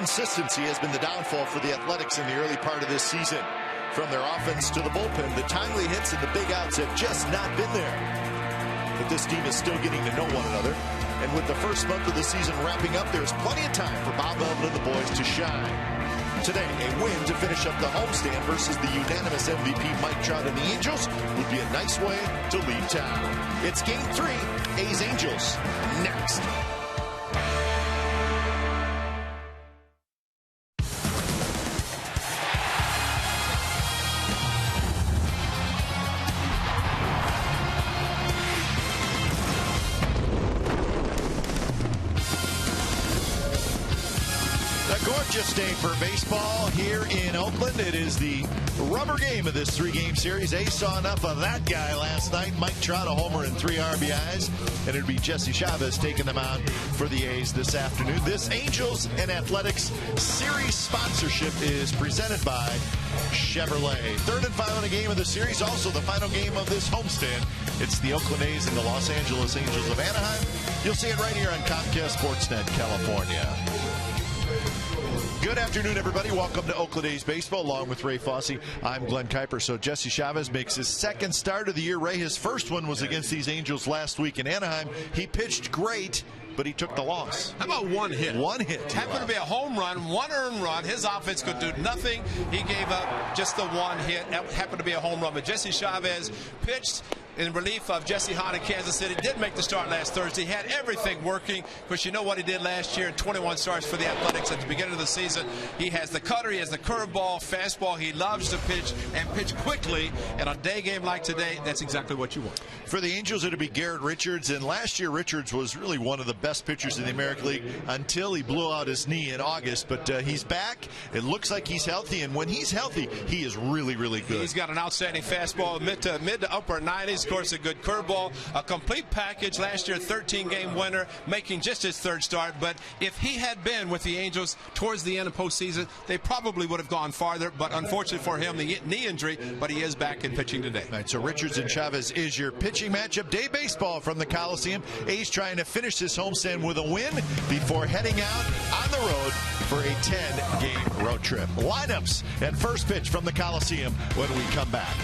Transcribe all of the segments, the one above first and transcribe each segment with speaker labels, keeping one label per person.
Speaker 1: Inconsistency has been the downfall for the Athletics in the early part of this season. From their offense to the bullpen, the timely hits and the big outs have just not been there. But this team is still getting to know one another. And with the first month of the season wrapping up, there's plenty of time for Bob Melvin and the boys to shine. Today, a win to finish up the homestand versus the unanimous MVP Mike Trout and the Angels would be a nice way to leave town. It's Game 3, A's-Angels, next. Gorgeous day for baseball here in Oakland. It is the rubber game of this 3-game series. A's saw enough of that guy last night. Mike Trout, a homer and 3 RBIs. And it'd be Jesse Chavez taking them out for the A's this afternoon. This Angels and Athletics series sponsorship is presented by Chevrolet. Third and final game of the series, also the final game of this homestand. It's the Oakland A's and the Los Angeles Angels of Anaheim. You'll see it right here on Comcast Sportsnet, California. Good afternoon, everybody. Welcome to Oakland A's Baseball, along with Ray Fosse. I'm Glenn Kuiper. So Jesse Chavez makes his second start of the year. Ray, his first one was against these Angels last week in Anaheim. He pitched great, but he took the loss.
Speaker 2: How about one hit?
Speaker 1: One hit.
Speaker 2: Happened to be a home run, one earned run. His offense could do nothing. He gave up just the one hit. That happened to be a home run. But Jesse Chavez pitched in relief of Jesse Hahn in Kansas City. Did make the start last Thursday. Had everything working. Of course, you know what he did last year in 21 starts for the Athletics at the beginning of the season. He has the cutter, he has the curveball, fastball. He loves to pitch and pitch quickly. And on a day game like today, that's exactly what you want.
Speaker 1: For the Angels, it'll be Garrett Richards. And last year, Richards was really one of the best pitchers in the American League until he blew out his knee in August. But he's back. It looks like he's healthy. And when he's healthy, he is really, really good.
Speaker 2: He's got an outstanding fastball, mid to upper 90s. Of course, a good curveball, a complete package. Last year, 13-game winner, making just his third start. But if he had been with the Angels towards the end of postseason, they probably would have gone farther. But unfortunately for him, the knee injury, but he is back in pitching today.
Speaker 1: All right, so Richards and Chavez is your pitching matchup. Day baseball from the Coliseum. A's trying to finish this homestand with a win before heading out on the road for a 10-game road trip. Lineups and first pitch from the Coliseum when we come back.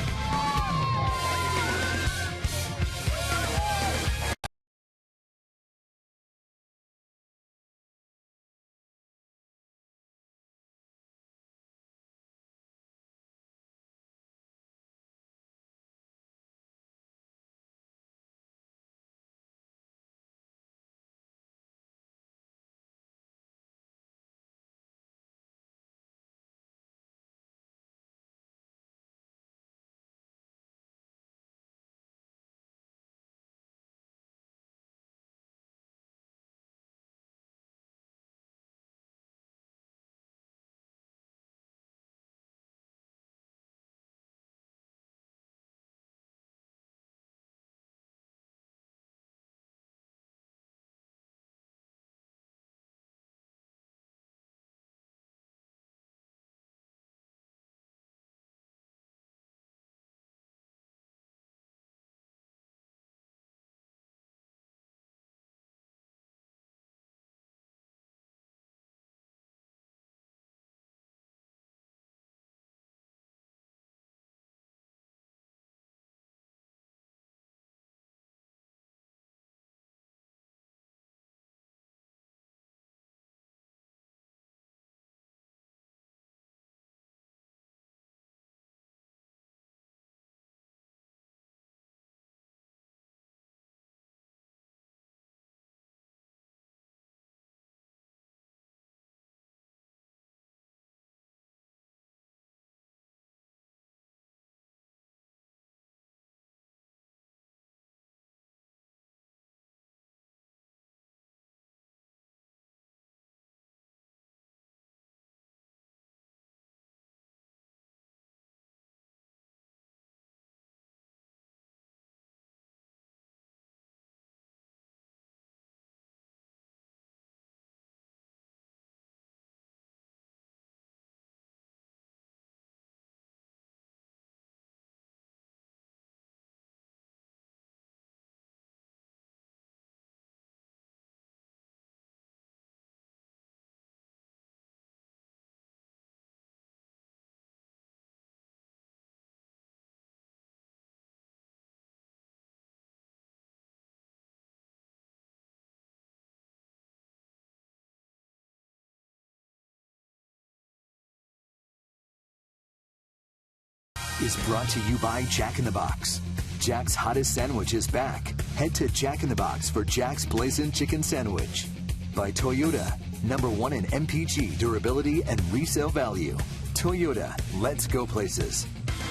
Speaker 3: is brought to you by Jack in the Box. Jack's hottest sandwich is back. Head to Jack in the Box for Jack's Blazing Chicken Sandwich. By Toyota, #1 in MPG, durability, and resale value. Toyota, let's go places.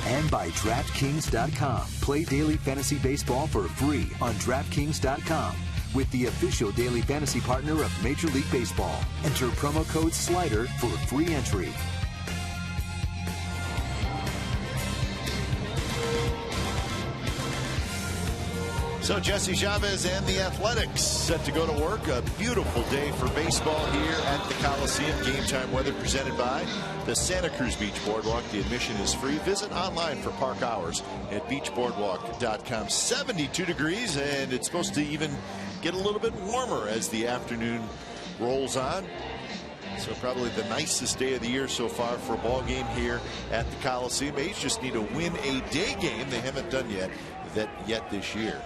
Speaker 3: And by DraftKings.com. Play daily fantasy baseball for free on DraftKings.com with the official daily fantasy partner of Major League Baseball. Enter promo code SLIDER for free entry.
Speaker 1: So Jesse Chavez and the Athletics set to go to work. A beautiful day for baseball here at the Coliseum. Game time weather presented by the Santa Cruz Beach Boardwalk. The admission is free. Visit online for park hours at beachboardwalk.com. 72 degrees, and it's supposed to even get a little bit warmer as the afternoon rolls on. So probably the nicest day of the year so far for a ball game here at the Coliseum. A's just need to win a day game. They haven't done yet this year.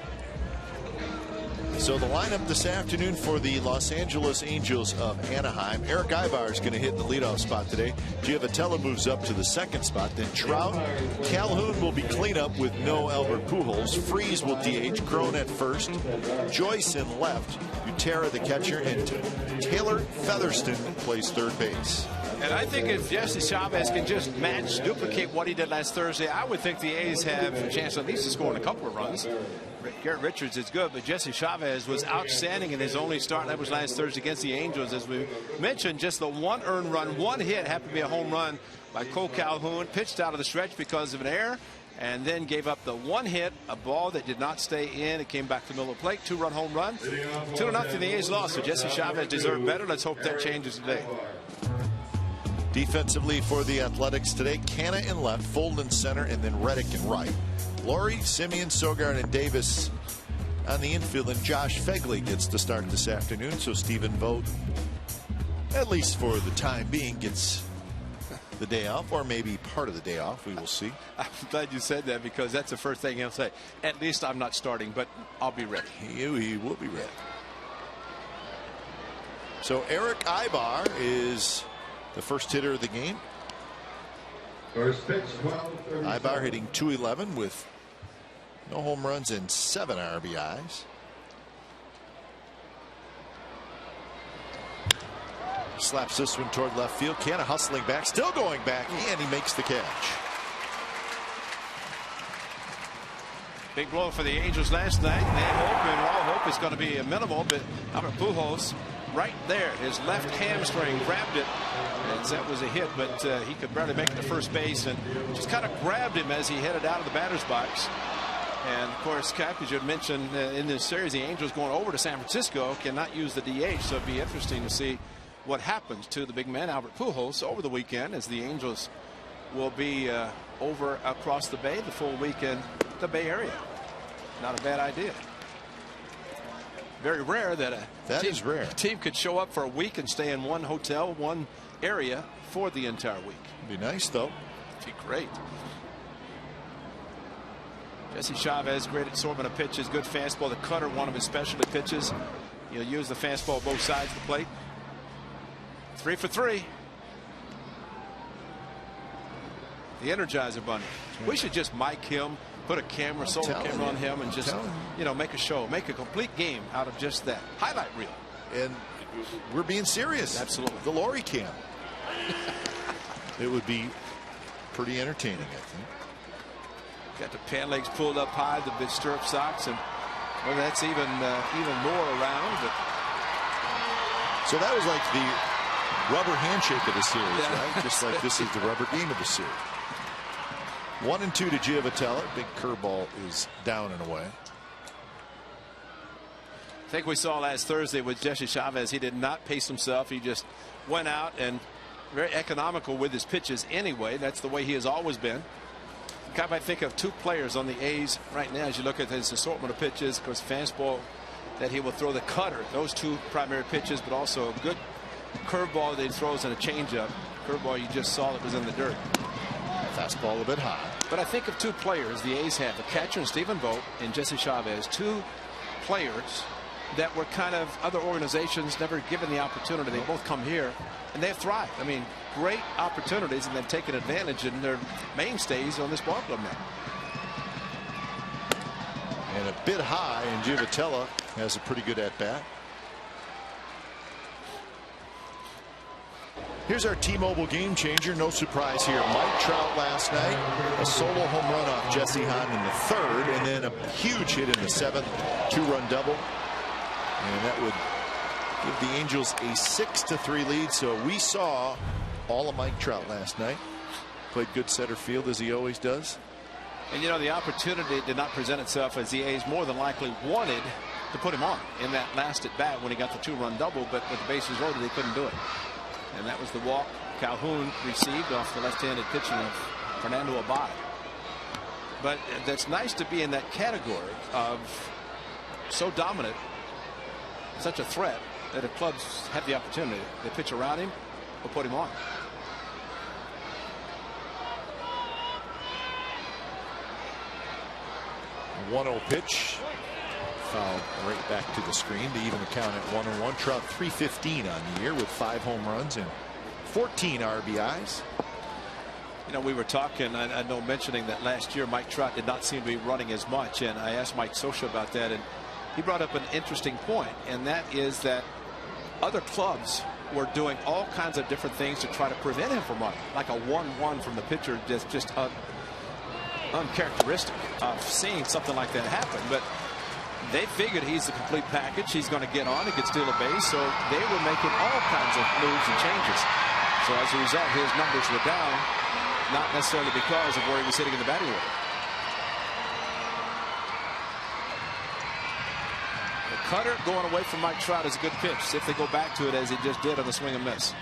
Speaker 1: So the lineup this afternoon for the Los Angeles Angels of Anaheim. Eric Ibar is going to hit the leadoff spot today. Giovatello moves up to the second spot. Then Trout, Calhoun will be cleanup with no Albert Pujols. Freese will DH. Crone at first. Joyce in left. Utera the catcher, and Taylor Featherston plays third base.
Speaker 2: And I think if Jesse Chavez can just duplicate what he did last Thursday, I would think the A's have a chance at least of scoring a couple of runs. Garrett Richards is good, but Jesse Chavez was outstanding in his only start. That was last Thursday against the Angels. As we mentioned, just the one earned run, one hit, happened to be a home run by Cole Calhoun. Pitched out of the stretch because of an error, and then gave up the one hit, a ball that did not stay in. It came back to the middle of the plate. 2-run home run. 2-0 the A's lost. So Jesse Chavez deserved better. Let's hope that changes today.
Speaker 1: Defensively for the Athletics today, Canna in left, Folden in center, and then Reddick in right. Laurie, Simeon, Sogard, and Davis on the infield, and Josh Fegley gets to start this afternoon. So Stephen Vogt, at least for the time being, gets the day off, or maybe part of the day off. We will see.
Speaker 2: I'm glad you said that, because that's the first thing he'll say. At least I'm not starting, but I'll be ready.
Speaker 1: He will be ready. So Eric Ibar is the first hitter of the game.
Speaker 4: First pitch,
Speaker 1: Ibar hitting .211 with no home runs and 7 RBIs. Slaps this one toward left field. Canna hustling back, still going back, and he makes the catch.
Speaker 2: Big blow for the Angels last night. They hope, and all hope is going to be minimal, but Albert Pujols right there, his left hamstring grabbed it, and that was a hit, but he could barely make it to first base, and just kind of grabbed him as he headed out of the batter's box. And of course, Cap, as you had mentioned in this series, the Angels going over to San Francisco cannot use the DH, so it'd be interesting to see what happens to the big man Albert Pujols over the weekend, as the Angels will be over across the bay the full weekend, the Bay Area. Not a bad idea. Very rare that a team could show up for a week and stay in one hotel, one area for the entire week.
Speaker 1: Be nice, though.
Speaker 2: Be great. Jesse Chavez, great at assortment of pitches, good fastball. The cutter, one of his specialty pitches. He'll use the fastball both sides of the plate. 3 for 3. The Energizer Bunny. We should just mic him, put a camera, solar camera on him, and just, you know, make a show, make a complete game out of just that highlight reel.
Speaker 1: And we're being serious.
Speaker 2: Absolutely.
Speaker 1: The Laurie cam. It would be pretty entertaining, I think.
Speaker 2: Got the pant legs pulled up high, the big stirrup socks, and well, that's even more around. But
Speaker 1: so that was like the rubber handshake of the series, right? Just like this is the rubber game of the series. 1-2 to Giovatello. Big curveball is down and away.
Speaker 2: I think we saw last Thursday with Jesse Chavez, he did not pace himself. He just went out and very economical with his pitches anyway. That's the way he has always been. I think of two players on the A's right now as you look at his assortment of pitches. Of course, fastball that he will throw, the cutter, those two primary pitches, but also a good curveball that he throws and a changeup. Curveball you just saw that was in the dirt.
Speaker 1: Fastball a bit high.
Speaker 2: But I think of two players the A's have, the catcher and Stephen Vogt and Jesse Chavez, two players
Speaker 5: that were kind of other organizations never given the opportunity. They both come here and they've thrived. I mean, great opportunities, and then taken advantage, and they're mainstays on this ball club now.
Speaker 1: And a bit high, and Giovitella has a pretty good at bat. Here's our T-Mobile game changer. No surprise here. Mike Trout last night, a solo home run off Jesse Hahn in the third, and then a huge hit in the seventh, 2-run double. And that would give the Angels a 6-3 lead. So we saw all of Mike Trout last night. Played good center field, as he always does.
Speaker 5: And, you know, the opportunity did not present itself, as the A's more than likely wanted to put him on in that last at bat when he got the 2-run double, but with the bases loaded, they couldn't do it. And that was the walk Calhoun received off the left-handed pitching of Fernando Abad. But that's nice to be in that category of so dominant, such a threat, that if clubs have the opportunity, they pitch around him or put him on.
Speaker 1: A 1-0 pitch. Fouled right back to the screen to even the count at 1-1. Trout 315 on the year with 5 home runs and 14 RBIs.
Speaker 5: You know, we were talking, I know, mentioning that last year Mike Trout did not seem to be running as much, and I asked Mike Scioscia about that, and he brought up an interesting point, and that is that other clubs were doing all kinds of different things to try to prevent him from running, like a 1-1 from the pitcher, just uncharacteristic of seeing something like that happen. But they figured he's the complete package. He's going to get on, he could steal a base, so they were making all kinds of moves and changes. So as a result, his numbers were down, not necessarily because of where he was sitting in the batting order. The cutter going away from Mike Trout is a good pitch. See if they go back to it as he just did on the swing and miss.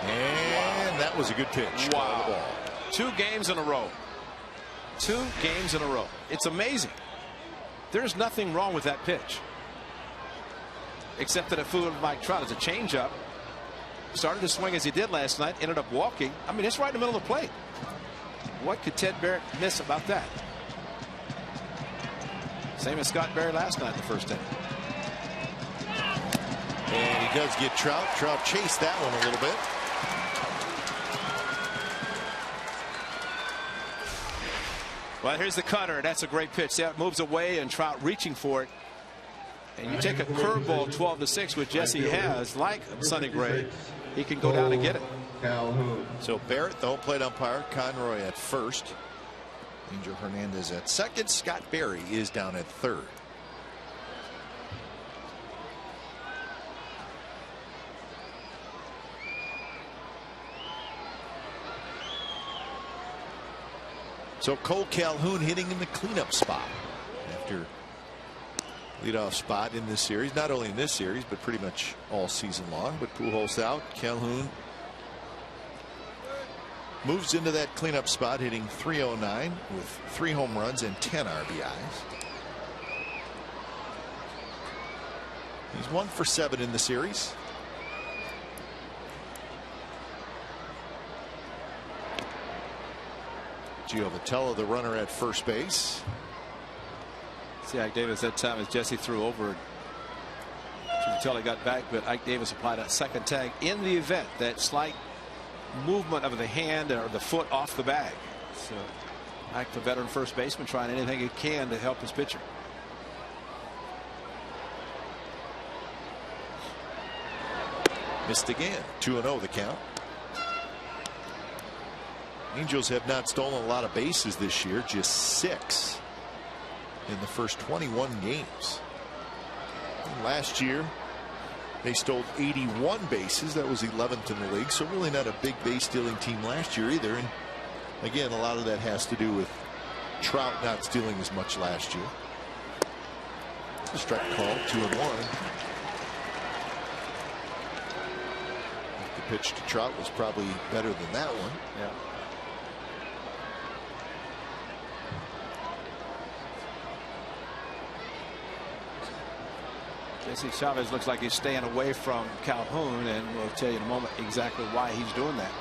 Speaker 1: And that was a good pitch.
Speaker 5: Wow. 2 games in a row. 2 games in a row. It's amazing. There's nothing wrong with that pitch, except that it fooled Mike Trout. It's a changeup. Started to swing as he did last night. Ended up walking. I mean, it's right in the middle of the plate. What could Ted Barrett miss about that? Same as Scott Berry last night in the first inning.
Speaker 1: And he does get Trout. Trout chased that one a little bit.
Speaker 5: Well, here's the cutter. That's a great pitch. See how it moves away and Trout reaching for it. And you take a curveball 12-6, which Jesse has, like Sonny Gray, he can go down and get it.
Speaker 1: So Barrett, the home plate umpire, Conroy at first, Angel Hernandez at second, Scott Berry is down at third. So Cole Calhoun hitting in the cleanup spot after leadoff spot in this series, not only in this series but pretty much all season long. But Pujols out, Calhoun moves into that cleanup spot, hitting .309 with 3 home runs and 10 RBIs. He's 1 for 7 in the series. Giovitella, the runner at first base.
Speaker 5: See Ike Davis that time as Jesse threw over. Giovitella got back, but Ike Davis applied a second tag in the event that slight movement of the hand or the foot off the bag. So Ike, the veteran first baseman, trying anything he can to help his pitcher.
Speaker 1: Missed again. 2-0 the count. Angels have not stolen a lot of bases this year, just 6 in the first 21 games. And last year they stole 81 bases. That was 11th in the league, so really not a big base stealing team last year either. And again, a lot of that has to do with Trout not stealing as much last year. The strike call, 2-1. The pitch to Trout was probably better than that one.
Speaker 5: Yeah. Jesse Chavez looks like he's staying away from Calhoun, and we'll tell you in a moment exactly why he's doing that.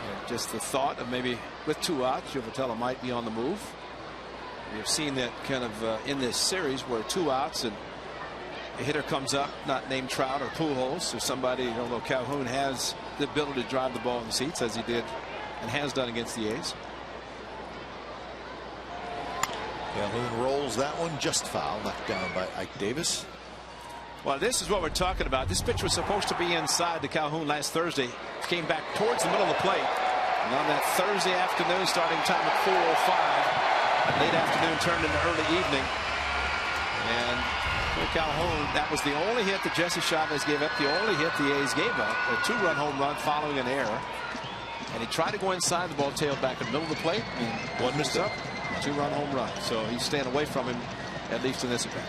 Speaker 5: And just the thought of maybe with 2 outs, Giovatella might be on the move. We've seen that kind of in this series where 2 outs and a hitter comes up, not named Trout or Pujols or somebody, although Calhoun has the ability to drive the ball in the seats as he did and has done against the A's.
Speaker 1: Calhoun rolls that one just foul, knocked down by Ike Davis.
Speaker 5: Well, this is what we're talking about. This pitch was supposed to be inside to Calhoun last Thursday. Came back towards the middle of the plate. And on that Thursday afternoon, starting time at 4:05, late afternoon turned into early evening. And for Calhoun, that was the only hit that Jesse Chavez gave up, the only hit the A's gave up, a 2-run home run following an error. And he tried to go inside, the ball tailed back in the middle of the plate. And
Speaker 1: one missed up.
Speaker 5: 2-run home run. So he's staying away from him, at least in this event.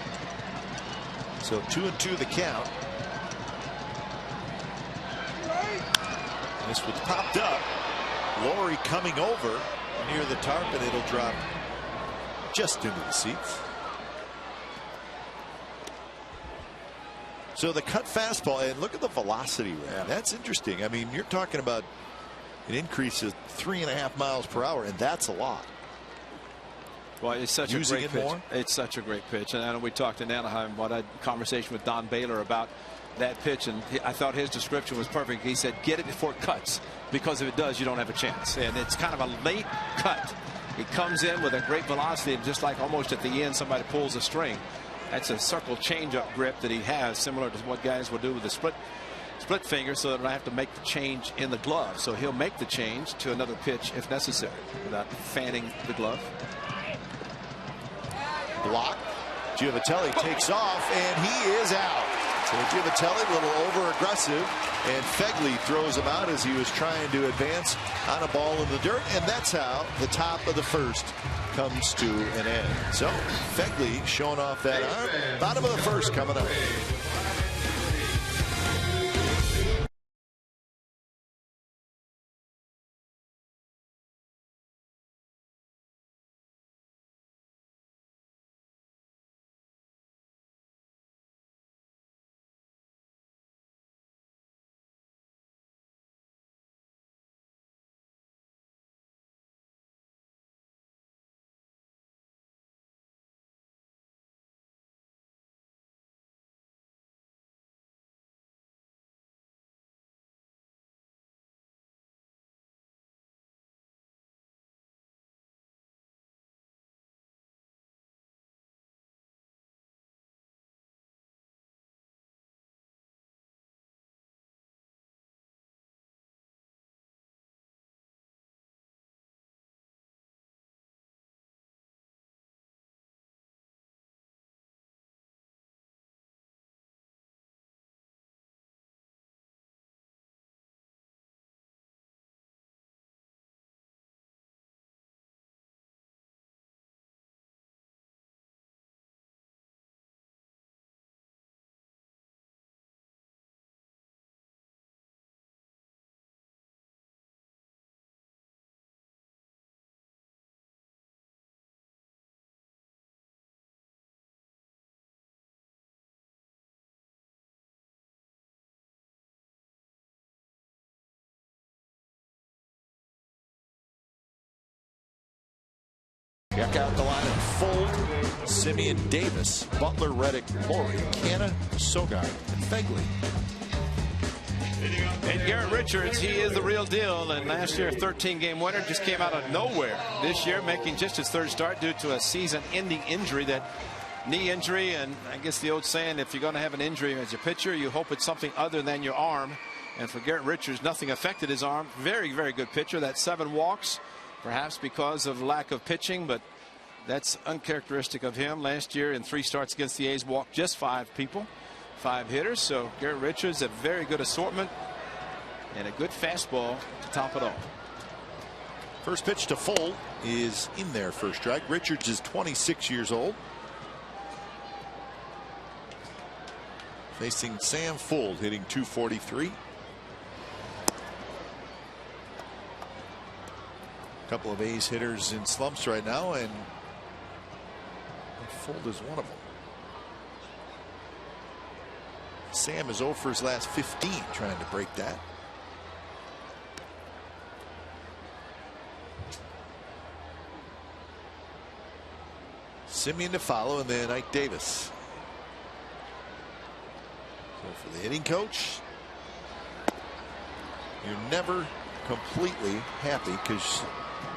Speaker 1: So 2-2 the count. This was popped up. Laurie coming over near the tarp, and it'll drop just into the seats. So the cut fastball, and look at the velocity rate. Yeah. That's interesting. I mean, you're talking about an increase of 3.5 miles per hour, and that's a lot.
Speaker 5: Well, it's such a great pitch. It's such a great pitch. And I know we talked in Anaheim about a conversation with Don Baylor about that pitch, and I thought his description was perfect. He said, get it before it cuts, because if it does, you don't have a chance. And it's kind of a late cut. He comes in with a great velocity, and just like almost at the end, somebody pulls a string. That's a circle changeup grip that he has, similar to what guys will do with a split finger, so that I have to make the change in the glove. So he'll make the change to another pitch if necessary without fanning the glove.
Speaker 1: Block. Giovatella takes off, and he is out. So Giovatella a little over aggressive, and Fegley throws him out as he was trying to advance on a ball in the dirt, and that's how the top of the first comes to an end. So Fegley showing off that arm. Bottom of the first coming up. Check out the line in full. Simeon, Davis, Butler, Reddick, Laurie, Canna, Sogard, and Fegley.
Speaker 5: And Garrett Richards, he is the real deal. And last year, a 13-game winner, just came out of nowhere. This year, making just his third start due to a season-ending injury, that knee injury. And I guess the old saying, if you're going to have an injury as a pitcher, you hope it's something other than your arm. And for Garrett Richards, nothing affected his arm. Very, very good pitcher. That 7 walks. Perhaps because of lack of pitching, but that's uncharacteristic of him. Last year in 3 starts against the A's, walked just 5 people, 5 hitters. So Garrett Richards, a very good assortment and a good fastball to top it off.
Speaker 1: First pitch to full is in there, first strike. Richards is 26 years old. Facing Sam Fuld, hitting .243. Couple of A's hitters in slumps right now, and Fuld is one of them. Sam is 0 for his last 15 trying to break that. Semien to follow, and then Ike Davis. So for the hitting coach, you're never completely happy, because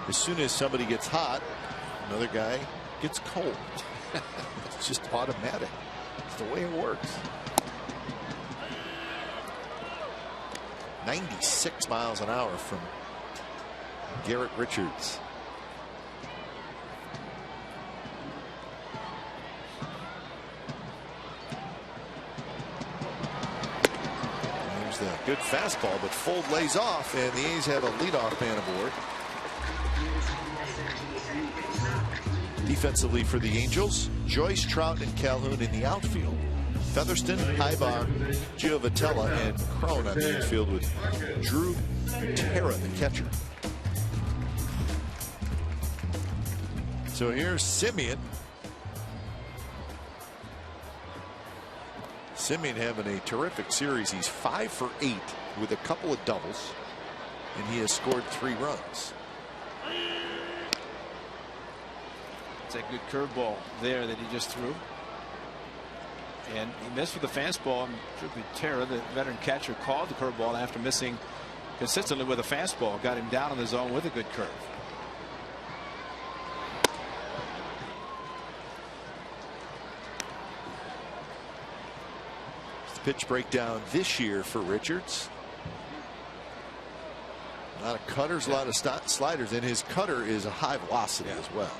Speaker 1: as soon as somebody gets hot, another guy gets cold. It's just automatic. It's the way it works. 96 miles an hour from Garrett Richards. There's the good fastball, but Fold lays off, and the A's have a leadoff man aboard. Defensively for the Angels, Joyce, Trout, and Calhoun in the outfield. Featherston, Ibar, Giovatella, and Crone on the infield, with Drew Terra, the catcher. So here's Semien. Semien having a terrific series. He's 5 for 8 with a couple of doubles, and he has scored 3 runs.
Speaker 5: It's a good curveball there that he just threw. And he missed with the fastball. Drew Terra, the veteran catcher, called the curveball after missing consistently with a fastball. Got him down in the zone with a good curve.
Speaker 1: Pitch breakdown this year for Richards. A lot of cutters, a lot of sliders, and his cutter is a high velocity as well.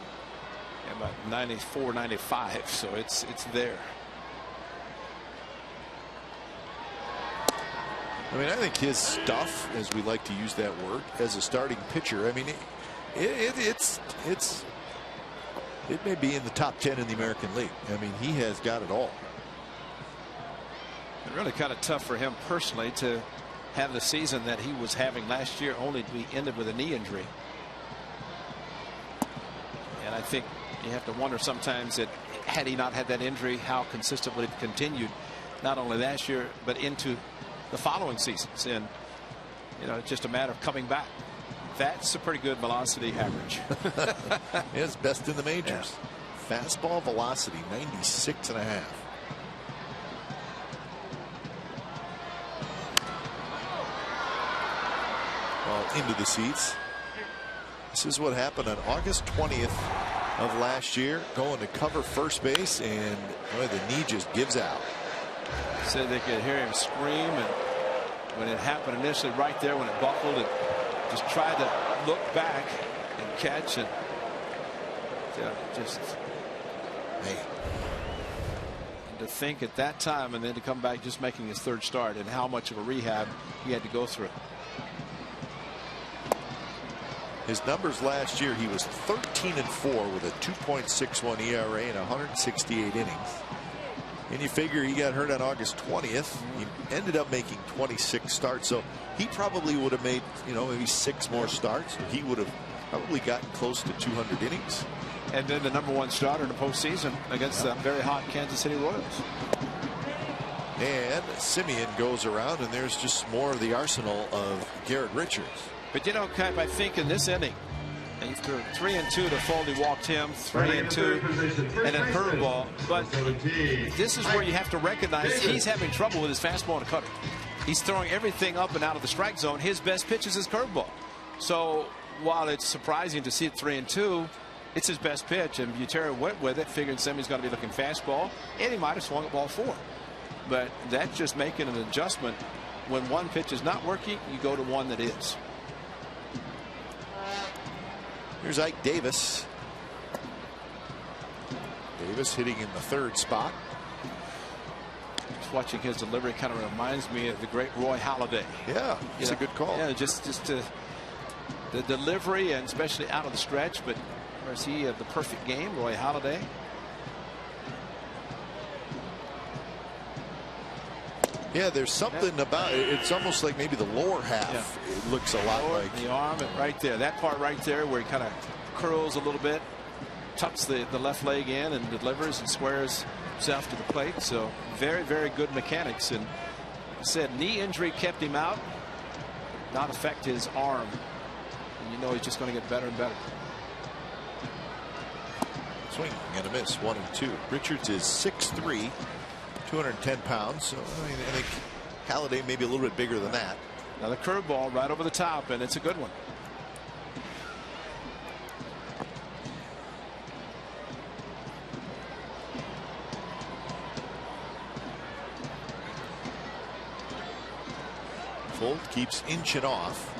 Speaker 5: Yeah, about 94, 95, so it's there.
Speaker 1: I mean, I think his stuff, as we like to use that word, as a starting pitcher, I mean, it may be in the top 10 in the American League. I mean, he has got it all.
Speaker 5: Really kind of tough for him personally to have the season that he was having last year, only to be ended with a knee injury. And I think you have to wonder sometimes that had he not had that injury, how consistent would it continued, not only last year but into the following seasons. And you know, it's just a matter of coming back. That's a pretty good velocity average.
Speaker 1: It's best in the majors. Yeah. Fastball velocity 96.5. Into the seats. This is what happened on August 20th of last year, going to cover first base, and boy, the knee just gives out.
Speaker 5: Said they could hear him scream, and when it happened initially right there when it buckled, and just tried to look back and catch, and just
Speaker 1: man.
Speaker 5: And to think at that time, and then to come back just making his 3rd start, and how much of a rehab he had to go through.
Speaker 1: His numbers last year, he was 13-4 with a 2.61 ERA and 168 innings. And you figure he got hurt on August 20th. He ended up making 26 starts, so he probably would have made, you know, maybe 6 more starts. He would have probably gotten close to 200 innings.
Speaker 5: And then the #1 starter in the postseason against the very hot Kansas City Royals.
Speaker 1: And Semien goes around, and there's just more of the arsenal of Garrett Richards.
Speaker 5: But you know, Cap, I think in this inning, after 3-2 to Foldy walked him, 3-2, and then curveball. But this is where you have to recognize he's having trouble with his fastball and cutter. He's throwing everything up and out of the strike zone. His best pitch is his curveball. So while it's surprising to see it 3-2, it's his best pitch, and Butera went with it, figuring Semi's going to be looking fastball, and he might have swung at ball 4. But that's just making an adjustment. When one pitch is not working, you go to one that is.
Speaker 1: Here's Ike Davis. Davis hitting in the 3rd spot.
Speaker 5: Just watching his delivery kind of reminds me of the great Roy Halladay.
Speaker 1: Yeah, it's a good call.
Speaker 5: Yeah, just the delivery, and especially out of the stretch. But where's he the perfect game, Roy Halladay?
Speaker 1: Yeah, there's something about it. It's almost like maybe the lower half. Yeah. It looks a lot like
Speaker 5: the arm, and right there, that part right there where he kind of curls a little bit, tucks the left leg in, and delivers and squares himself to the plate. So very, very good mechanics. And said knee injury kept him out, not affect his arm. And you know he's just going to get better and better.
Speaker 1: swing and a miss. 1-2. Richards is 6'3", 210 pounds. So I think Halladay maybe a little bit bigger than that.
Speaker 5: Now the curveball right over the top, and it's a good one.
Speaker 1: Fold keeps inching off.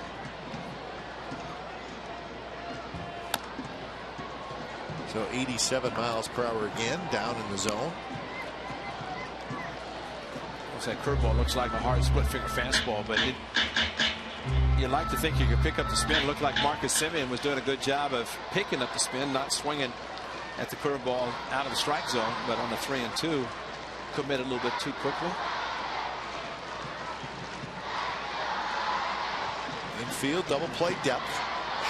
Speaker 1: So 87 miles per hour again, down in the zone.
Speaker 5: That curveball looks like a hard split finger fastball, but you like to think you could pick up the spin. Looked like Marcus Semien was doing a good job of picking up the spin, not swinging at the curveball out of the strike zone, but on the 3-2 committed a little bit too quickly.
Speaker 1: Infield double play depth,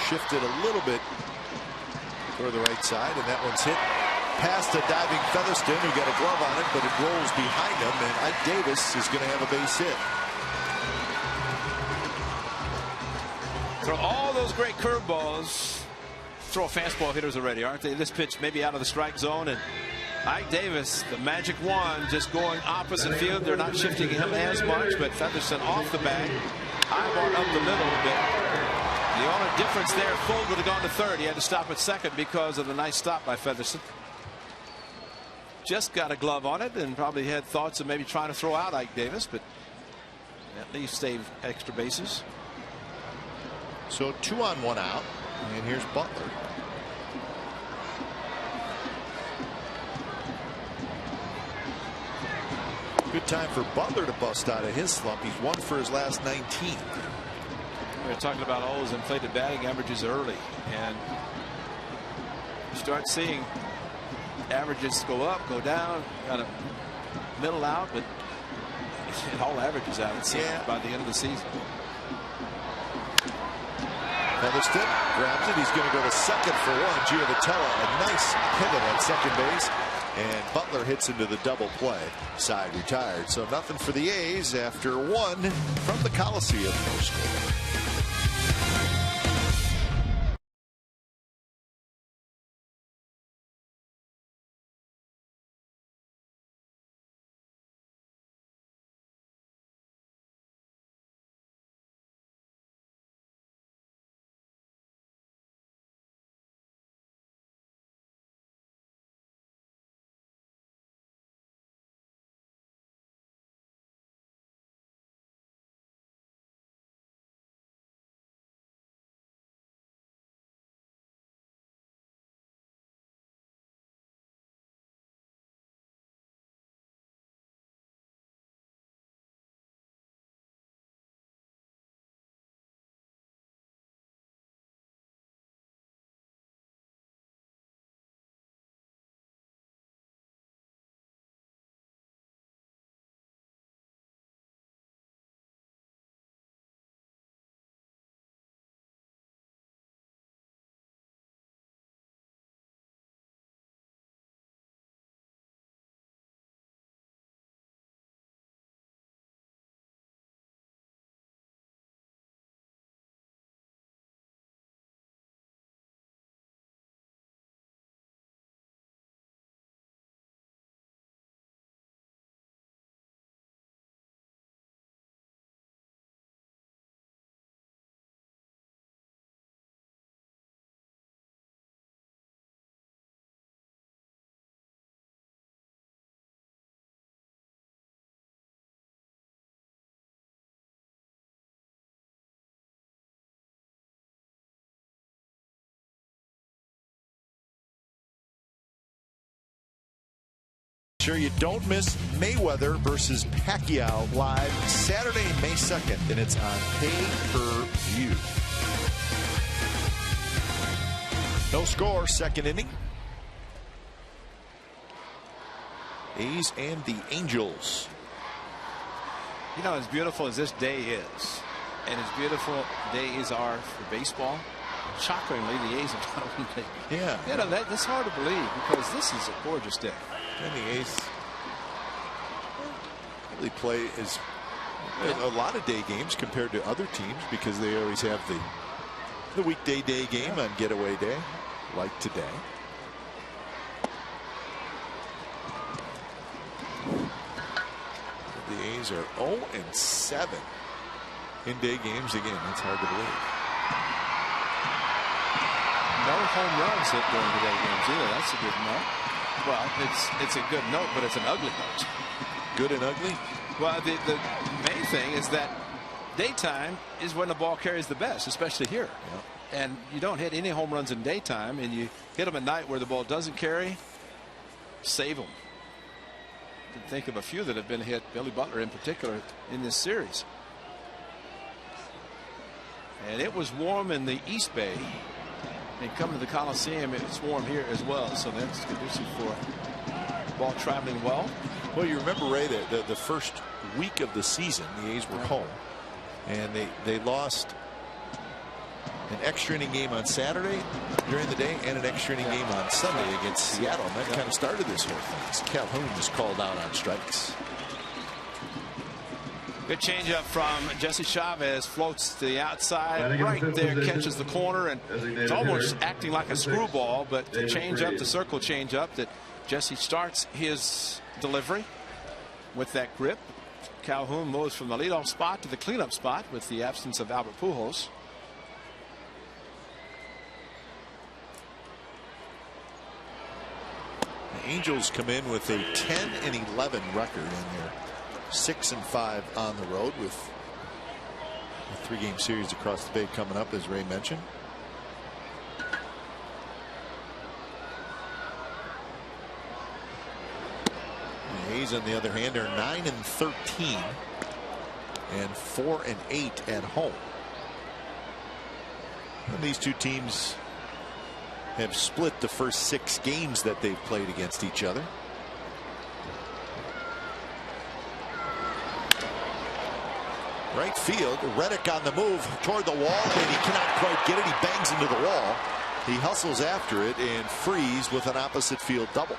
Speaker 1: shifted a little bit toward the right side, and that one's hit past a diving Featherston, who got a glove on it, but it rolls behind him, and Ike Davis is going to have a base hit.
Speaker 5: Throw all those great curveballs. Throw fastball hitters already, aren't they? This pitch maybe out of the strike zone, and Ike Davis, the magic wand, just going opposite field. They're not shifting him as much, but Featherston off the bag. Ibar up the middle a bit. The only difference there, Fold would have gone to third. He had to stop at second because of the nice stop by Featherston. Just got a glove on it and probably had thoughts of maybe trying to throw out Ike Davis, but at least save extra bases.
Speaker 1: So 2 on 1 out, and here's Butler. Good time for Butler to bust out of his slump. He's 1 for his last 19.
Speaker 5: We were talking about all those inflated batting averages early, and you start seeing averages go up, go down, kind of middle out, but it all averages out, it seems, by the end of the season.
Speaker 1: Featherston grabs it. He's going to go to second for one. Giovitella, a nice pivot at second base, and Butler hits into the double play. Side retired. So nothing for the A's after 1 from the Coliseum. No score. Sure you don't miss Mayweather versus Pacquiao live Saturday, May 2nd, and it's on pay-per-view. No score, second inning. A's and the Angels.
Speaker 5: You know, as beautiful as this day is, and as beautiful days are for baseball, shockingly, the A's have not won today.
Speaker 1: Yeah.
Speaker 5: You know, that's hard to believe because this is a gorgeous day.
Speaker 1: And the A's really play as a lot of day games compared to other teams because they always have the weekday day game on getaway day, like today. A's are 0-7 in day games. Again, that's hard to believe.
Speaker 5: No home runs hit during the day games either. That's a good note. Well, it's a good note, but it's an ugly note.
Speaker 1: Good and ugly?
Speaker 5: Well, the main thing is that daytime is when the ball carries the best, especially here.
Speaker 1: Yep.
Speaker 5: And you don't hit any home runs in daytime, and you hit them at night where the ball doesn't carry, save them. I can think of a few that have been hit, Billy Butler in particular, in this series. And it was warm in the East Bay. And coming to the Coliseum, it's warm here as well, so that's conducive for ball traveling well.
Speaker 1: Well, you remember, Ray, that the first week of the season, the A's were home, and they lost an extra inning game on Saturday during the day and an extra inning game on Sunday against Seattle. And that kind of started this whole thing. Calhoun was called out on strikes.
Speaker 5: Good changeup from Jesse Chavez, floats to the outside, right there, catches the corner, and it's almost acting like a screwball, but the changeup, the circle changeup that Jesse starts his delivery with that grip. Calhoun moves from the leadoff spot to the cleanup spot with the absence of Albert Pujols.
Speaker 1: The Angels come in with a 10-11 record, and they're 6-5 on the road with a 3-game series across the bay coming up, as Ray mentioned. The A's, on the other hand, are 9-13 and 4-8 at home. And these two teams have split the first 6 games that they've played against each other. Right field, Reddick on the move toward the wall, and he cannot quite get it. He bangs into the wall. He hustles after it and Freese with an opposite field double.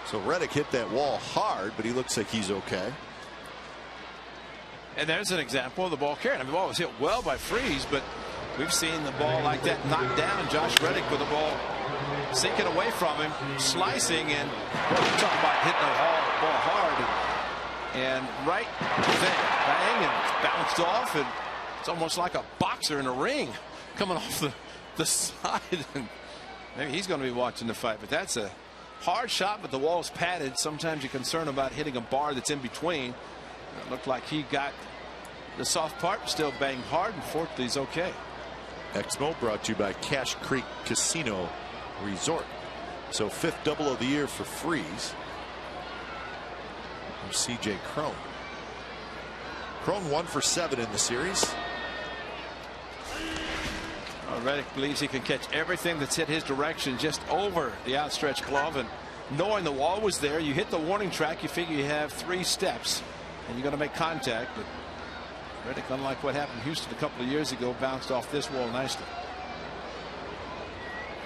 Speaker 1: So Reddick hit that wall hard, but he looks like he's okay.
Speaker 5: And there's an example of the ball carrying. I mean, the ball was hit well by Freese, but we've seen the ball like that knocked down. Josh Reddick with the ball sinking away from him, slicing, and well, you talk about hitting the ball hard. And right there, bang, and bounced off, and it's almost like a boxer in a ring coming off the side. And maybe he's going to be watching the fight, but that's a hard shot, but the wall's padded. Sometimes you're concerned about hitting a bar that's in between. It looked like he got the soft part, still banged hard, and fortunately he's okay.
Speaker 1: Exmo brought to you by Cache Creek Casino Resort. So 5th double of the year for Freese. C.J. Cron. Cron 1 for 7 in the series.
Speaker 5: Reddick believes he can catch everything that's hit his direction just over the outstretched glove, and knowing the wall was there, you hit the warning track, you figure you have 3 steps and you're going to make contact. But Reddick, unlike what happened in Houston a couple of years ago, bounced off this wall nicely.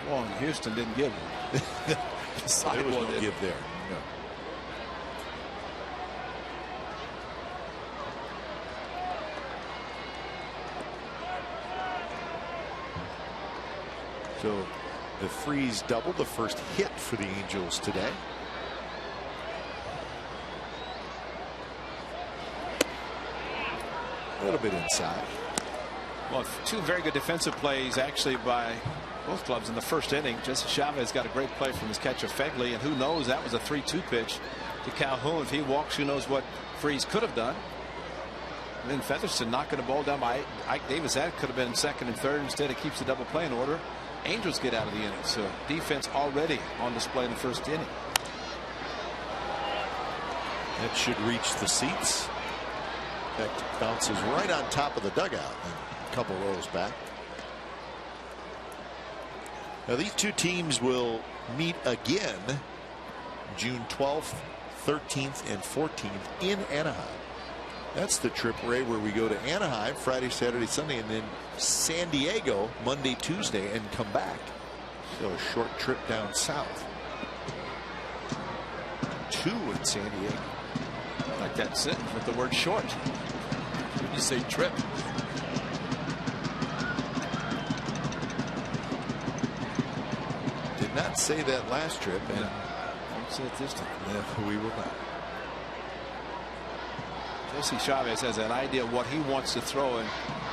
Speaker 5: Well, Houston didn't give him.
Speaker 1: There was no give there. No. So the Freese double, the first hit for the Angels today. A little bit inside.
Speaker 5: Well, 2 very good defensive plays actually by both clubs in the first inning. Jesse Chavez got a great play from his catcher Fegley, and who knows, that was a 3-2 pitch to Calhoun. If he walks, who knows what Freese could have done. And then Featherston knocking the ball down by Ike Davis. That could have been 2nd and 3rd. Instead, it keeps the double play in order. Angels get out of the inning, so defense already on display in the first inning.
Speaker 1: That should reach the seats. In fact, bounces right on top of the dugout and a couple rows back. Now these two teams will meet again June 12th, 13th, and 14th in Anaheim. That's the trip, Ray, where we go to Anaheim Friday, Saturday, Sunday, and then San Diego Monday, Tuesday, and come back. So a short trip down south. 2 in San Diego.
Speaker 5: I like that sentence with the word short. You say trip.
Speaker 1: Did not say that last trip, and
Speaker 5: won't say it this time.
Speaker 1: Yeah, we will not.
Speaker 5: Jesse Chavez has an idea of what he wants to throw, and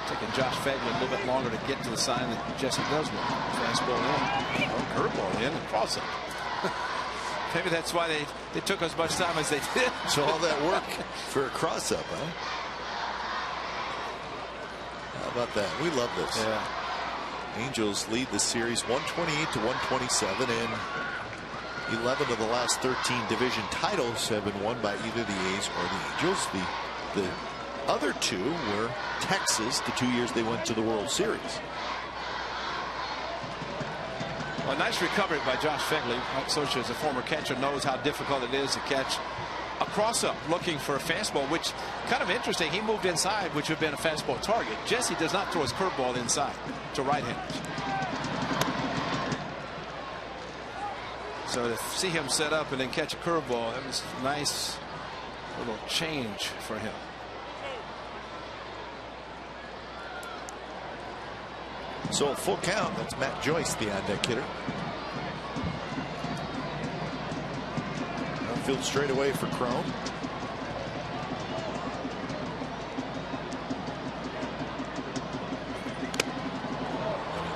Speaker 5: taking Josh Phegley a little bit longer to get to the sign that Jesse does want. Fastball in, curveball in, and cross up. Maybe that's why they took as much time as they did.
Speaker 1: So all that work for a cross up, huh? How about that? We love this.
Speaker 5: Yeah.
Speaker 1: Angels lead the series 128 to 127, and 11 of the last 13 division titles have been won by either the A's or the Angels. The other two were Texas, the 2 years they went to the World Series.
Speaker 5: Well, a nice recovery by Josh Phegley. Socha, as a former catcher, knows how difficult it is to catch a cross-up looking for a fastball, which kind of interesting. He moved inside, which would have been a fastball target. Jesse does not throw his curveball inside to right-handers. So to see him set up and then catch a curveball, that was a nice little change for him.
Speaker 1: So full count. That's Matt Joyce, the on-deck hitter. Outfield straight away for Cron.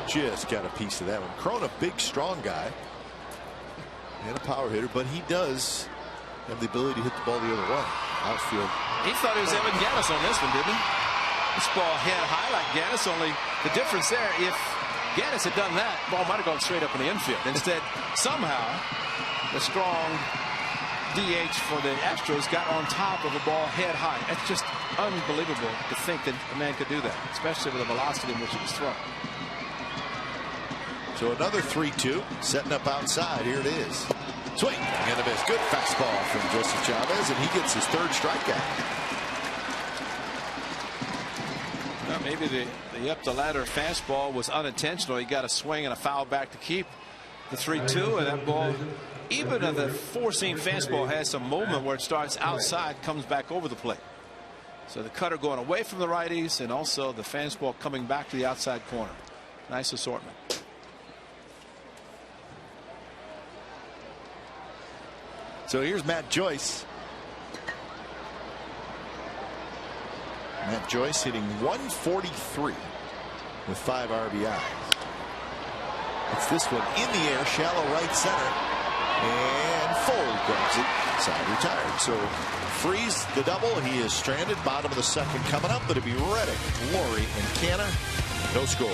Speaker 1: Just got a piece of that one. Cron, a big, strong guy and a power hitter, but he does have the ability to hit the ball the other way. Outfield.
Speaker 5: He thought he was Evan Gattis on this one, didn't he? This ball head high like Gattis, only the difference there, if Gattis had done that, ball might have gone straight up in the infield. Instead, somehow, the strong DH for the Astros got on top of a ball head high. That's just unbelievable to think that a man could do that, especially with the velocity in which it was thrown.
Speaker 1: So another 3-2, setting up outside. Here it is. Swing and a miss. Good fastball from Jesse Chavez, and he gets his third strikeout.
Speaker 5: Maybe the up the ladder fastball was unintentional. He got a swing and a foul back to keep the 3-2, and that ball, even if the four-seam fastball has some movement where it starts outside, comes back over the plate. So the cutter going away from the righties, and also the fastball coming back to the outside corner. Nice assortment.
Speaker 1: So here's Matt Joyce. Matt Joyce hitting 143 with 5 RBIs. It's this one in the air, shallow right center, and Foley grabs it, side retired. So Freeze the double. He is stranded. Bottom of the second coming up. It'll be Reddick, Laurie, and Canna. No score.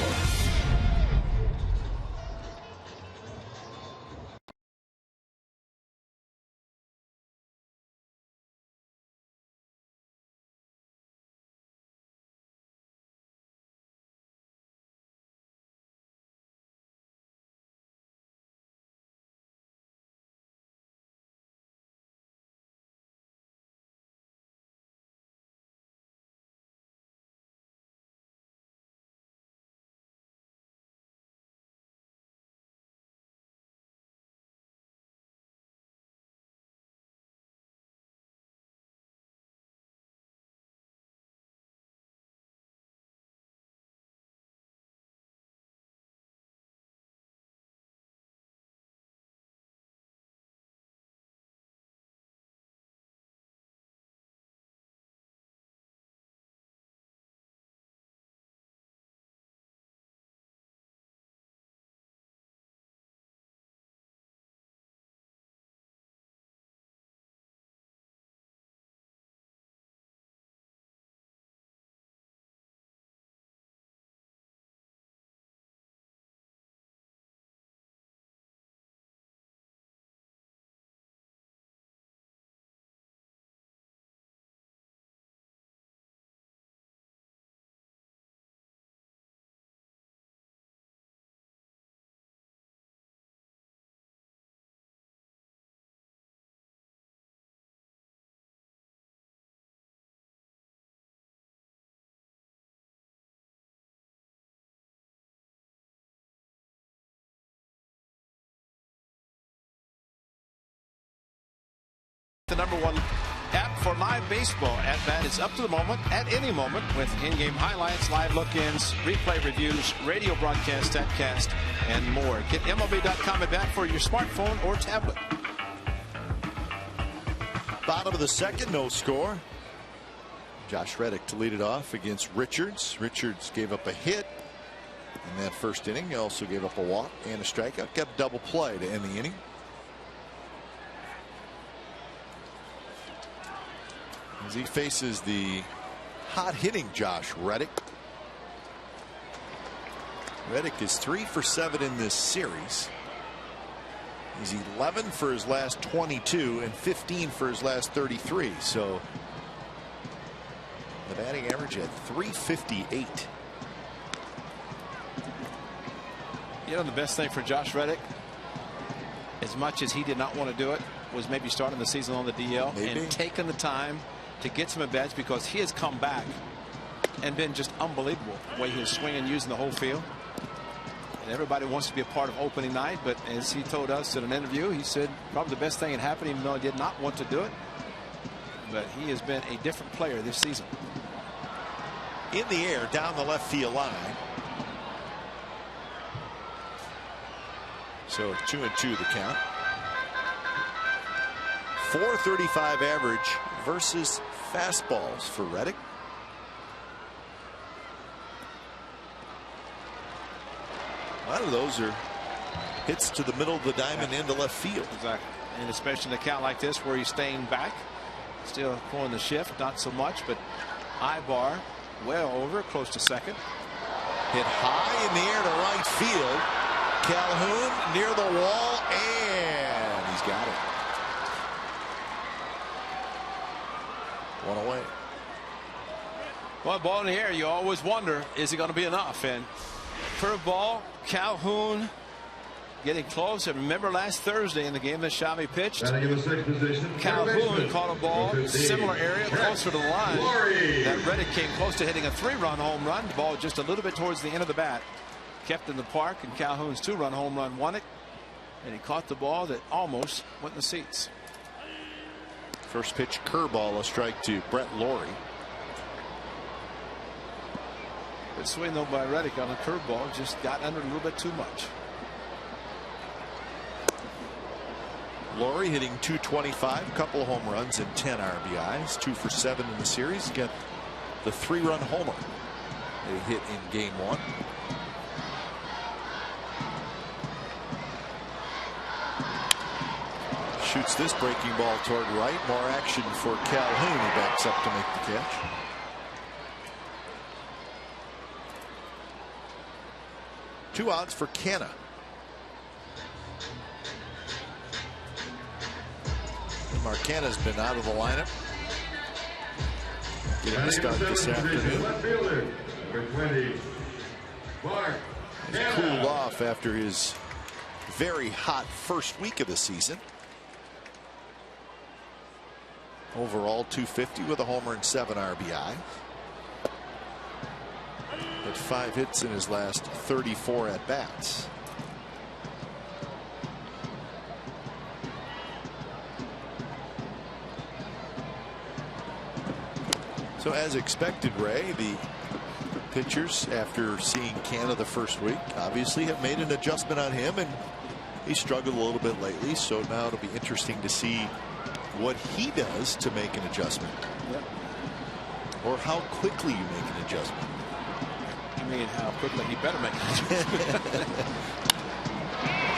Speaker 5: The #1 app for live baseball at bat is up to the moment, at any moment, with in-game highlights, live look-ins, replay reviews, radio broadcast, statcast, and more. Get MLB.com at bat for your smartphone or tablet.
Speaker 1: Bottom of the second, no score. Josh Reddick to lead it off against Richards. Richards gave up a hit in that first inning. He also gave up a walk and a strikeout. Got a double play to end the inning. As he faces the hot hitting Josh Reddick. Reddick is 3 for 7 in this series. He's 11 for his last 22 and 15 for his last 33. So the batting average at 358.
Speaker 5: You know, the best thing for Josh Reddick, as much as he did not want to do it, was maybe starting the season on the DL and taking the time to get some at bats, because he has come back and been just unbelievable the way he's swinging, using the whole field. And everybody wants to be a part of opening night, but as he told us in an interview, he said probably the best thing that happened, even though he did not want to do it. But he has been a different player this season.
Speaker 1: In the air down the left field line. So 2-2 the count. .435 average versus fastballs for Reddick. A lot of those are hits to the middle of the diamond into left field.
Speaker 5: Exactly. And especially in a count like this where he's staying back, still pulling the shift, not so much, but Ibar well over, close to second.
Speaker 1: Hit high in the air to right field. Calhoun near the wall, and he's got it. One away.
Speaker 5: Well, ball in the air, you always wonder, is it going to be enough? And curveball, Calhoun getting close. And remember last Thursday in the game that Xavi pitched, Calhoun caught a ball, similar area, closer to the line. That Reddick came close to hitting a 3-run home run. Ball just a little bit towards the end of the bat. Kept in the park, and Calhoun's 2-run home run won it. And he caught the ball that almost went in the seats.
Speaker 1: First pitch curveball, a strike to Brett Lawrie.
Speaker 5: Good swing though by Reddick on a curveball, just got under a little bit too much.
Speaker 1: Lawrie hitting .225, couple of home runs and 10 RBIs, 2 for 7 in the series. Got the 3-run homer they hit in game 1. Shoots this breaking ball toward right. More action for Calhoun, who backs up to make the catch. Two outs for Canna. Marcana's been out of the lineup. Getting the start this afternoon. Cooled off after his very hot first week of the season. Overall .250 with a homer and 7 RBI. Had 5 hits in his last 34 at bats. So as expected, Ray, the pitchers, after seeing Canna the first week, obviously have made an adjustment on him, and he struggled a little bit lately. So now it'll be interesting to see what he does to make an adjustment.
Speaker 5: Yep.
Speaker 1: Or how quickly you make an adjustment.
Speaker 5: You mean how quickly he better make an adjustment.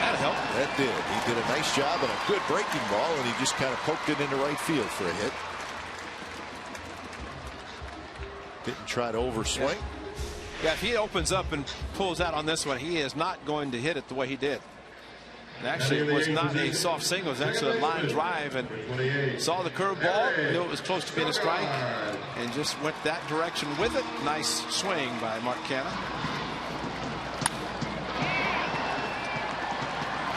Speaker 5: That helped.
Speaker 1: That did. He did a nice job and a good breaking ball, and he just kind of poked it into right field for a hit. Didn't try to overswing.
Speaker 5: Yeah, if he opens up and pulls out on this one, he is not going to hit it the way he did. And actually, it was not a soft single. It was actually a line drive, and saw the curveball, knew it was close to being a strike, and just went that direction with it. Nice swing by Mark Canna.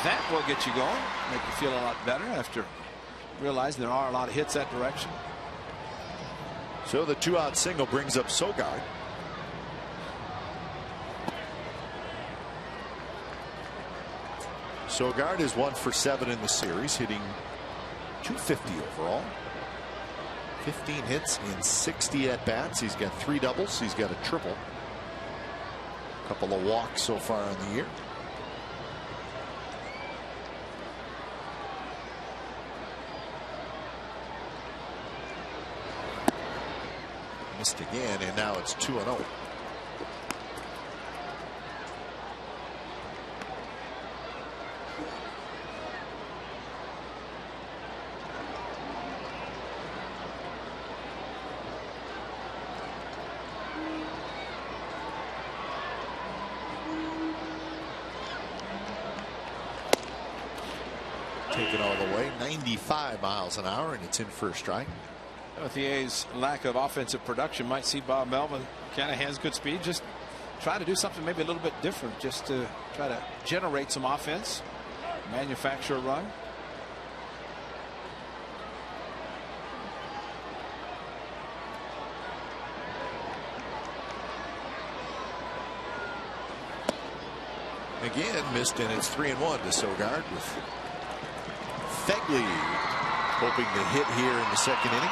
Speaker 5: That will get you going, make you feel a lot better after realizing there are a lot of hits that direction.
Speaker 1: So the 2-out single brings up Sogard. Sogard is 1 for 7 in the series, hitting .250 overall. 15 hits in 60 at bats. He's got 3 doubles. He's got a triple. A couple of walks so far in the year. missed again, and now it's 2-0. Taken all the way, 95 miles an hour, and it's in for a strike.
Speaker 5: With the A's lack of offensive production, might see Bob Melvin kind of has good speed. Just try to do something maybe a little bit different, just to try to generate some offense, manufacture a run.
Speaker 1: Again, missed, and it's 3-1 to Sogard with Fegley hoping to hit here in the second inning.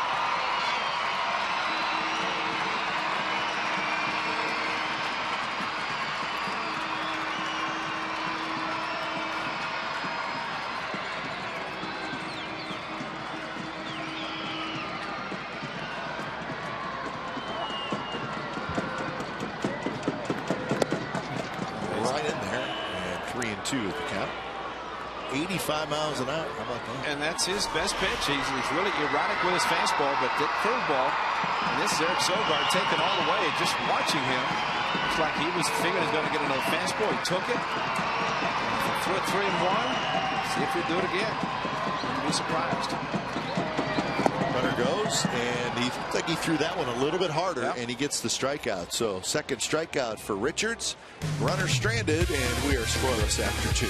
Speaker 1: Right in there, and 3-2 at the count. 85 miles an hour. How about that?
Speaker 5: And that's his best pitch. He's really erratic with his fastball, but that curveball, and this is Eric Sogard taking all the way. Just watching him, it's like he was figuring he's going to get another fastball. He took it, threw it 3-1. See if he'll do it again. Wouldn't be surprised.
Speaker 1: Runner goes, and he looked like he threw that one a little bit harder,
Speaker 5: yep.
Speaker 1: And he gets the strikeout. So second strikeout for Richards. Runner stranded, and we are scoreless after 2.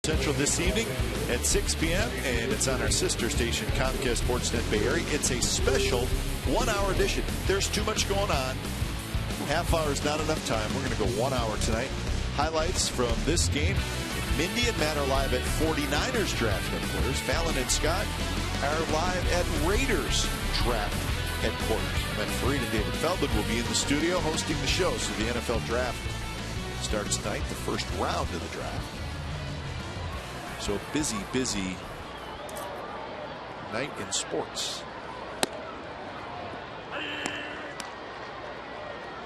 Speaker 1: Central this evening at 6 p.m. and it's on our sister station Comcast Sportsnet Bay Area. It's a special 1-hour edition. There's too much going on. Half hour is not enough time. We're going to go 1 hour tonight. Highlights from this game. Mindy and Matt are live at 49ers draft headquarters. Fallon and Scott are live at Raiders draft headquarters. Matt Farid and David Feldman will be in the studio hosting the show. So the NFL draft starts tonight, the first round of the draft. So busy night in sports.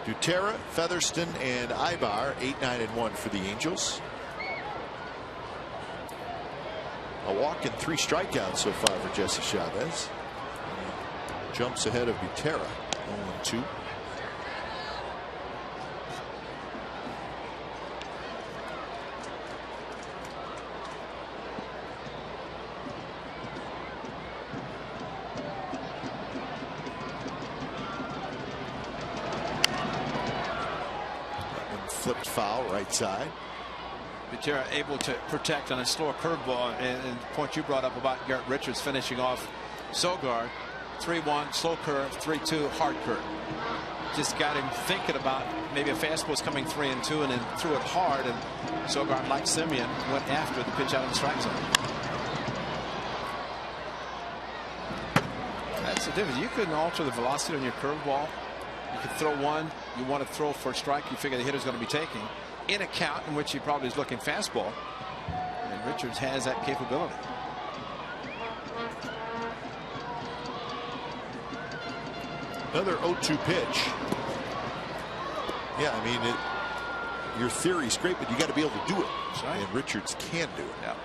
Speaker 1: Dutera, Featherston, and Ibar 8-9-1 for the Angels. A walk and 3 strikeouts so far for Jesse Chavez. He jumps ahead of Dutera 0-2. Flipped foul right side.
Speaker 5: Butera able to protect on a slower curveball, and the point you brought up about Garrett Richards finishing off Sogard. 3-1 slow curve, 3-2 hard curve. Just got him thinking about maybe a fastball's coming 3-2, and then threw it hard, and Sogard, like Simeon, went after the pitch out of the strike zone. That's the difference. You couldn't alter the velocity on your curveball. You could throw one. You want to throw for a strike. You figure the hitter's going to be taking in a count in which he probably is looking fastball. And Richards has that capability.
Speaker 1: Another 0-2 pitch. Yeah, I mean, your theory's great, but you got to be able to do it.
Speaker 5: Right.
Speaker 1: And Richards can do it.
Speaker 5: Yeah.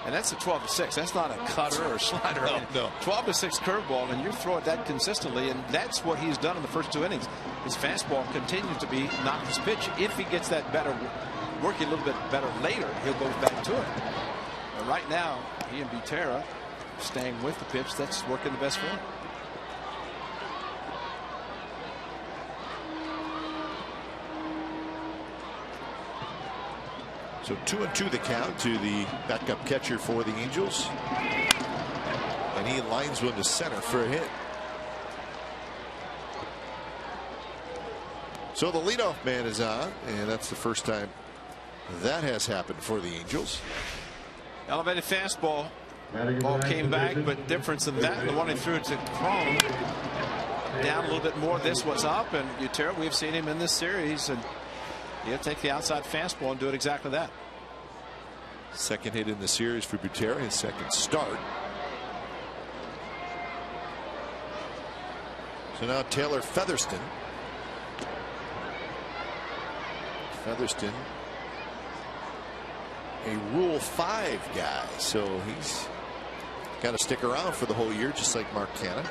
Speaker 5: And that's a 12-6. That's not a cutter or a slider.
Speaker 1: No.
Speaker 5: 12-6 curveball, and you throw it that consistently, and that's what he's done in the first 2 innings. His fastball continues to be not his pitch. If he gets that better, working a little bit better later, he'll go back to it. But right now, he and Butera staying with the pitch that's working the best for him.
Speaker 1: So 2-2 the count to the backup catcher for the Angels. And he lines one to center for a hit. So the leadoff man is on, and that's the first time that has happened for the Angels.
Speaker 5: Elevated fastball. Ball came back, but difference in that, the one he threw to Cron down a little bit more. This was up, and Butera, we've seen him in this series, and he'll take the outside fastball and do it exactly that.
Speaker 1: Second hit in the series for Butera, his second start. So now Taylor Featherston. Featherston, a Rule 5 guy, so he's got to stick around for the whole year, just like Mark Canha.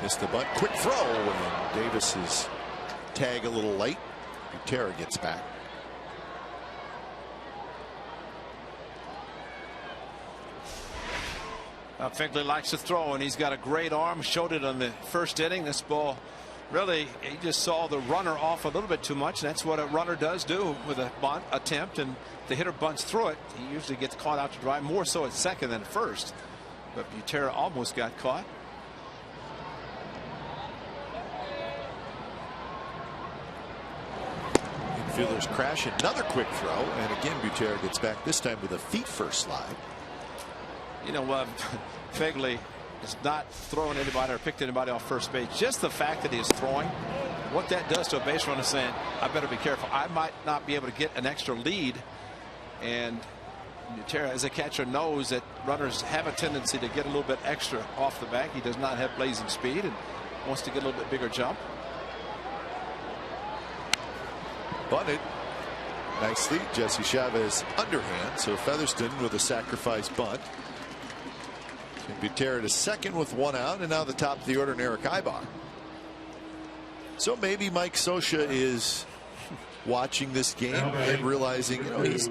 Speaker 1: Missed the bunt. Quick throw, and Davis's tag a little late. Butera gets back.
Speaker 5: Finkley likes to throw, and he's got a great arm. Showed it on the first inning. This ball, really, he just saw the runner off a little bit too much. And that's what a runner does do with a bunt attempt, and the hitter bunts through it. He usually gets caught out to dry, more so at second than at first. But Butera almost got caught.
Speaker 1: Infielders crash. Another quick throw, and again Butera gets back, this time with a feet first slide.
Speaker 5: You know, Finkley is not throwing anybody or picked anybody off first base. Just the fact that he is throwing, what that does to a base runner, saying, I better be careful. I might not be able to get an extra lead. And Butera, as a catcher, knows that runners have a tendency to get a little bit extra off the back. He does not have blazing speed and wants to get a little bit bigger jump.
Speaker 1: Bunted nicely. Jesse Chavez underhand. So Featherston with a sacrifice bunt. Butera to second with one out, and now the top of the order, Eric Ibar. So maybe Mike Scioscia is watching this game and realizing, you know, he's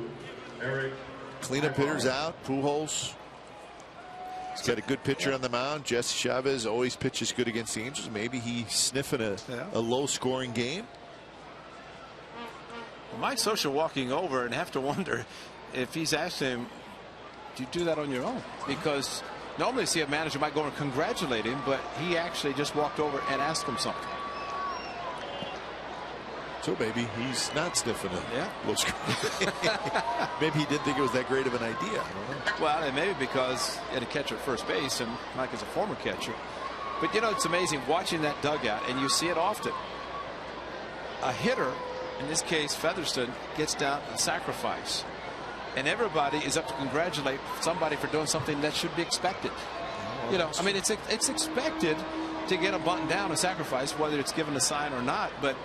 Speaker 1: cleanup hitters out. Pujols, he's got a good pitcher on the mound. Jesse Chavez always pitches good against the Angels. Maybe he's sniffing a low scoring game.
Speaker 5: Mike Scioscia walking over, and have to wonder if he's asking him, do you do that on your own? Because normally see a manager might go and congratulate him, but he actually just walked over and asked him something.
Speaker 1: So maybe he's not sniffing a low scoring. Maybe he didn't think it was that great of an idea. I don't know.
Speaker 5: Well, and maybe because he had a catcher at first base, and Mike is a former catcher. But you know, it's amazing watching that dugout, and you see it often. A hitter, in this case Featherston, gets down a sacrifice, and everybody is up to congratulate somebody for doing something that should be expected. You know, I mean, it's expected to get a bunt down, a sacrifice, whether it's given a sign or not. But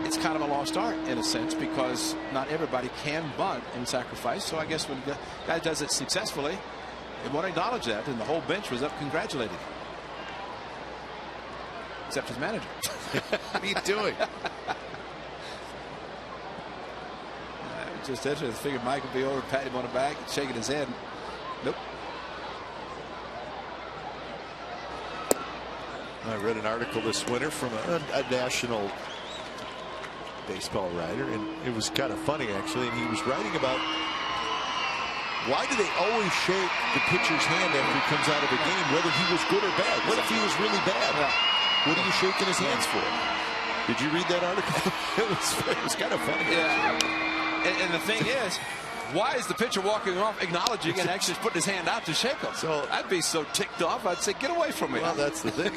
Speaker 5: it's kind of a lost art in a sense, because not everybody can bunt and sacrifice. So I guess when the guy does it successfully, they want to acknowledge that, and the whole bench was up congratulating him, except his manager.
Speaker 1: What are you doing?
Speaker 5: Just interesting. I figured Mike would be over, pat him on the back, shaking his head. Nope.
Speaker 1: I read an article this winter from a national baseball writer, and it was kind of funny actually, and he was writing about why do they always shake the pitcher's hand after he comes out of a game, whether he was good or bad. What if he was really bad? What are you shaking his hands for? Did you read that article? it was kind of funny.
Speaker 5: Yeah. And the thing is, why is the pitcher walking off, acknowledging and actually putting his hand out to shake him? So I'd be so ticked off. I'd say, get away from me.
Speaker 1: Well, that's the thing.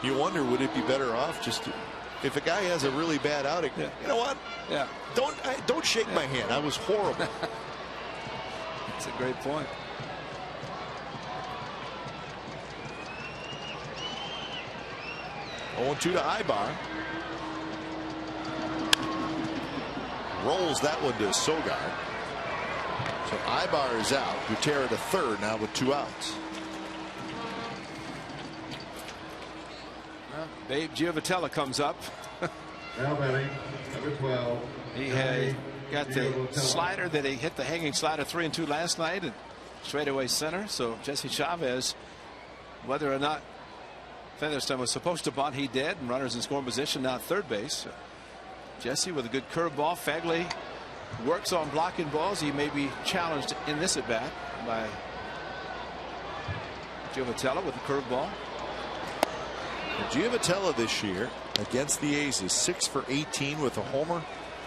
Speaker 1: You wonder, would it be better off just to, if a guy has a really bad outing? Yeah. You know what?
Speaker 5: Yeah.
Speaker 1: Don't shake my hand. I was horrible.
Speaker 5: That's a great point.
Speaker 1: Oh, 2 to Ibar. Rolls that one to Sogard. So Ibar is out. Gutierrez to third now with 2 outs.
Speaker 5: Well, Babe Giovatello comes up.
Speaker 4: Now batting, number 12.
Speaker 5: He had got the slider that he hit, the hanging slider 3-2 last night, and straightaway center. So Jesse Chavez, whether or not Featherston was supposed to bunt, he did, and runners in scoring position now at third base. Jesse with a good curveball. Fagley works on blocking balls. He may be challenged in this at bat by Giovatello with the curveball.
Speaker 1: Giovatello this year against the A's is 6 for 18 with a homer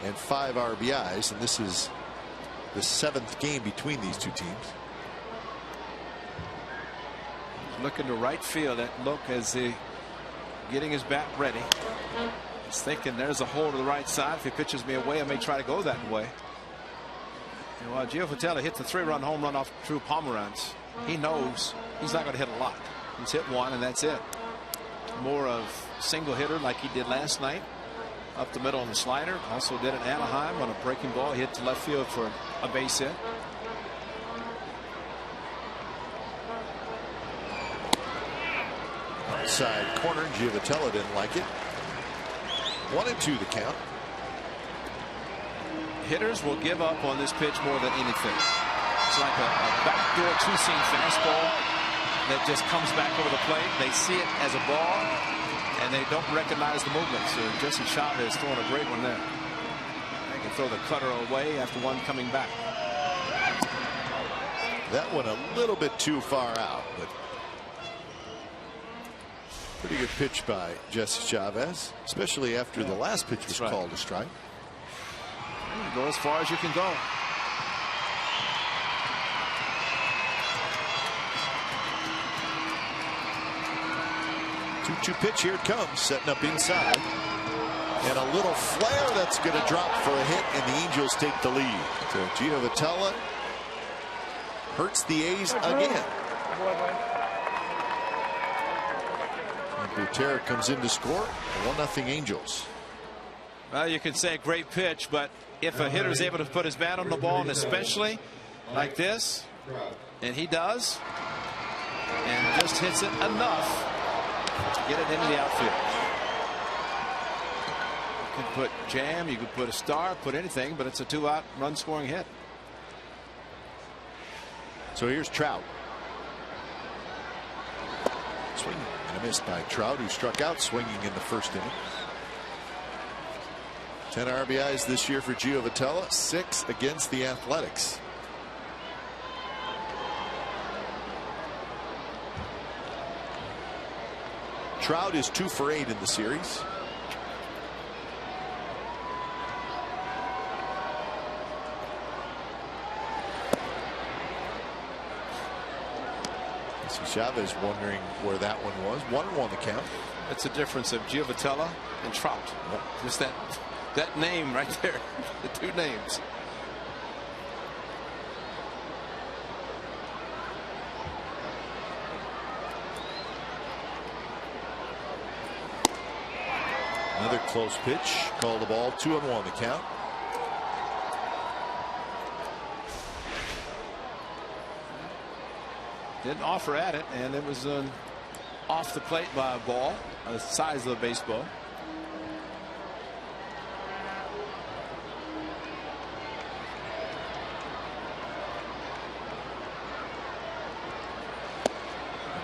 Speaker 1: and 5 RBIs, and this is the 7th game between these two teams.
Speaker 5: Looking to right field. That look as he getting his bat ready. He's thinking there's a hole to the right side. If he pitches me away, I may try to go that way. And while Giovatello hit the 3-run home run off Drew Pomeranz, he knows he's not going to hit a lot. He's hit one, and that's it. More of single hitter like he did last night. Up the middle on the slider. Also did at Anaheim on a breaking ball. He hit to left field for a base hit.
Speaker 1: Outside corner. Giovatello didn't like it. 1-2 the count.
Speaker 5: Hitters will give up on this pitch more than anything. It's like a backdoor two-seam fastball that just comes back over the plate. They see it as a ball, and they don't recognize the movement. So Jesse Chavez throwing a great one there. They can throw the cutter away after one coming back.
Speaker 1: That one a little bit too far out, but pretty good pitch by Jesse Chavez, especially after the last pitch was called a strike.
Speaker 5: You go as far as you can go.
Speaker 1: Two pitch, here it comes, setting up inside, and a little flare that's going to drop for a hit, and the Angels take the lead. So Giovatello hurts the A's again. And Gutierrez comes in to score. 1-0 Angels.
Speaker 5: Well, you can say great pitch, but if a hitter is able to put his bat on the ball, and especially like this, and he does, and just hits it enough to get it into the outfield. You can put jam, you could put a star, put anything, but it's a 2-out run scoring hit.
Speaker 1: So here's Trout. Swing and a miss by Trout, who struck out swinging in the first inning. 10 RBIs this year for Giovatello, 6 against the Athletics. Trout is 2 for 8 in the series. Chavez wondering where that one was. 1-1 the count.
Speaker 5: It's a difference of Giovatello and Trout.
Speaker 1: Yep.
Speaker 5: Just that name right there. The two names.
Speaker 1: Another close pitch. Called the ball. 2-1 the count.
Speaker 5: Didn't offer at it, and it was off the plate by a ball the size of a baseball.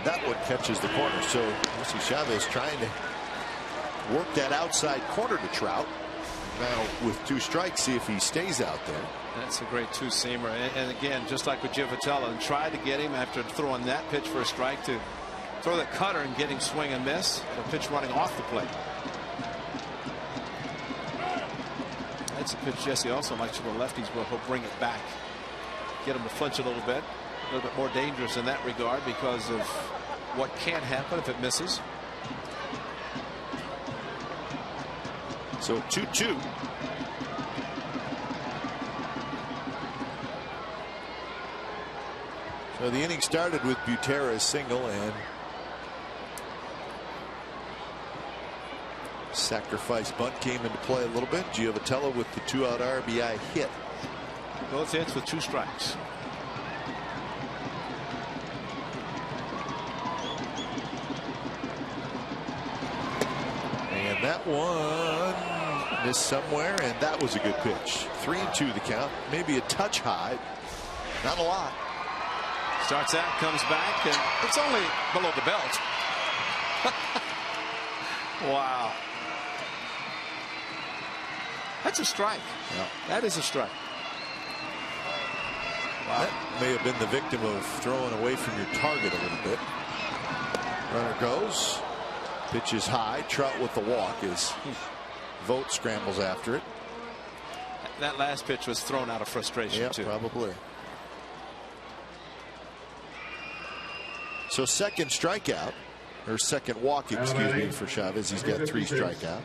Speaker 1: That one catches the corner. So Jesse Chavez trying to work that outside corner to Trout. Now with 2 strikes, see if he stays out there.
Speaker 5: That's a great two-seamer. And again, just like with Givatello, and tried to get him after throwing that pitch for a strike to throw the cutter and get him swing and miss. A pitch running off the plate. That's a pitch Jesse also likes to the lefties, where he'll bring it back, get him to flinch a little bit more dangerous in that regard because of what can happen if it misses.
Speaker 1: So 2-2. So the inning started with Butera's single and sacrifice bunt came into play a little bit. Givatello with the 2-out RBI hit.
Speaker 5: Both hits with 2 strikes.
Speaker 1: And that one missed somewhere, and that was a good pitch. 3-2 the count. Maybe a touch high. Not a lot.
Speaker 5: Starts out, comes back, and it's only below the belt. Wow. That's a strike.
Speaker 1: Yeah.
Speaker 5: That is a strike. Wow.
Speaker 1: That may have been the victim of throwing away from your target a little bit. Runner goes. Pitch is high. Trout with the walk as Vogt scrambles after it.
Speaker 5: That last pitch was thrown out of frustration, too.
Speaker 1: Probably. So second strikeout, or second walk, excuse me, for Chavez. He's got 3 strikeouts.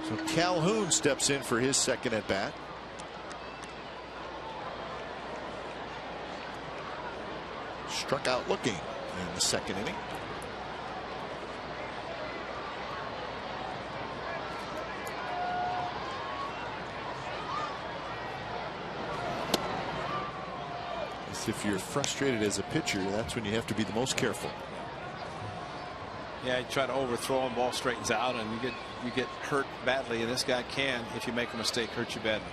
Speaker 1: So Calhoun steps in for his second at bat. Struck out looking in the second inning. As if you're frustrated as a pitcher, that's when you have to be the most careful.
Speaker 5: Yeah, you try to overthrow him, ball straightens out, and you get hurt badly, and this guy can, if you make a mistake, hurt you badly.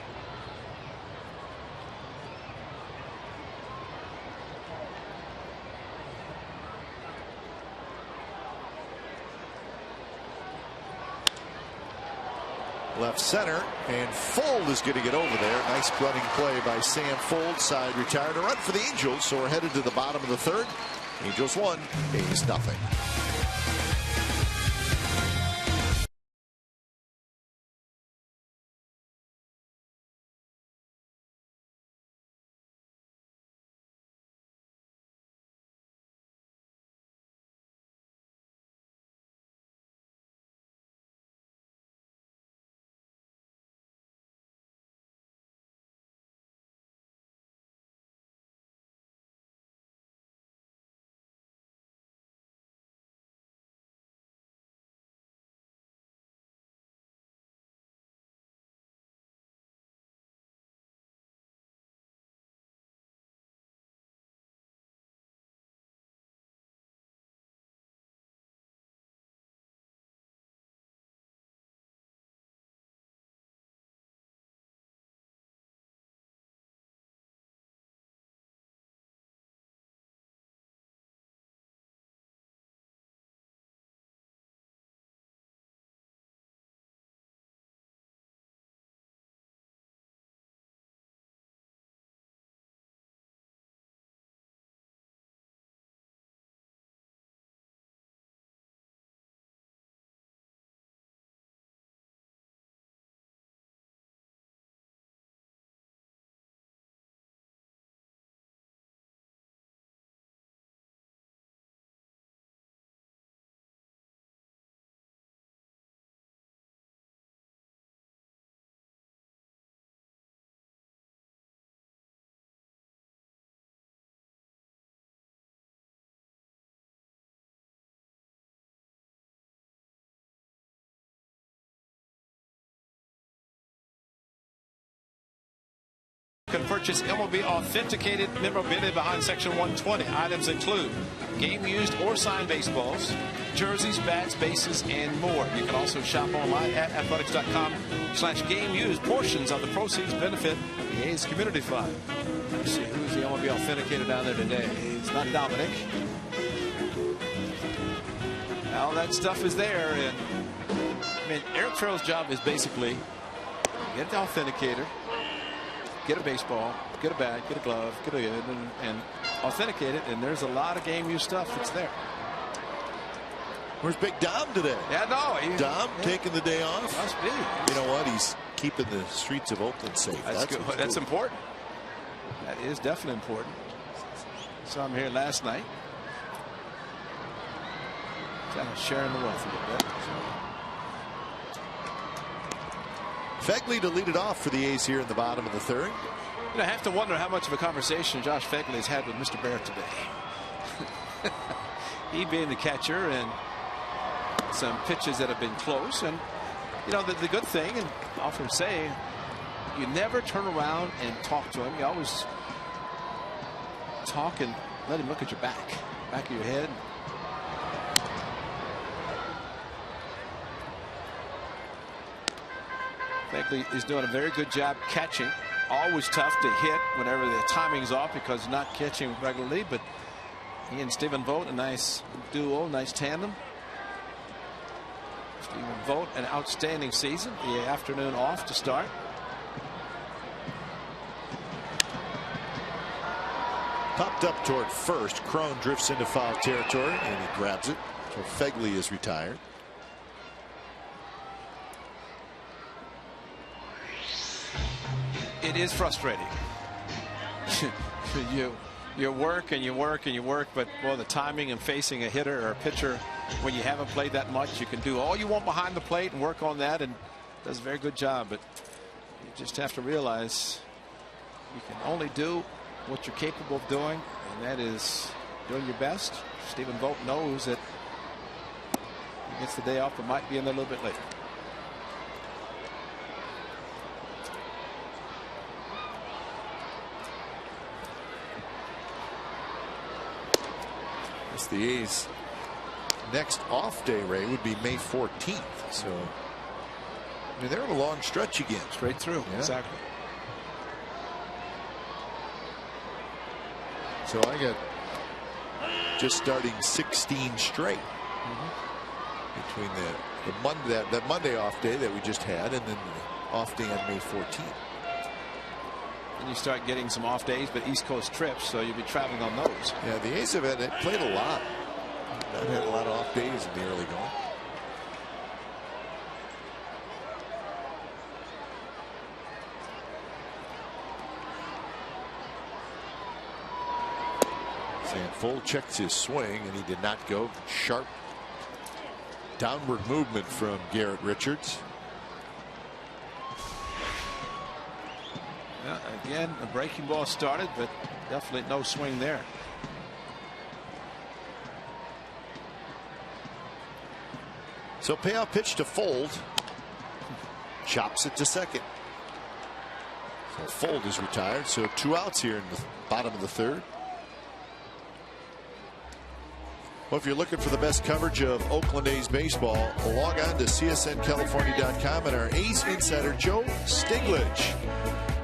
Speaker 1: Left center, and Fold is going to get over there. Nice running play by Sam Fold. Side retired. A run for the Angels, so we're headed to the bottom of the 3rd. Angels 1, A's nothing.
Speaker 5: You can purchase MLB authenticated memorabilia behind Section 120. Items include game used or signed baseballs, jerseys, bats, bases, and more. You can also shop online at athletics.com/game used. Portions of the proceeds benefit the A's Community Fund. Let's see who's the MLB authenticator down there today. It's not Dominic. All that stuff is there, and I mean, Eric Farrell's job is basically get the authenticator, get a baseball, get a bat, get a glove, get a and authenticate it, and there's a lot of game use stuff that's there.
Speaker 1: Where's Big Dom today?
Speaker 5: Yeah, no.
Speaker 1: Dom taking the day off?
Speaker 5: Must be.
Speaker 1: You know what? He's keeping the streets of Oakland safe.
Speaker 5: That's good. That's important. That is definitely important. Saw him here last night. Kind of sharing the wealth a little bit.
Speaker 1: Fegley to lead it off for the A's here in the bottom of the third.
Speaker 5: You know, I have to wonder how much of a conversation Josh Fegley has had with Mr. Barrett today. He being the catcher, and some pitches that have been close. And, you know, the good thing, and I often say, you never turn around and talk to him. You always talk and let him look at your back of your head. Fegley is doing a very good job catching. Always tough to hit whenever the timing's off because he's not catching regularly. But he and Stephen Vogt, a nice duo, nice tandem. Stephen Vogt, an outstanding season. The afternoon off to start.
Speaker 1: Popped up toward first. Crone drifts into foul territory and he grabs it. So Fegley is retired.
Speaker 5: It is frustrating. You work and you work and you work, but boy, the timing and facing a hitter or a pitcher when you haven't played that much, you can do all you want behind the plate and work on that, and does a very good job. But you just have to realize you can only do what you're capable of doing, and that is doing your best. Stephen Vogt knows that he gets the day off, but might be in there a little bit later.
Speaker 1: The A's next off day, Ray, would be May 14th. So, I mean, they're in a long stretch again.
Speaker 5: Straight through. Yeah. Exactly.
Speaker 1: So I got just starting 16 straight between that Monday off day that we just had and then the off day on May 14th.
Speaker 5: And you start getting some off days, but East Coast trips, so you'll be traveling on those.
Speaker 1: Yeah, the A's have played a lot. They've had a lot of off days in the early going. Full checks his swing, and he did not go. Sharp downward movement from Garrett Richards.
Speaker 5: Yeah, again, a breaking ball started, but definitely no swing there.
Speaker 1: So payoff pitch to Fold. Chops it to second. So Fold is retired. So 2 outs here in the bottom of the third. Well, if you're looking for the best coverage of Oakland A's baseball, log on to csncalifornia.com and our A's insider Joe Stiglitz.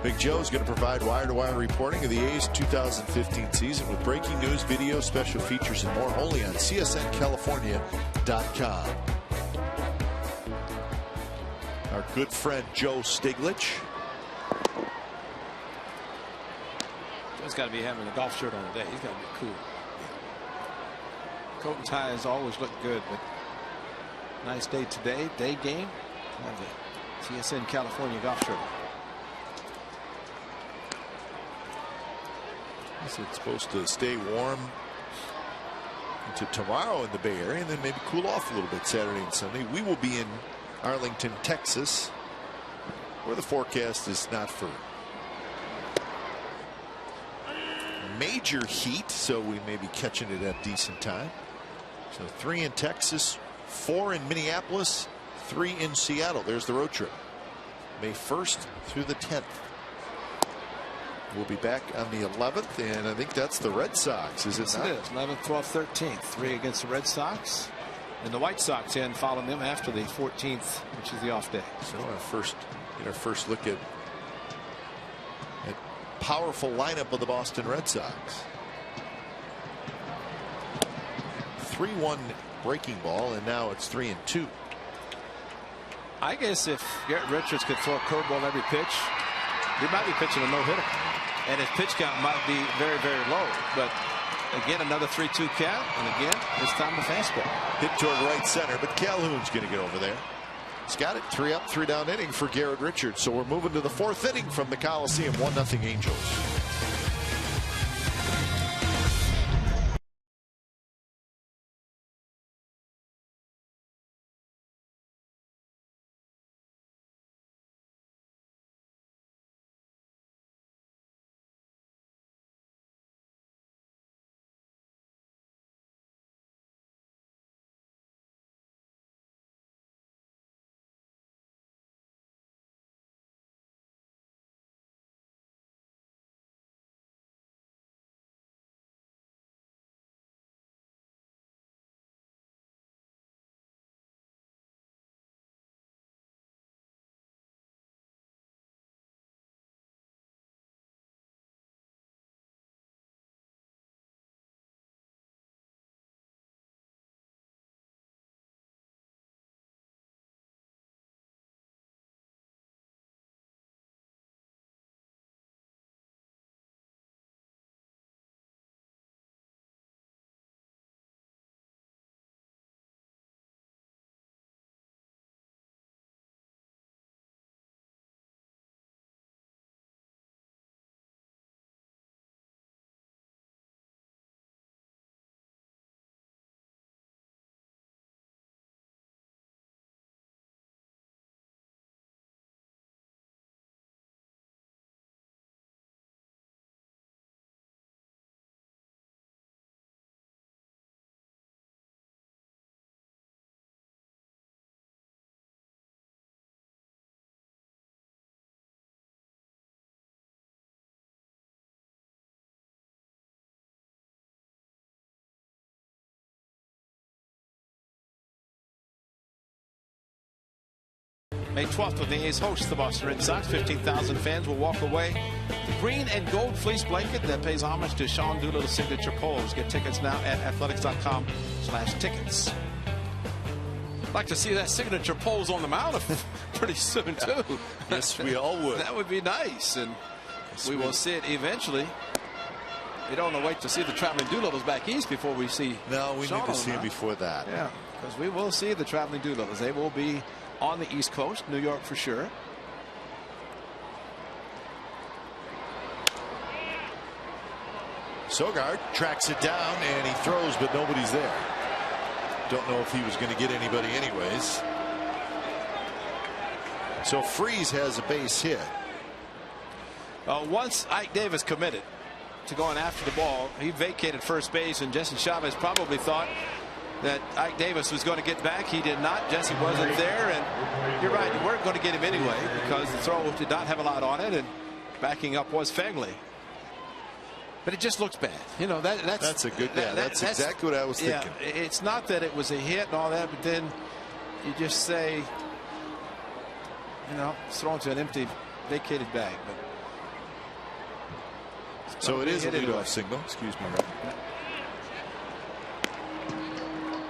Speaker 1: Big Joe is going to provide wire-to-wire reporting of the A's 2015 season with breaking news, video, special features, and more only on csncalifornia.com. Our good friend Joe Stiglitz.
Speaker 5: Joe's got to be having a golf shirt on today. He's got to be cool. Coat and ties always look good, but nice day today. Day game. Have the CSN California golf shirt on.
Speaker 1: It's supposed to stay warm into tomorrow in the Bay Area and then maybe cool off a little bit Saturday and Sunday. We will be in Arlington, Texas, where the forecast is not for major heat, so we may be catching it at a decent time. So 3 in Texas, 4 in Minneapolis, 3 in Seattle. There's the road trip. May 1st through the 10th. will be back on the 11th, and I think that's the Red Sox, is it not?
Speaker 5: It is. 11th, 12th, 13th. 3 against the Red Sox. And the White Sox in following them after the 14th, which is the off day.
Speaker 1: So our first look at powerful lineup of the Boston Red Sox. 3-1 breaking ball, and now it's 3-2.
Speaker 5: I guess if Garrett Richards could throw a curveball every pitch, he might be pitching a no-hitter, and his pitch count might be very, very low. But again, another 3-2 count, and again, it's time to fastball.
Speaker 1: Hit toward right center, but Calhoun's going to get over there. He's got it. 3 up, 3 down inning for Garrett Richards. So we're moving to the 4th inning from the Coliseum. 1-0 Angels.
Speaker 5: May 12th, when the A's host the Boston Red Sox, 15,000 fans will walk away. The green and gold fleece blanket that pays homage to Sean Doolittle's signature pose. Get tickets now at athletics.com/tickets. I'd like to see that signature pose on the mound pretty soon, too.
Speaker 1: Yes, we all would.
Speaker 5: That would be nice, and yes, we will see it eventually. We don't want to wait to see the traveling Doolittles back east before we see.
Speaker 1: No, we
Speaker 5: Sean
Speaker 1: need to see him before that.
Speaker 5: Yeah, because we will see the traveling Doolittles. They will be on the East Coast, New York for sure.
Speaker 1: Sogard tracks it down and he throws, but nobody's there. Don't know if he was going to get anybody anyways. So Freese has a base hit.
Speaker 5: Once Ike Davis committed to going after the ball, he vacated first base, and Jesse Chavez probably thought that Ike Davis was going to get back. He did not. Jesse wasn't there, and you're right, you weren't going to get him anyway because the throw did not have a lot on it, and backing up was Fagley. But it just looks bad. You know, that's
Speaker 1: a good, that's exactly what I was thinking.
Speaker 5: It's not that it was a hit and all that, but then you just say, you know, it's thrown to an empty, vacated bag. But
Speaker 1: so it is a leadoff signal. Excuse me, Ray.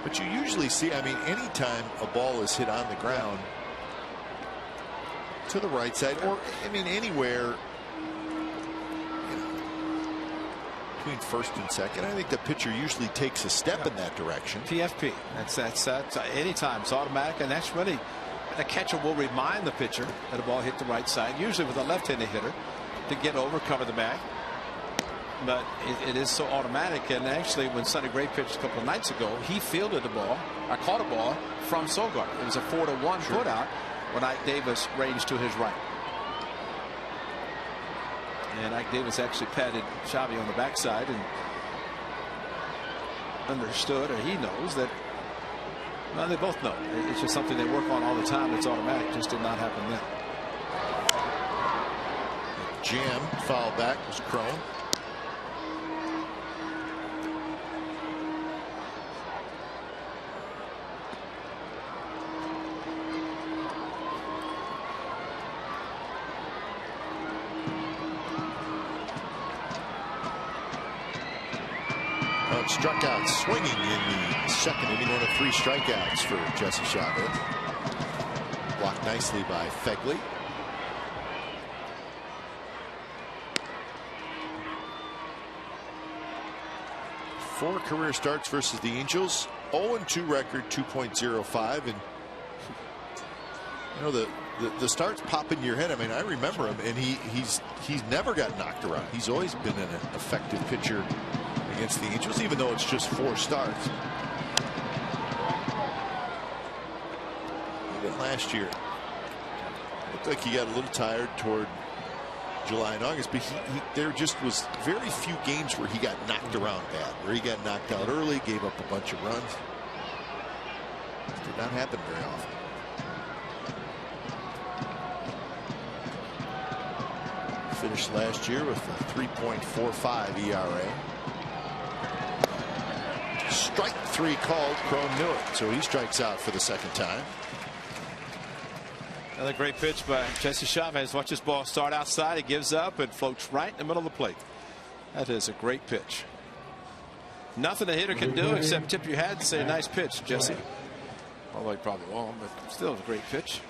Speaker 1: But you usually see, I mean, anytime a ball is hit on the ground to the right side, or I mean anywhere, you know, between first and second, I think the pitcher usually takes a step in that direction.
Speaker 5: PFP. That's anytime it's automatic, and that's really the catcher will remind the pitcher that a ball hit the right side, usually with a left-handed hitter, to get over, cover the bag. But it is so automatic, and actually when Sonny Gray pitched a couple of nights ago, he fielded the ball, I caught a ball from Sogard. It was a 4-1 put out when Ike Davis ranged to his right. And Ike Davis actually patted Xavi on the backside and understood, or he knows that, well, they both know. It's just something they work on all the time. It's automatic. Just did not happen then.
Speaker 1: jam. Foul back was Crone. Struck out swinging in the second inning, one of 3 strikeouts for Jesse Chavez. Blocked nicely by Fegley. Four career starts versus the Angels. 0-2 record, 2.05, and you know the starts pop in your head. I mean, I remember him, and he's never got knocked around. He's always been an effective pitcher against the Angels, even though it's just 4 starts. Even last year, looked like he got a little tired toward July and August, but there just was very few games where he got knocked around bad, where he got knocked out early, gave up a bunch of runs. This did not happen very often. Finished last year with a 3.45 ERA. Strike 3 called. Crone knew it, so he strikes out for the second time.
Speaker 5: Another great pitch by Jesse Chavez. Watch this ball start outside. It gives up and floats right in the middle of the plate. That is a great pitch. Nothing a hitter can do except tip your hat and say, nice pitch, Jesse. Although he probably won't, but still a great pitch.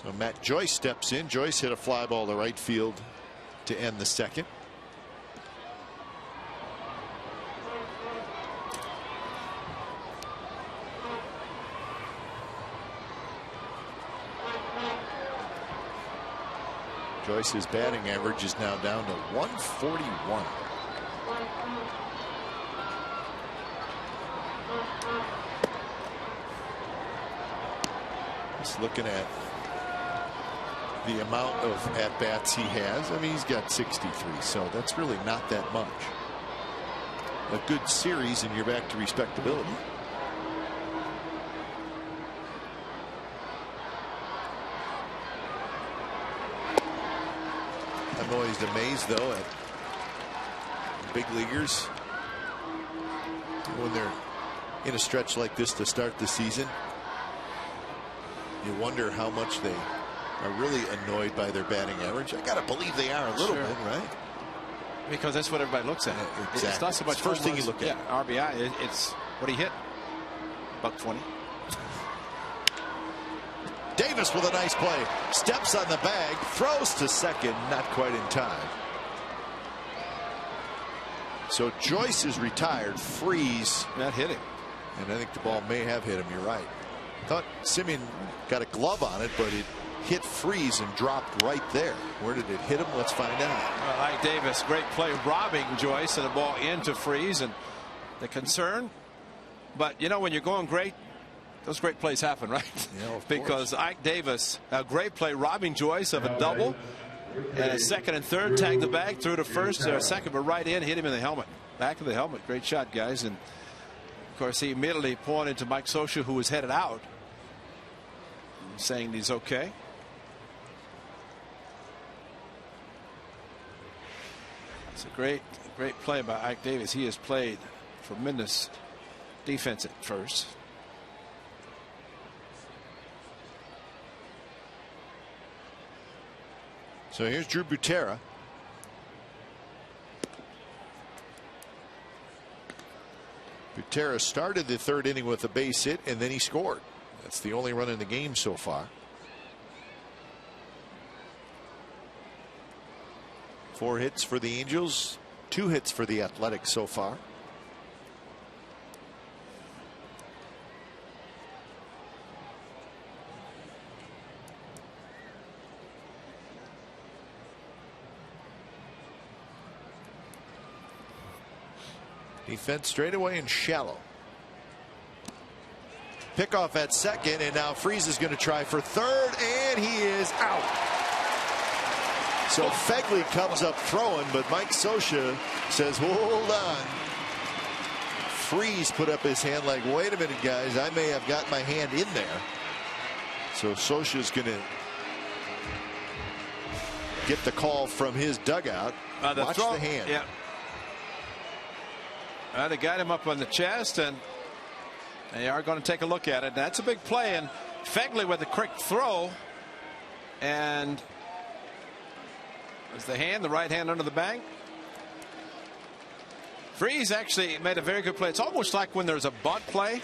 Speaker 1: So Matt Joyce steps in. Joyce hit a fly ball to right field to end the second. Joyce's batting average is now down to 141. Just looking at the amount of at-bats he has. I mean, he's got 63, so that's really not that much. A good series and you're back to respectability. I'm always amazed, though, at big leaguers when they're in a stretch like this to start the season. You wonder how much they are really annoyed by their batting average. I gotta believe they are a little bit, right?
Speaker 5: Because that's what everybody looks at.
Speaker 1: Exactly.
Speaker 5: It's not so much
Speaker 1: it's the first thing you look at.
Speaker 5: RBI. It's what he hit. $120.
Speaker 1: Davis with a nice play. Steps on the bag, throws to second, not quite in time. So Joyce is retired. Freeze.
Speaker 5: That hit him.
Speaker 1: And I think the ball may have hit him. You're right. Thought Simeon got a glove on it, but it hit Freeze and dropped right there. Where did it hit him? Let's find out.
Speaker 5: Ike Davis, great play, robbing Joyce, and the ball into Freeze. And the concern, but you know, when you're going great, those great plays happen, right?
Speaker 1: Yeah, of
Speaker 5: because
Speaker 1: course.
Speaker 5: Ike Davis, a great play, robbing Joyce of a double, and a second and third, tagged the bag, threw to first or second, but right in, hit him in the helmet, back of the helmet. Great shot, guys. And of course, he immediately pointed to Mike Scioscia, who was headed out, saying he's okay. It's a great play by Ike Davis. He has played tremendous defense at first.
Speaker 1: So here's Drew Butera. Butera started the third inning with a base hit, and then he scored. That's the only run in the game so far. 4 hits for the Angels, 2 hits for the Athletics so far. Defense straight away and shallow. Pickoff at second, and now Freeze is going to try for third, and he is out. So Fegley comes up throwing, but Mike Scioscia says, hold on. Freese put up his hand like, wait a minute, guys, I may have got my hand in there. So Scioscia's going to get the call from his dugout. Watch the hand.
Speaker 5: Yeah. They got him up on the chest, and they are going to take a look at it. That's a big play, and Fegley with a quick throw, and was the hand, the right hand under the bag. Freese actually made a very good play. It's almost like when there's a bunt play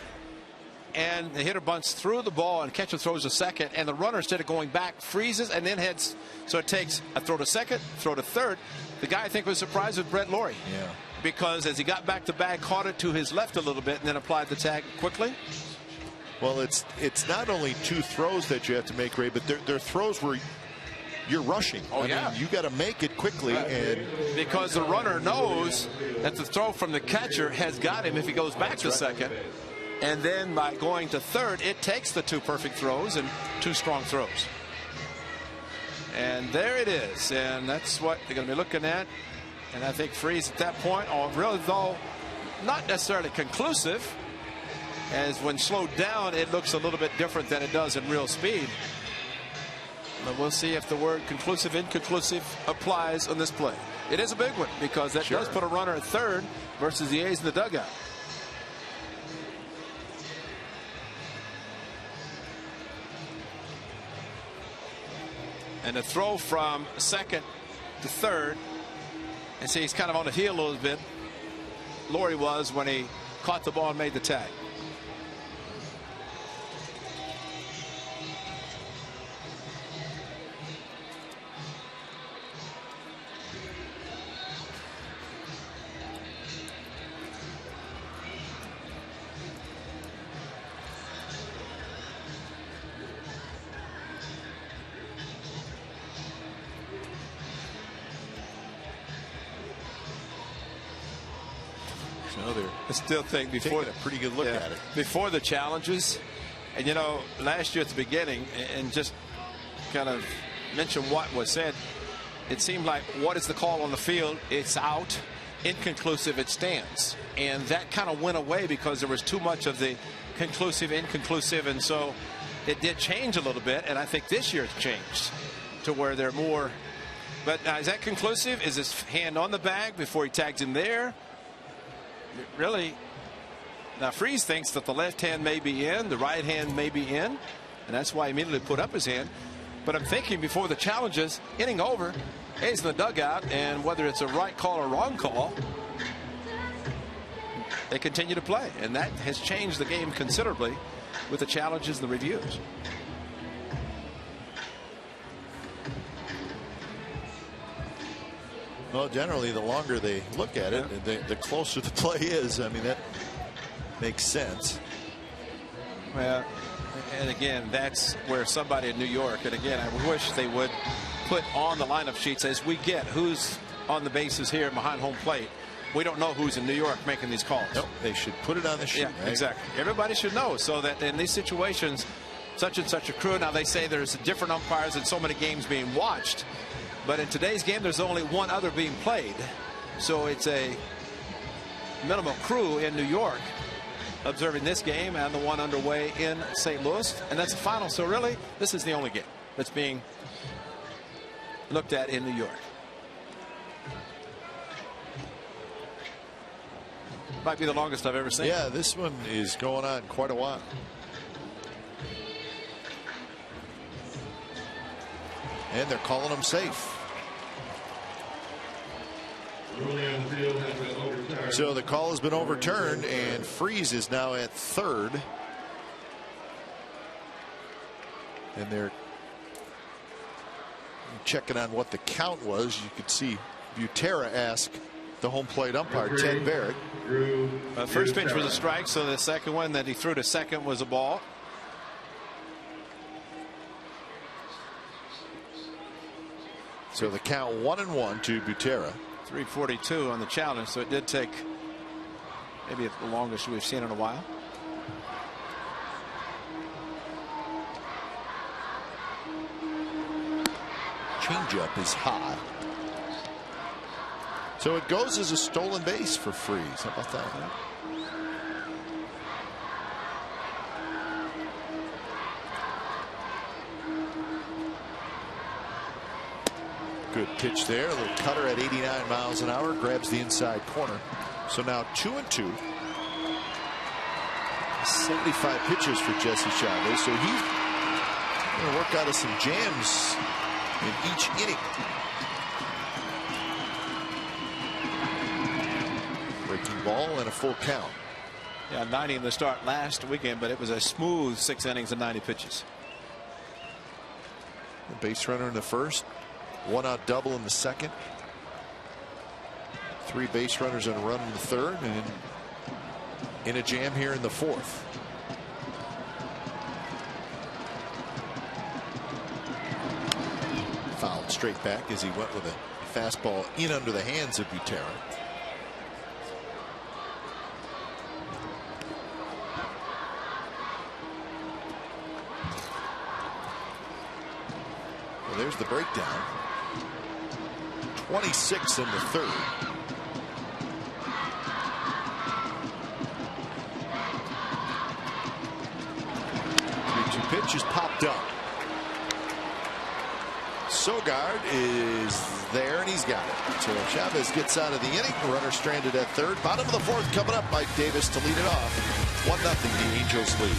Speaker 5: and the hitter bunts through the ball and catcher throws a second, and the runner, instead of going back, freezes and then heads. So it takes a throw to second, throw to third. The guy, I think, was surprised with Brett Laurie.
Speaker 1: Yeah.
Speaker 5: Because as he got back to bag, caught it to his left a little bit and then applied the tag quickly.
Speaker 1: Well, it's not only two throws that you have to make, Ray, but they're throws where you're rushing.
Speaker 5: Oh,
Speaker 1: I
Speaker 5: yeah.
Speaker 1: mean, you got to make it quickly. And
Speaker 5: because the runner knows that the throw from the catcher has got him if he goes back to second. And then by going to third, it takes the two perfect throws and two strong throws. And there it is. And that's what they're going to be looking at. And I think Freese at that point, really, though not necessarily conclusive, as when slowed down, it looks a little bit different than it does in real speed. But we'll see if the word conclusive, inconclusive applies on this play. It is a big one because that does put a runner at third versus the A's in the dugout. And a throw from second to third. And see, he's kind of on the heel a little bit. Laurie was when he caught the ball and made the tag. I still think before
Speaker 1: taking a pretty good look at it.
Speaker 5: Before the challenges, and you know, last year at the beginning, and just kind of mention what was said, it seemed like, what is the call on the field? It's out. Inconclusive, it stands. And that kind of went away because there was too much of the conclusive, inconclusive, and so it did change a little bit. And I think this year it's changed to where they're more. But is that conclusive? Is his hand on the bag before he tags him there? Really, now Freese thinks that the left hand may be in, the right hand may be in, and that's why he immediately put up his hand. But I'm thinking before the challenges, inning over, A's in the dugout, and whether it's a right call or wrong call, they continue to play, and that has changed the game considerably with the challenges and the reviews.
Speaker 1: Well, generally, the longer they look at it, the closer the play is. I mean, that makes sense.
Speaker 5: Well, and again, that's where somebody in New York, and again, I wish they would put on the lineup sheets as we get who's on the bases here behind home plate. We don't know who's in New York making these calls.
Speaker 1: Nope, they should put it on the sheet.
Speaker 5: Yeah,
Speaker 1: right?
Speaker 5: exactly. Everybody should know, so that in these situations, such and such a crew. Now they say there's different umpires and so many games being watched. But in today's game, there's only one other being played. So it's a minimal crew in New York observing this game and the one underway in St. Louis. And that's the final. So really, this is the only game that's being looked at in New York. Might be the longest I've ever seen.
Speaker 1: Yeah, this one is going on quite a while. And they're calling them safe. So the call has been overturned, and Freese is now at third. And they're checking on what the count was. You could see Butera ask the home plate umpire, Ted Barrett.
Speaker 5: First pitch was a strike, so the second one that he threw to second was a ball.
Speaker 1: So the count 1-1 to Butera.
Speaker 5: 3:42 on the challenge, so it did take maybe the longest we've seen in a while.
Speaker 1: Changeup is high. So it goes as a stolen base for Freese. How about that? Good pitch there. A little cutter at 89 miles an hour. Grabs the inside corner. So now 2-2. 75 pitches for Jesse Chavez. So he's going to work out of some jams in each inning. Breaking ball and a full count.
Speaker 5: Yeah, 90 in the start last weekend, but it was a smooth 6 innings and 90 pitches.
Speaker 1: A base runner in the first, 1-out double in the second, 3 base runners and a run in the third, and in a jam here in the fourth. Fouled straight back as he went with a fastball in under the hands of Butera. There's the breakdown. 26 in the third. 3-2 pitch is popped up. Sogard is there and he's got it. So Chavez gets out of the inning. Runner stranded at third. Bottom of the fourth coming up. Mike Davis to lead it off. 1-0 the Angels lead.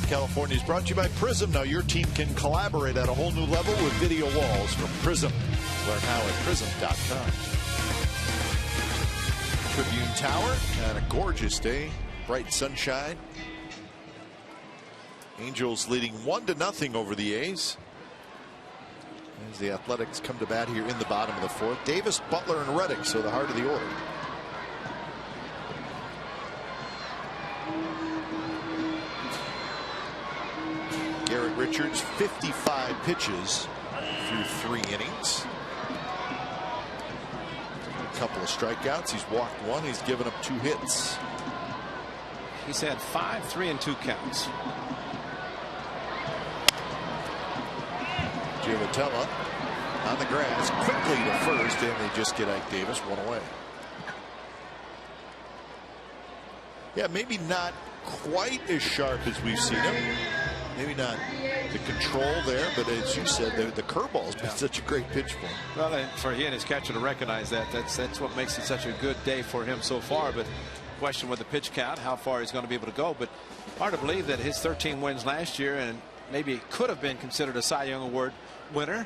Speaker 1: California is brought to you by Prism. Now your team can collaborate at a whole new level with video walls from Prism. Learn how at prism.com. Tribune Tower and a gorgeous day. Bright sunshine. Angels leading 1-0 over the A's. As the Athletics come to bat here in the bottom of the fourth. Davis, Butler, and Reddick, so the heart of the order. Garrett Richards, 55 pitches through 3 innings. A couple of strikeouts. He's walked 1. He's given up 2 hits.
Speaker 5: He's had 5 3-2 counts.
Speaker 1: Giovitella on the grass quickly to first, and they just get Ike Davis 1 away. Yeah, maybe not quite as sharp as we've seen him. Maybe not the control there, but as you said, the curveball's been such a great pitch for him.
Speaker 5: Well, and for he and his catcher to recognize that, that's what makes it such a good day for him so far. But question with the pitch count, how far he's going to be able to go. But hard to believe that his 13 wins last year, and maybe could have been considered a Cy Young Award winner.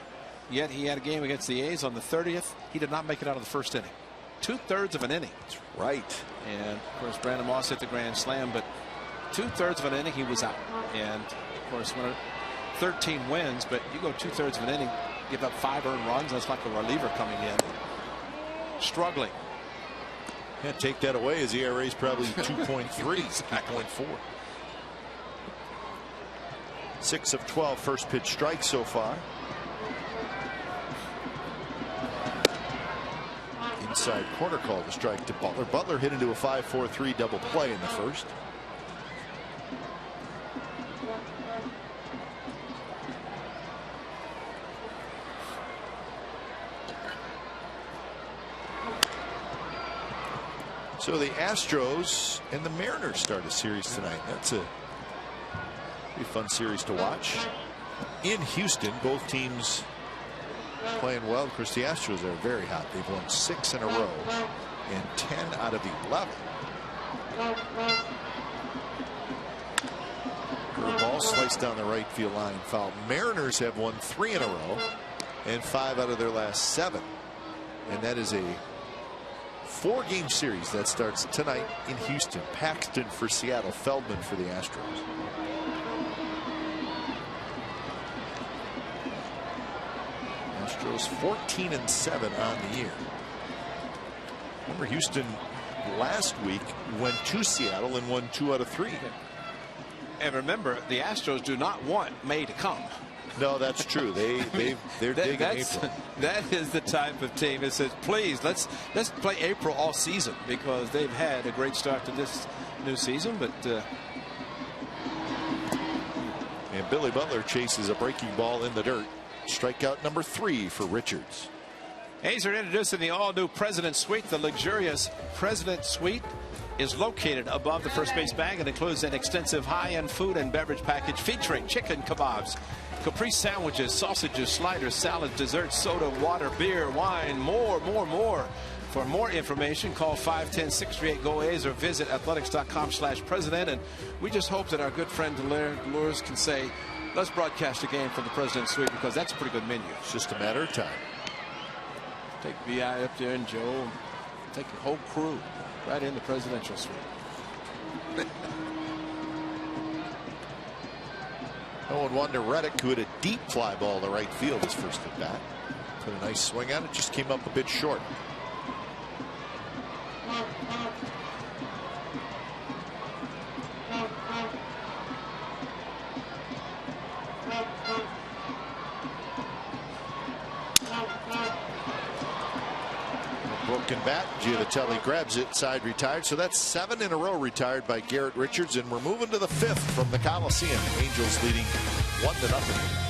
Speaker 5: Yet he had a game against the A's on the 30th. He did not make it out of the first inning. 2/3 of an inning.
Speaker 1: That's right.
Speaker 5: And of course, Brandon Moss hit the grand slam, but 2/3 of an inning he was out. And of course, when 13 wins, but you go 2/3 of an inning, give up 5 earned runs. That's like a reliever coming in, struggling.
Speaker 1: Can't take that away. His ERA is probably 2.3, 2.4. 6 of 12 first pitch strikes so far. Inside corner call to strike to Butler. Butler hit into a 5-4-3 double play in the first. So the Astros and the Mariners start a series tonight. That's a pretty fun series to watch. In Houston, both teams playing well. Of course, the Astros are very hot. They've won 6 in a row and 10 out of 11. Ball sliced down the right field line, foul. Mariners have won 3 in a row and 5 out of their last 7. And that is a 4-game series that starts tonight in Houston. Paxton for Seattle, Feldman for the Astros. Astros 14-7 on the year. Remember, Houston last week went to Seattle and won 2 out of 3.
Speaker 5: And remember, the Astros do not want May to come.
Speaker 1: No, that's true. They're digging April.
Speaker 5: That is the type of team that says, please, let's play April all season, because they've had a great start to this new season. But
Speaker 1: and Billy Butler chases a breaking ball in the dirt. Strikeout number 3 for Richards.
Speaker 5: A's are introducing the all-new President Suite. The luxurious President Suite is located above the first base bag and includes an extensive high-end food and beverage package featuring chicken kebabs, Capri sandwiches, sausages, sliders, salads, desserts, soda, water, beer, wine, more. For more information, call 510-638-GO-A's or visit athletics.com/president. And we just hope that our good friend Delores can say, let's broadcast a game from the President's Suite, because that's a pretty good menu.
Speaker 1: It's just a matter of time.
Speaker 5: Take VI up there and Joe, take the whole crew right in the presidential suite.
Speaker 1: No wonder Reddick, who had a deep fly ball to right field his first at bat, put a nice swing on it, just came up a bit short. Broken bat. Giovitelli grabs it, side retired. So that's 7 in a row retired by Garrett Richards, and we're moving to the 5th from the Coliseum. Angels leading 1-0.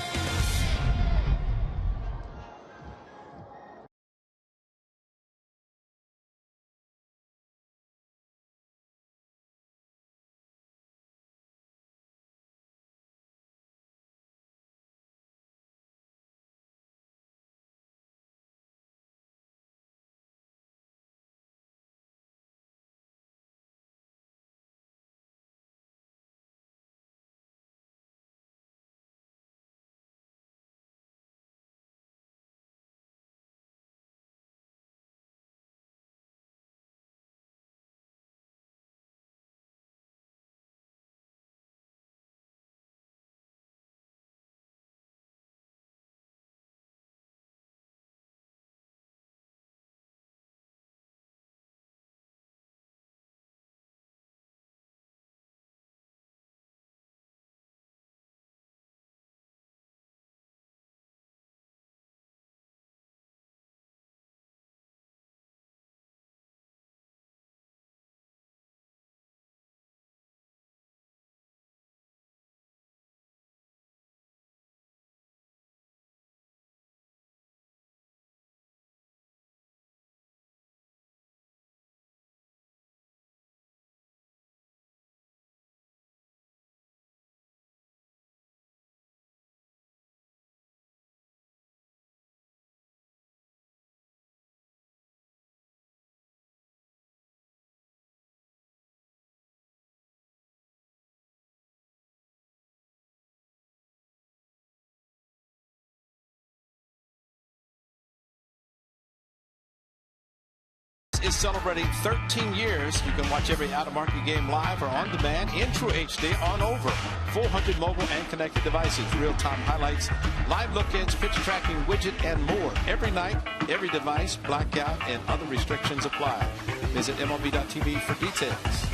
Speaker 5: Is celebrating 13 years. You can watch every out-of-market game live or on demand in True HD on over 400 mobile and connected devices. Real-time highlights, live look-ins, pitch tracking widget, and more. Every night, every device, blackout, and other restrictions apply. Visit MLB.tv for details.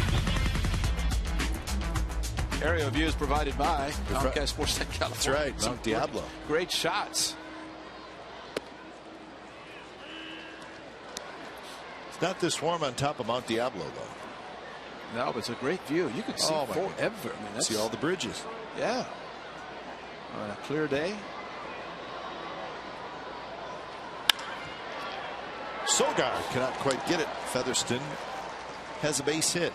Speaker 5: Aerial views provided by Comcast Sports Tech California.
Speaker 1: That's right, Mount Diablo.
Speaker 5: Great shots.
Speaker 1: It's not this warm on top of Mount Diablo, though.
Speaker 5: No, but it's a great view. You could see forever. I mean,
Speaker 1: see all the bridges.
Speaker 5: Yeah. On a clear day.
Speaker 1: Sogard cannot quite get it. Featherston has a base hit.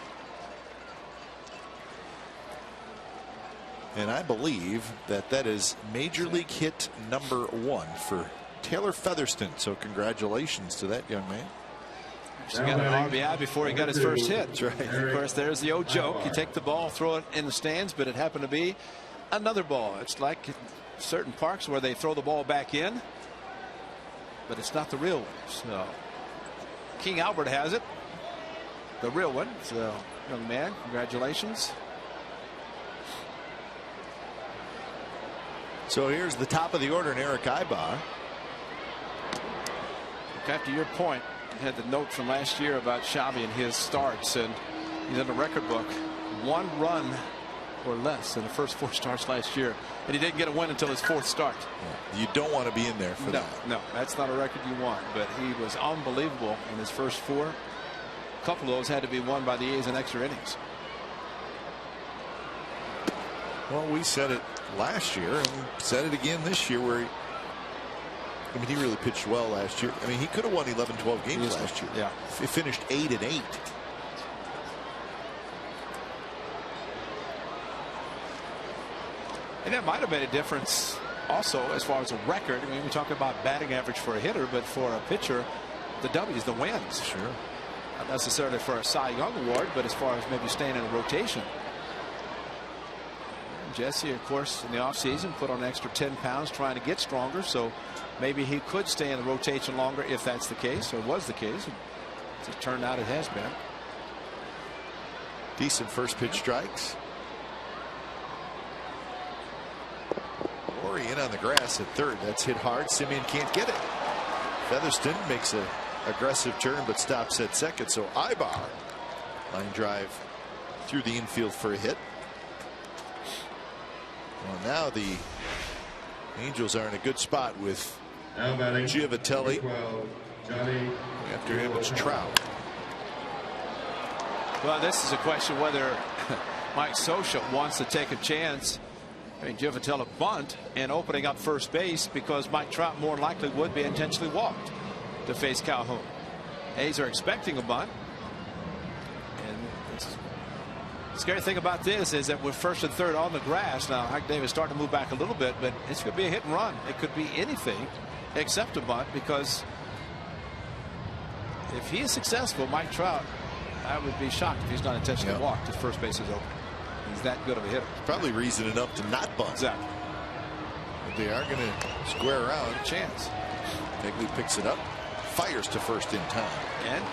Speaker 1: And I believe that is Major League hit number 1 for Taylor Featherston. So congratulations to that young man.
Speaker 5: He got an RBI before he got his first hit.
Speaker 1: That's right.
Speaker 5: Of course, there's the old joke. You take the ball, throw it in the stands, but it happened to be another ball. It's like certain parks where they throw the ball back in, but it's not the real one. So King Albert has it, the real one. So young man, congratulations.
Speaker 1: So here's the top of the order in Eric Ibar.
Speaker 5: After your point, you had the note from last year about Xavi and his starts, and he's in the record book. 1 run or less in the first 4 starts last year, and he didn't get a win until his 4th start.
Speaker 1: Yeah. You don't want to be in there for that.
Speaker 5: No, that's not a record you want, but he was unbelievable in his first 4. A couple of those had to be won by the A's in extra innings.
Speaker 1: Well, we said it last year and said it again this year, where he really pitched well last year. I mean, he could have won 11-12 games last year.
Speaker 5: Yeah.
Speaker 1: He finished 8-8.
Speaker 5: And that might have made a difference also as far as a record. I mean, we talk about batting average for a hitter, but for a pitcher, the W's, the wins.
Speaker 1: Sure.
Speaker 5: Not necessarily for a Cy Young award, but as far as maybe staying in a rotation. Jesse, of course, in the offseason put on an extra 10 pounds trying to get stronger, so maybe he could stay in the rotation longer if that's the case, or was the case. As it turned out, it has been.
Speaker 1: Decent first pitch strikes. Rory in on the grass at third. That's hit hard. Simeon can't get it. Featherston makes an aggressive turn but stops at second. So Ibar, line drive through the infield for a hit. Well, now the Angels are in a good spot with Giovatelli. After him, it's Trout.
Speaker 5: Well, this is a question whether Mike Scioscia wants to take a chance. I mean, Giovatelli bunt and opening up first base, because Mike Trout more likely would be intentionally walked to face Calhoun. A's are expecting a bunt. The scary thing about this is that we're first and third on the grass. Now, Ike Davis starting to move back a little bit, but it's going to be a hit and run. It could be anything except a bunt, because if he is successful, Mike Trout, I would be shocked if he's not intentionally walked if first base is open. He's that good of a hitter.
Speaker 1: Probably reason enough to not bunt.
Speaker 5: Exactly.
Speaker 1: But they are going to square around.
Speaker 5: A chance.
Speaker 1: Begley picks it up, fires to first in time.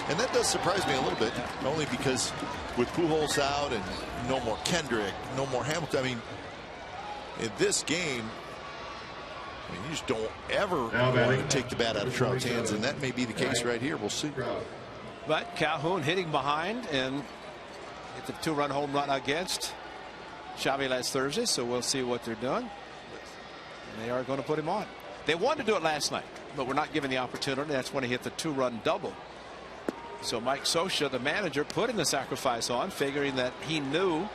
Speaker 1: And that does surprise me a little bit, only because with Pujols out and no more Kendrick, no more Hamilton. I mean, in this game, you just don't ever want to take the bat out of Trout's hands, and that may be the case right here. We'll see.
Speaker 5: But Calhoun hitting behind, and it's a 2-run home run against Xavi last Thursday, so we'll see what they're doing. And they are going to put him on. They wanted to do it last night, but we're not given the opportunity. That's when he hit the 2-run double. So Mike Scioscia, the manager, putting the sacrifice on, figuring that he knew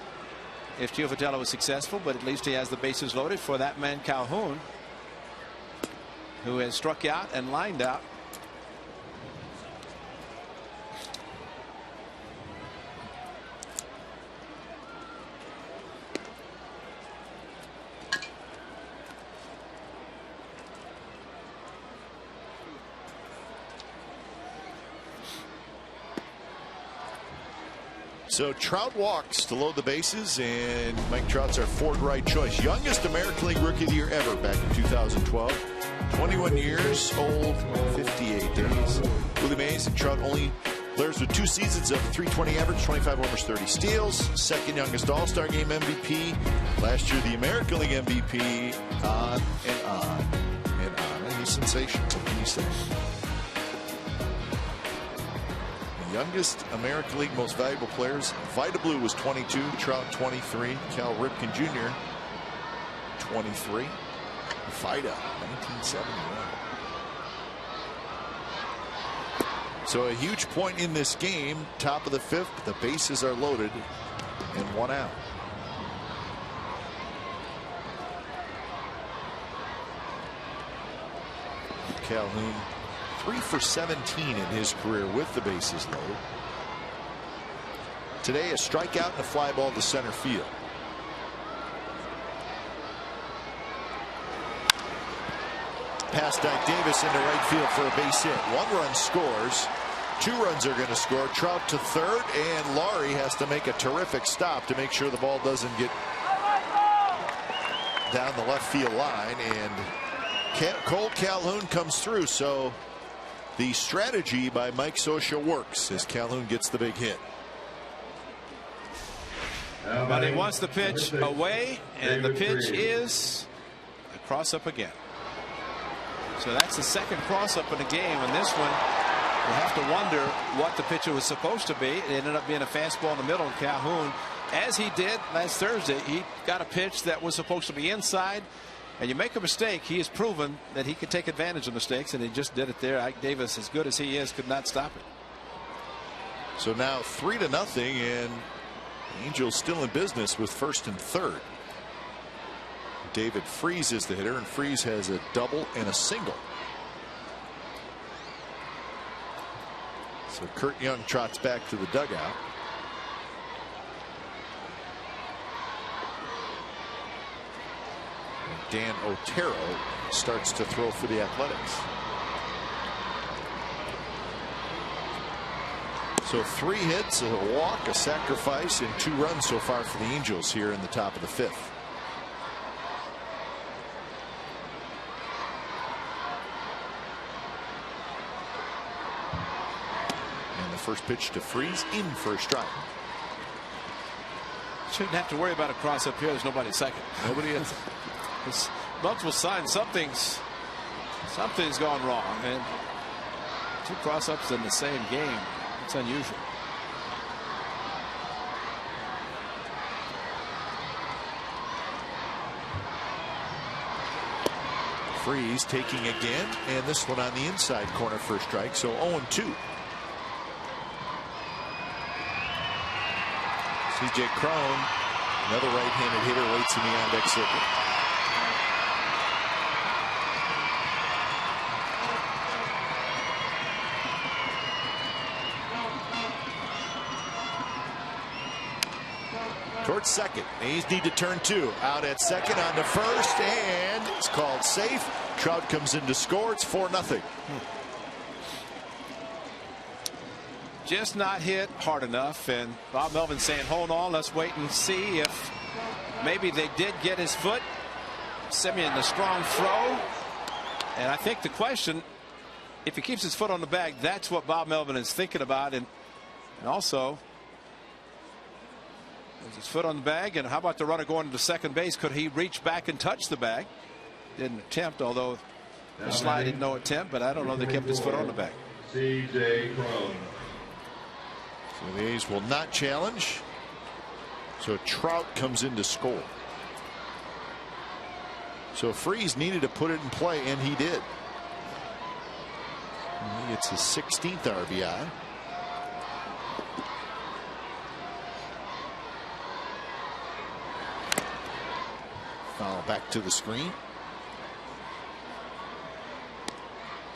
Speaker 5: if Giovatelli was successful, but at least he has the bases loaded for that man Calhoun, who has struck out and lined out.
Speaker 1: So Trout walks to load the bases, and Mike Trout's our 4th right choice. Youngest American League Rookie of the Year ever back in 2012. 21 years old, 58 days. Willie Mays and Trout only players with 2 seasons of 320 average, 25 homers, 30 steals. 2nd youngest All-Star Game MVP. Last year the American League MVP. On and on and on. And he's sensational. What can you say? Youngest American League most valuable players. Vida Blue was 22, Trout 23, Cal Ripken Jr. 23, Vida 1971. So a huge point in this game. Top of the 5th. The bases are loaded and 1 out. Calhoun 3 for 17 in his career with the bases loaded. Today a strikeout and a fly ball to center field. Pass Dyke Davis into right field for a base hit. 1 run scores. 2 runs are going to score. Trout to third, and Laurie has to make a terrific stop to make sure the ball doesn't get down the left field line, and Cole Calhoun comes through. So the strategy by Mike Scioscia works as Calhoun gets the big hit.
Speaker 5: But he wants the pitch away, and the pitch is a cross up again. So that's the second cross up in the game, and this one you have to wonder what the pitcher was supposed to be. It ended up being a fastball in the middle. Calhoun, as he did last Thursday, he got a pitch that was supposed to be inside. And you make a mistake, he has proven that he can take advantage of mistakes, and he just did it there. Ike Davis, as good as he is, could not stop it.
Speaker 1: So now 3-0, and Angels still in business with first and third. David Freese is the hitter, and Freese has a double and a single. So Kurt Young trots back to the dugout. Dan Otero starts to throw for the Athletics. So 3 hits, a walk, a sacrifice, and 2 runs so far for the Angels here in the top of the 5th. And the first pitch to Freese in for a strike.
Speaker 5: Shouldn't have to worry about a cross up here. There's nobody at second.
Speaker 1: Nobody is.
Speaker 5: It's multiple signs something's gone wrong, and 2 cross-ups in the same game. It's unusual.
Speaker 1: Freese taking again, and this one on the inside corner for a strike. So 0-2. C.J. Cron, another right-handed hitter, waits in the on-deck circle. Towards second. A's need to turn 2. Out at second, on to first, and it's called safe. Trout comes in to score. It's 4-0.
Speaker 5: Just not hit hard enough, and Bob Melvin saying, hold on, let's wait and see if maybe they did get his foot. Simeon, the strong throw. And I think the question, if he keeps his foot on the bag, that's what Bob Melvin is thinking about. And also, with his foot on the bag, and how about the runner going to second base? Could he reach back and touch the bag? Didn't attempt, although the slide did no attempt, but I don't know if they kept his foot on the bag.
Speaker 4: C.J. Cron.
Speaker 1: So the A's will not challenge. So Trout comes in to score. So Freese needed to put it in play, and he did. And he gets his 16th RBI. Foul back to the screen.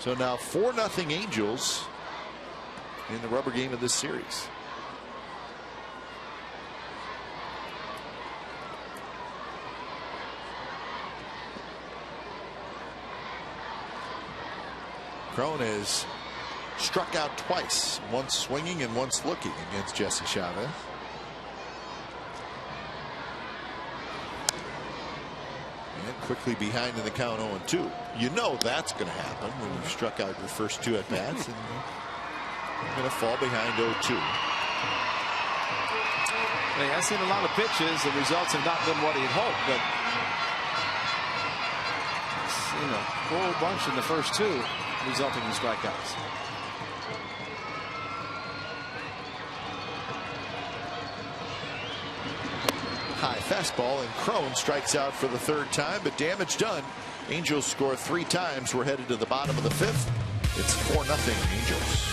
Speaker 1: So now 4-0 Angels in the rubber game of this series. Cron has struck out twice, once swinging and once looking against Jesse Chavez. And quickly behind in the count 0-2. You know that's going to happen when you've struck out your first 2 at bats, and you're going to fall behind 0-2.
Speaker 5: Hey, I've seen a lot of pitches. The results have not been what he'd hoped, but I've seen a whole bunch in the first 2 resulting in strikeouts.
Speaker 1: fastball, and Crone strikes out for the 3rd time, but damage done. Angels score 3 times. We're headed to the bottom of the 5th. It's 4-0 Angels.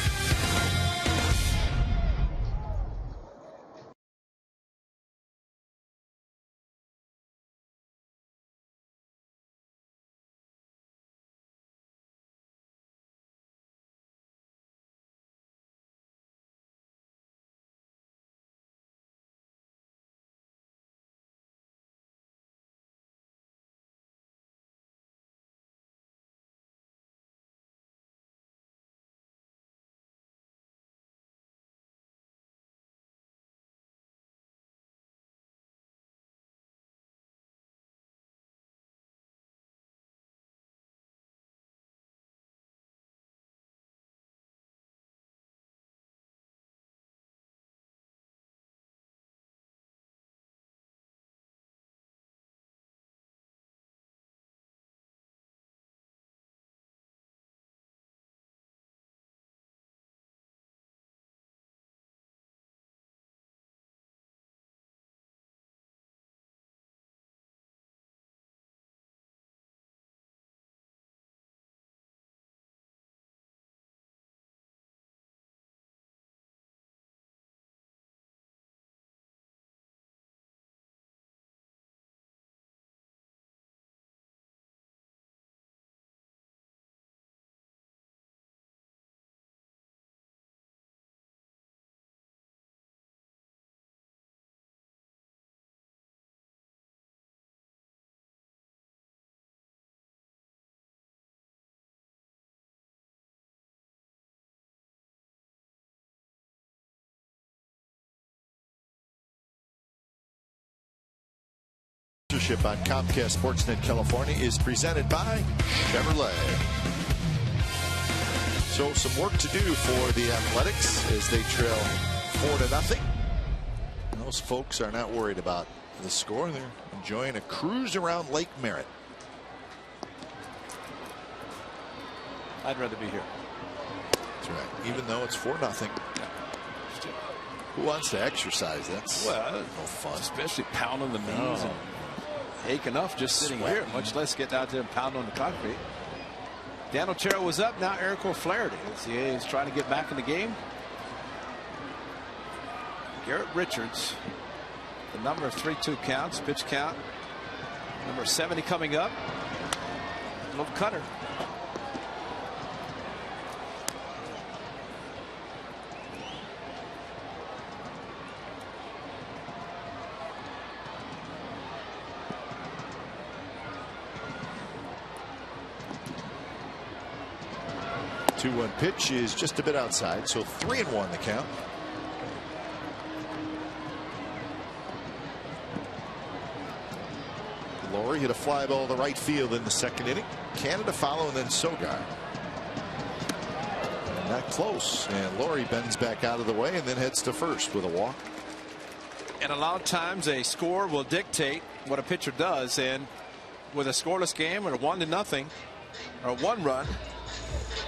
Speaker 1: On Comcast Sportsnet California is presented by Chevrolet. So some work to do for the Athletics as they trail 4-0. Those folks are not worried about the score. They're enjoying a cruise around Lake Merritt.
Speaker 5: I'd rather be here.
Speaker 1: That's right. Even though it's 4-0. Who wants to exercise? That's no fun.
Speaker 5: Especially pounding the knees and ache enough just sitting here, much less get out there and pound on the concrete. Dan Otero was up. Now Eric O'Flaherty as the A's trying to get back in the game. Garrett Richards, the number of 3-2 counts, pitch count. Number 70 coming up. A little cutter.
Speaker 1: The 2-1 pitch is just a bit outside, so 3-1 the count. Laurie hit a fly ball to right field in the 2nd inning. Canada follow, and then Sogar. And not close, and Laurie bends back out of the way and then heads to first with a walk.
Speaker 5: And a lot of times a score will dictate what a pitcher does, and with a scoreless game or 1-0 or 1 run,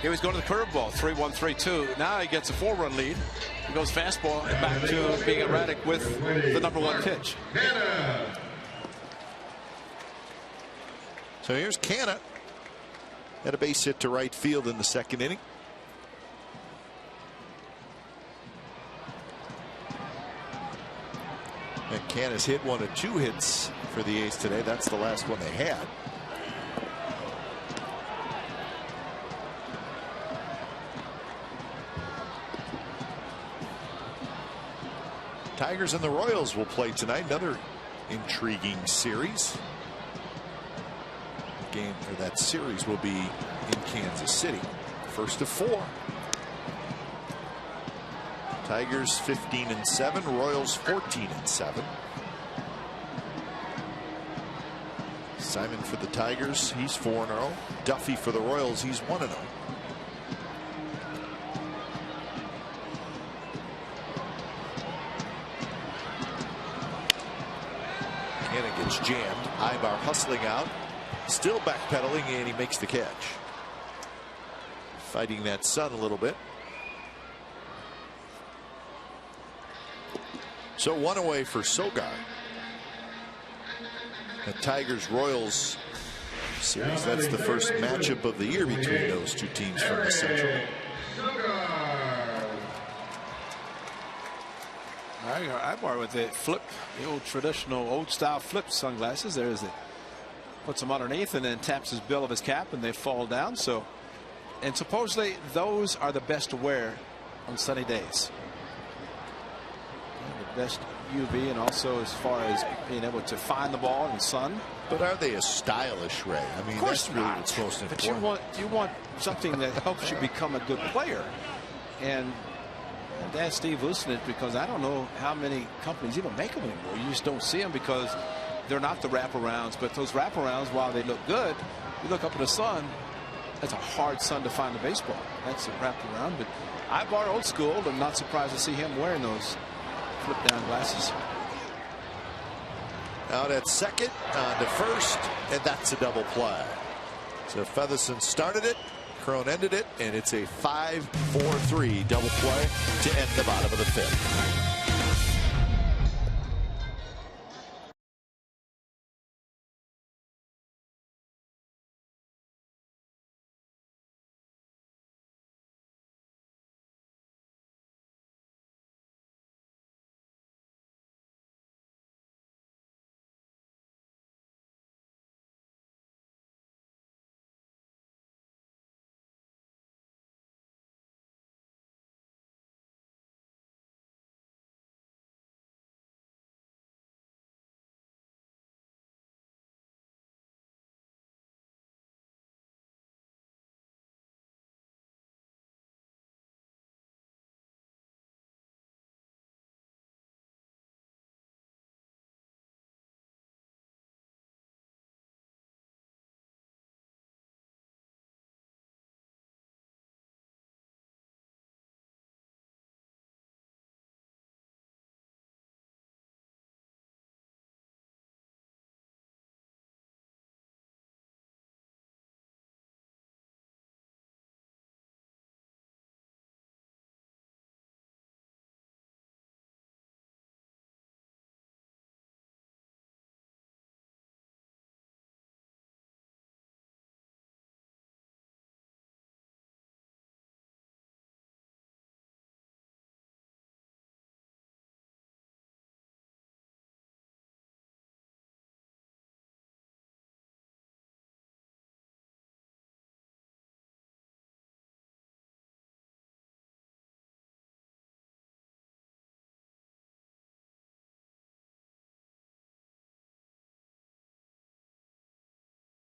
Speaker 5: he was going to the curveball, 3-1, 3-2. Now he gets a 4-run lead. He goes fastball and back to being erratic with the number 1 pitch.
Speaker 1: So here's Canna. Had a base hit to right field in the 2nd inning. And Canna's hit 1 of 2 hits for the A's today. That's the last one they had. Tigers and the Royals will play tonight. Another intriguing series. Game for that series will be in Kansas City. First of 4. Tigers 15-7, Royals 14-7. Simon for the Tigers, he's 4-0. Duffy for the Royals, he's 1-0. Canna gets jammed. Ibar hustling out. Still backpedaling, and he makes the catch. Fighting that sun a little bit. So 1 away for Sogar. The Tigers-Royals series. That's the first matchup of the year between those two teams from the Central.
Speaker 5: Ibar with the flip, the old traditional old style flip sunglasses. There's it. Puts them underneath and then taps his bill of his cap and they fall down. So, and supposedly those are the best to wear on sunny days. The best UV and also as far as being able to find the ball in the sun.
Speaker 1: But are they as stylish, Ray? I mean, that's really what's most important.
Speaker 5: But you want something that helps you become a good player. And that's Steve Lucinich, because I don't know how many companies even make them anymore. You just don't see them because they're not the wraparounds. But those wraparounds, while they look good, you look up in the sun, that's a hard sun to find the baseball. That's a wraparound. But Ibar old school. I'm not surprised to see him wearing those flip down glasses.
Speaker 1: Out at second, on to first, and that's a double play. So Featherston started it, Crone ended it, and it's a 5-4-3 double play to end the bottom of the fifth.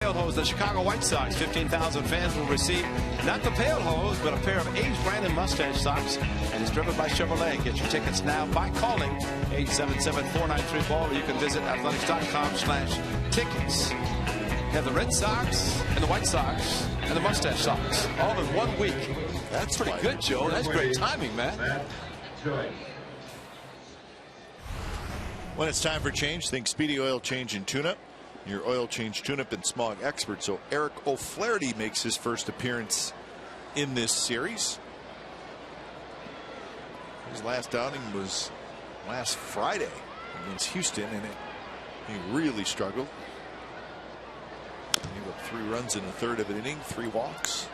Speaker 5: Pale hose, the Chicago White Sox. 15,000 fans will receive not the pale hose, but a pair of A's branded mustache socks, and it's driven by Chevrolet. Get your tickets now by calling 877-493-BALL, or you can visit athletics.com/tickets. You have the Red Sox and the White Sox and the mustache socks all in 1 week. That's pretty good, Joe. That's great timing, man.
Speaker 1: When it's time for change, think Speedy Oil Change and Tune-Up. Your oil change tune-up and smog expert. So Eric O'Flaherty makes his first appearance in this series. His last outing was last Friday against Houston, and he really struggled. He gave up 3 runs in the third of an inning, 3 walks.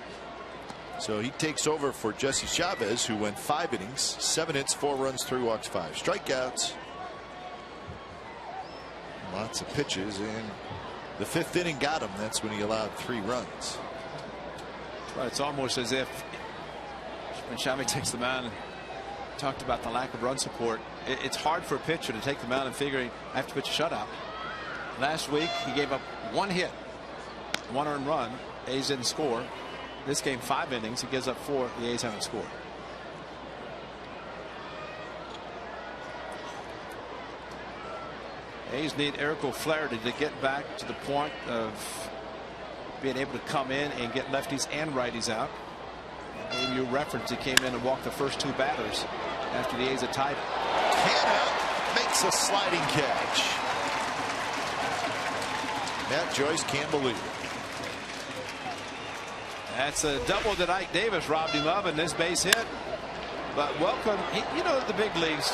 Speaker 1: So he takes over for Jesse Chavez, who went 5 innings, 7 hits, 4 runs, 3 walks, 5 strikeouts. Lots of pitches, and the 5th inning got him. That's when he allowed 3 runs.
Speaker 5: Right, it's almost as if when Chavez takes the mound and talked about the lack of run support, it's hard for a pitcher to take the mound and figuring I have to pitch a shutout. Last week he gave up 1 hit, 1 earned run. A's didn't score. This game 5 innings, he gives up 4. The A's haven't scored. A's need Eric O'Flaherty to get back to the point of being able to come in and get lefties and righties out. And you referenced he came in and walked the first 2 batters after the A's had tied it.
Speaker 1: Hanna makes a sliding catch. Matt Joyce can't believe it.
Speaker 5: That's a double that Ike Davis robbed him of in this base hit. But welcome, you know, the big leagues.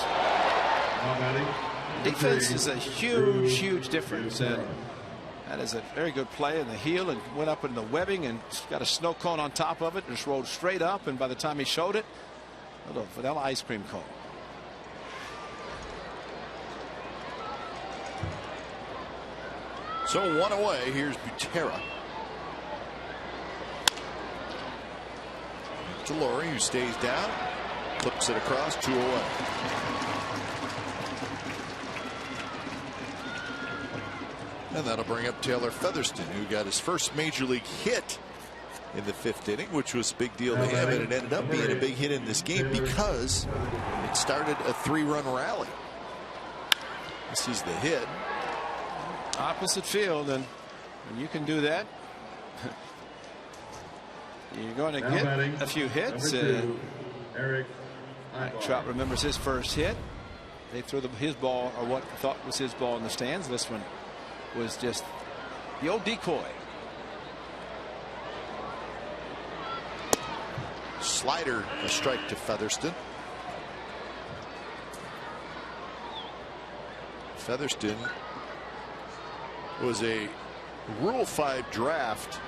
Speaker 5: Defense is a huge difference, and That is a very good play in the heel and went up in the webbing and got a snow cone on top of it. Just rolled straight up, and by the time he showed it, a little vanilla ice cream cone.
Speaker 1: So 1 away. Here's Butera. To Laurie, who stays down, flips it across, 2 away. And that'll bring up Taylor Featherston, who got his first major league hit in the 5th inning, which was a big deal to him, and it ended up being a big hit in this game because it started a 3-run rally. This is the hit.
Speaker 5: Opposite field, and when you can do that, you're going to get a few hits. Trout remembers his first hit. They threw his ball, or what thought was his ball, in the stands. This one was just the old decoy.
Speaker 1: Slider, a strike to Featherston. Featherston was a Rule 5 draft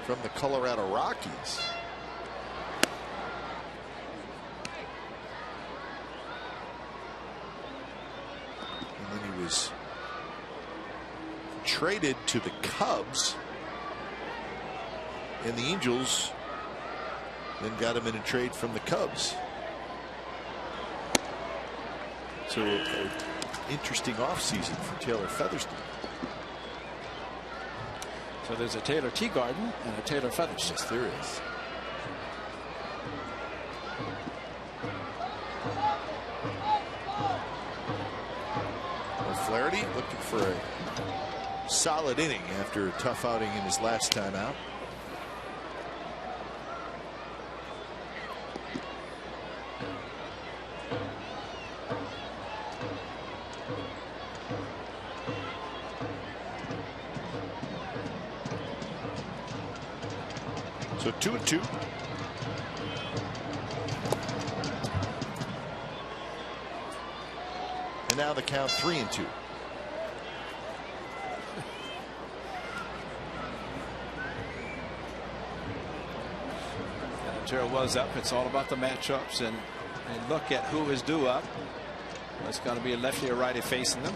Speaker 1: from the Colorado Rockies. And then he was traded to the Cubs, and the Angels then got him in a trade from the Cubs. So an interesting offseason for Taylor Featherston.
Speaker 5: So there's a Taylor Teagarden and a Taylor Featherston.
Speaker 1: Yes, there is. Flaherty looking for a solid inning after a tough outing in his last time out. So 2-2. And now the count 3-2.
Speaker 5: Terrell was up. It's all about the matchups, and look at who is due up. It's going to be a lefty or righty facing them.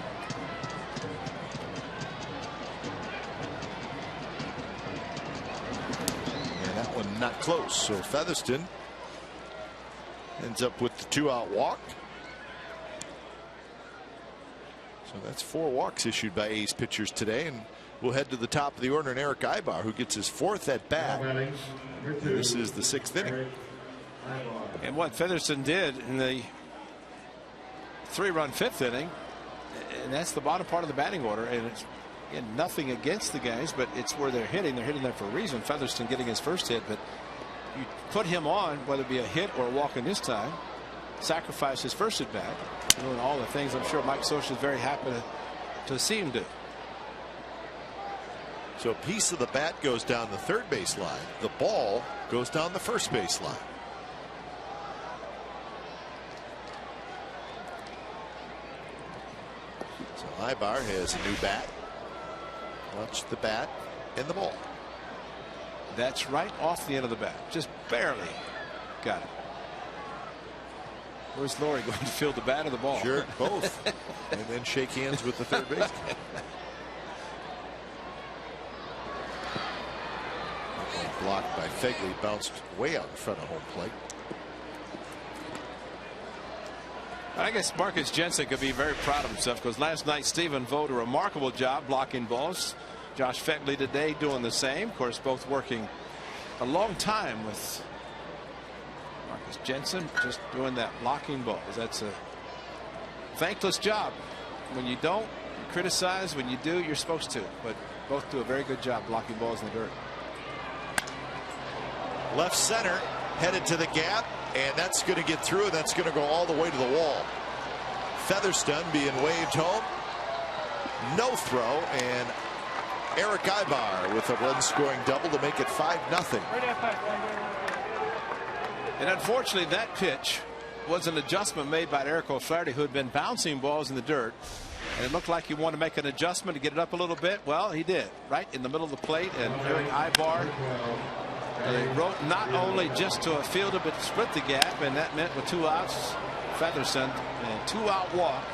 Speaker 1: And that one not close. So Featherston ends up with the 2-out walk. So that's 4 walks issued by A's pitchers today, and we'll head to the top of the order, and Eric Ibar, who gets his 4th at bat. This is the 6th inning.
Speaker 5: And what Featherston did in the 3-run 5th inning, and that's the bottom part of the batting order, and it's nothing against the guys, but it's where they're hitting. They're hitting there for a reason. Featherston getting his first hit, but you put him on, whether it be a hit or a walk in this time, sacrifice his first at bat, doing all the things I'm sure Mike Scioscia is very happy to see him do.
Speaker 1: So a piece of the bat goes down the third base line. The ball goes down the first base line. So Ibar has a new bat. Watch the bat and the ball.
Speaker 5: That's right off the end of the bat. Just barely got it. Where's Laurie going to field the bat or the ball?
Speaker 1: Sure, both. And then shake hands with the third baseman. Blocked by Fegley, bounced way out in front of home plate.
Speaker 5: I guess Marcus Jensen could be very proud of himself, because last night Stephen Vogt a remarkable job blocking balls. Josh Fegley today doing the same. Of course, both working a long time with Marcus Jensen, just doing that blocking balls. That's a thankless job. When you don't, you criticize. When you do, you're supposed to. But both do a very good job blocking balls in the dirt.
Speaker 1: Left center, headed to the gap, and that's going to get through, and that's going to go all the way to the wall. Featherston being waved home. No throw, and Eric Ibar with a run-scoring double to make it 5-0.
Speaker 5: And unfortunately, that pitch was an adjustment made by Eric O'Flaherty, who had been bouncing balls in the dirt. And it looked like he wanted to make an adjustment to get it up a little bit. Well, he did, right in the middle of the plate. And Eric Ibar wrote not only just to a fielder, but split the gap. And that meant with 2 outs, Featherston, and 2-out walk,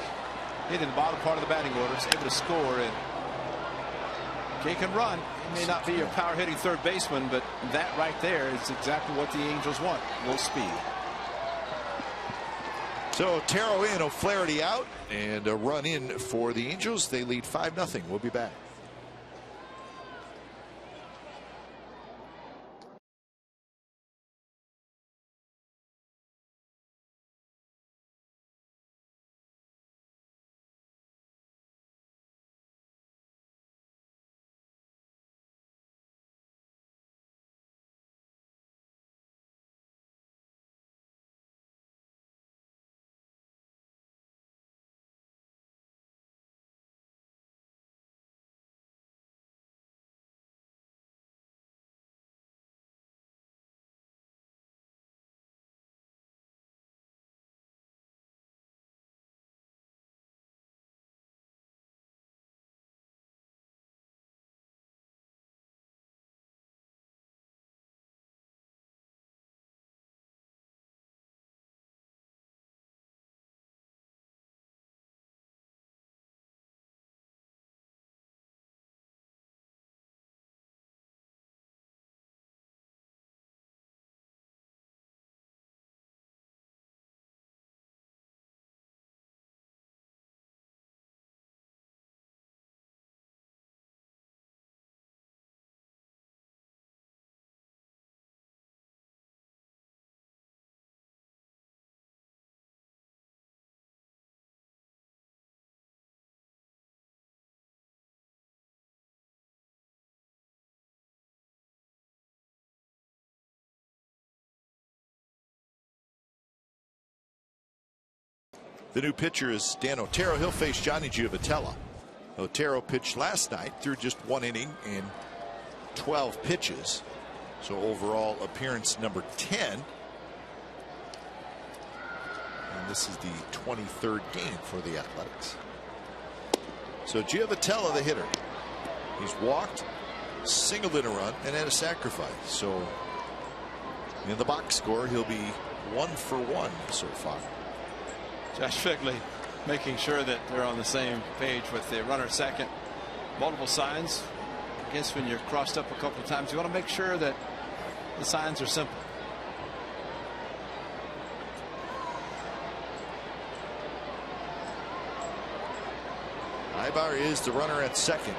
Speaker 5: hitting the bottom part of the batting order, is able to score. And he can run. He may not be your power hitting third baseman, but that right there is exactly what the Angels want. Low speed.
Speaker 1: So Otero in, O'Flaherty out, and a run in for the Angels. They lead 5-0. We'll be back. The new pitcher is Dan Otero. He'll face Johnny Giovitella. Otero pitched last night through just 1 inning and 12 pitches. So overall appearance number 10. And this is the 23rd game for the Athletics. So Giovitella, the hitter. He's walked, singled in a run, and had a sacrifice. So in the box score, he'll be 1 for 1 so far.
Speaker 5: Josh Figley making sure that they're on the same page with the runner second. Multiple signs. I guess when you're crossed up a couple of times, you want to make sure that the signs are simple.
Speaker 1: Ibar is the runner at second.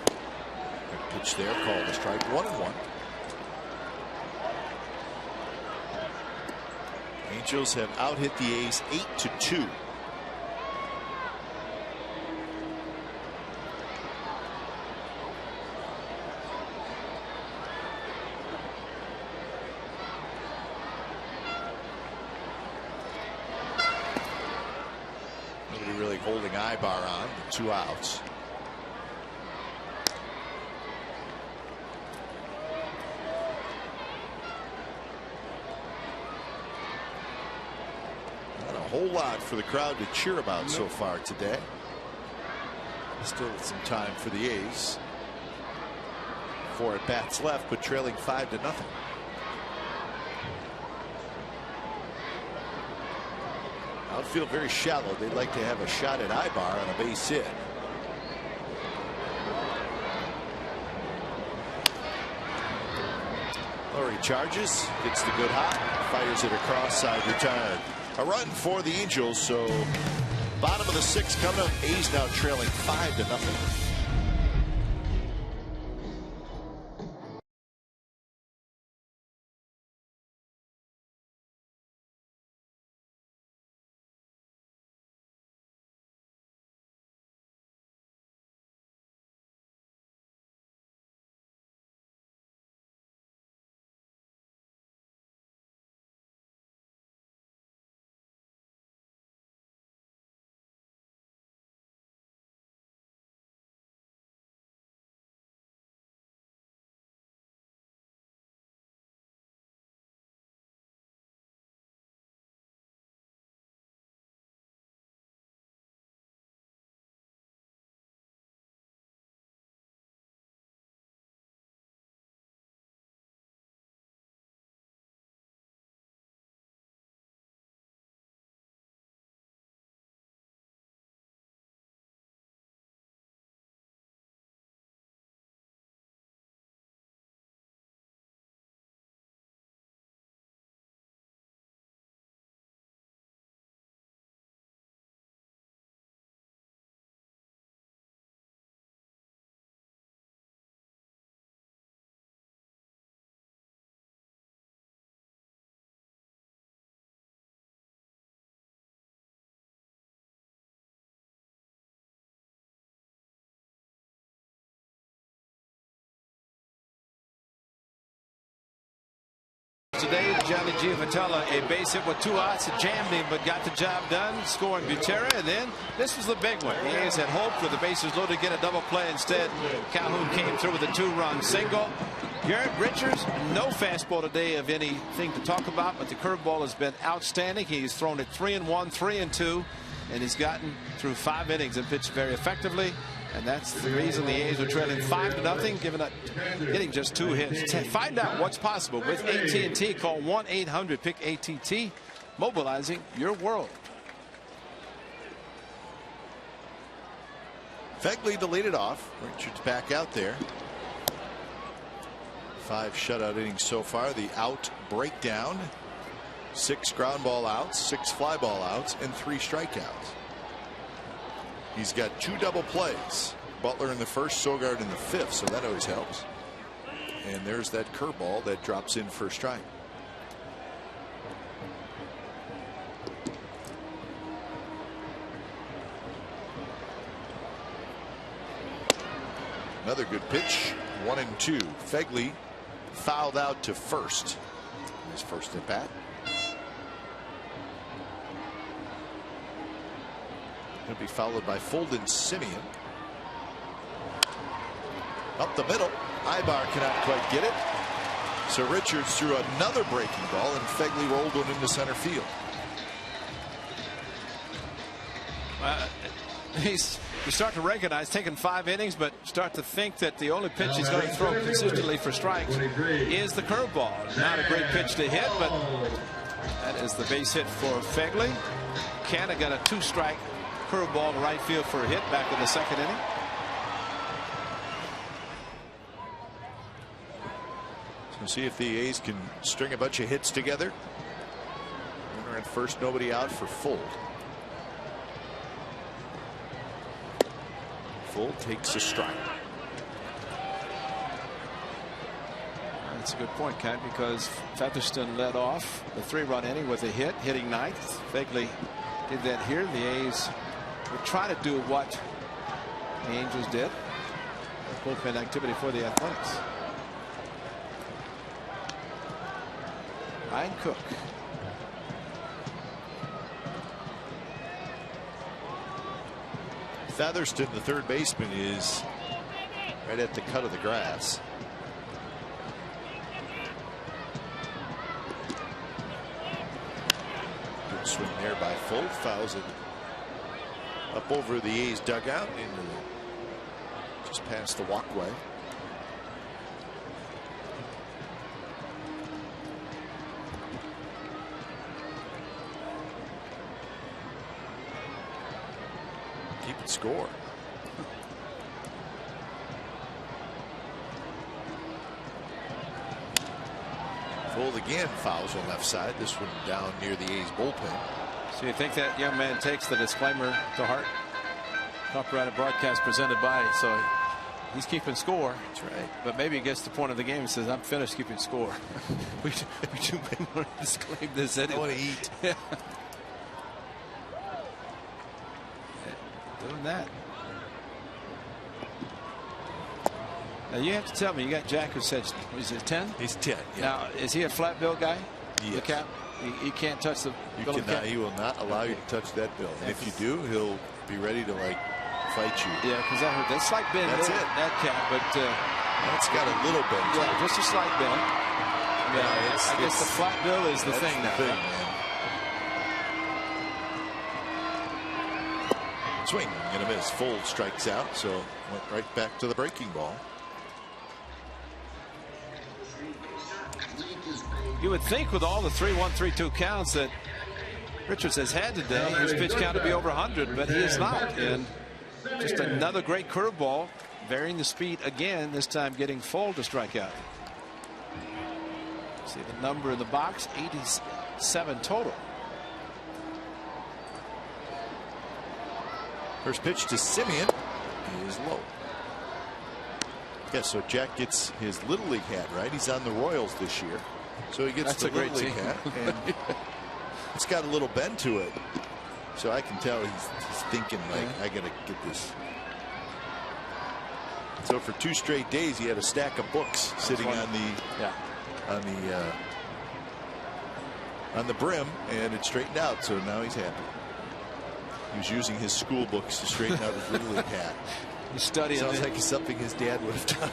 Speaker 1: Good pitch there, called a strike. 1-1. Angels have out-hit the A's 8-2. Nobody really holding Ibar on. 2 outs. Whole lot for the crowd to cheer about so far today. Still some time for the A's. 4 at bats left, but trailing 5-0. Outfield very shallow. They'd like to have a shot at Ibar on a base hit. Lowry charges, gets the good hop, fires it across side, retired. A run for the Angels, so bottom of the 6th coming up. A's now trailing 5-0.
Speaker 5: Today, Johnny Giavotella, a base hit with 2 outs, jammed him, but got the job done, scoring Butera. And then this was the big one. The A's had hoped with the bases loaded to get a double play. Instead, Calhoun came through with a 2-run single. Garrett Richards, no fastball today of anything to talk about, but the curveball has been outstanding. He's thrown it 3-1, 3-2, and he's gotten through 5 innings and pitched very effectively. And that's the reason the A's are trailing 5-0, getting just 2 hits. Find out what's possible with AT&T. Call 1-800-PICK-ATT, mobilizing your world.
Speaker 1: Fegley to lead it off. Richards back out there. 5 shutout innings so far. The out breakdown. 6 ground ball outs, 6 fly ball outs, and 3 strikeouts. He's got 2 double plays. Butler in the first, Sogard in the 5th, so that always helps. And there's that curveball that drops in for a strike. Another good pitch. 1-2. Fegley fouled out to first. His first at bat. He'll be followed by Foldin Simeon. Up the middle. Ibar cannot quite get it. So Richards threw another breaking ball, and Fegley rolled one into center field.
Speaker 5: You start to recognize, taking 5 innings, but start to think that the only pitch he's going to throw consistently for strikes is the curveball. Not a great pitch to hit, but that is the base hit for Fegley. Canna got a 2-strike curveball to right field for a hit back in the 2nd inning.
Speaker 1: So see if the A's can string a bunch of hits together. Runner at first, nobody out for Fold. Fold takes a strike.
Speaker 5: That's a good point, Ken, because Featherston led off the 3-run inning with a hit, hitting 9th. Fegley did that here. The A's will try to do what the Angels did. Bullpen activity for the Athletics. Ryan Cook.
Speaker 1: Featherston, the third baseman, is right at the cut of the grass. Good swing there by Fold. Fouls it up over the A's dugout into just past the walkway. Keep it score. Fold again, fouls on left side. This one down near the A's bullpen.
Speaker 5: So you think that young man takes the disclaimer to heart? Copyrighted broadcast presented by, so he's keeping score.
Speaker 1: That's right.
Speaker 5: But maybe he gets to the point of the game and says, I'm finished keeping score. we do want to disclaim this anyway.
Speaker 1: I want to eat.
Speaker 5: Yeah. Doing that. Now you have to tell me, you got Jack who said, is it 10?
Speaker 1: He's 10. Yeah.
Speaker 5: Now, is he a flat bill guy?
Speaker 1: Yes.
Speaker 5: The cap? He can't touch the bill of the cap?
Speaker 1: He will not allow you to touch that bill. And if you do, he'll be ready to like fight you.
Speaker 5: Yeah, because that's like bend.
Speaker 1: That's it.
Speaker 5: That cap, but
Speaker 1: it's got a little bit.
Speaker 5: Yeah, just a slight bend. Yeah, I guess the flat bill is the thing now.
Speaker 1: Man. Swing and a miss. Fold strikes out, so went right back to the breaking ball.
Speaker 5: You would think with all the 3-1, 3-2 counts that Richards has had today, his pitch count to be over 100, but he is not. And just another great curveball, varying the speed again, this time getting Fold to strike out. See the number in the box, 87 total.
Speaker 1: First pitch to Simeon is low. Yeah, so Jack gets his Little League hat, right? He's on the Royals this year. So he gets the Little League hat. And it's got a little bend to it. So I can tell he's thinking, like, I got to get this. So for 2 straight days, he had a stack of books sitting on the on the brim, and it straightened out, so now he's happy. He was using his school books to straighten out his Little League hat.
Speaker 5: He's studying.
Speaker 1: Sounds like something his dad would have done.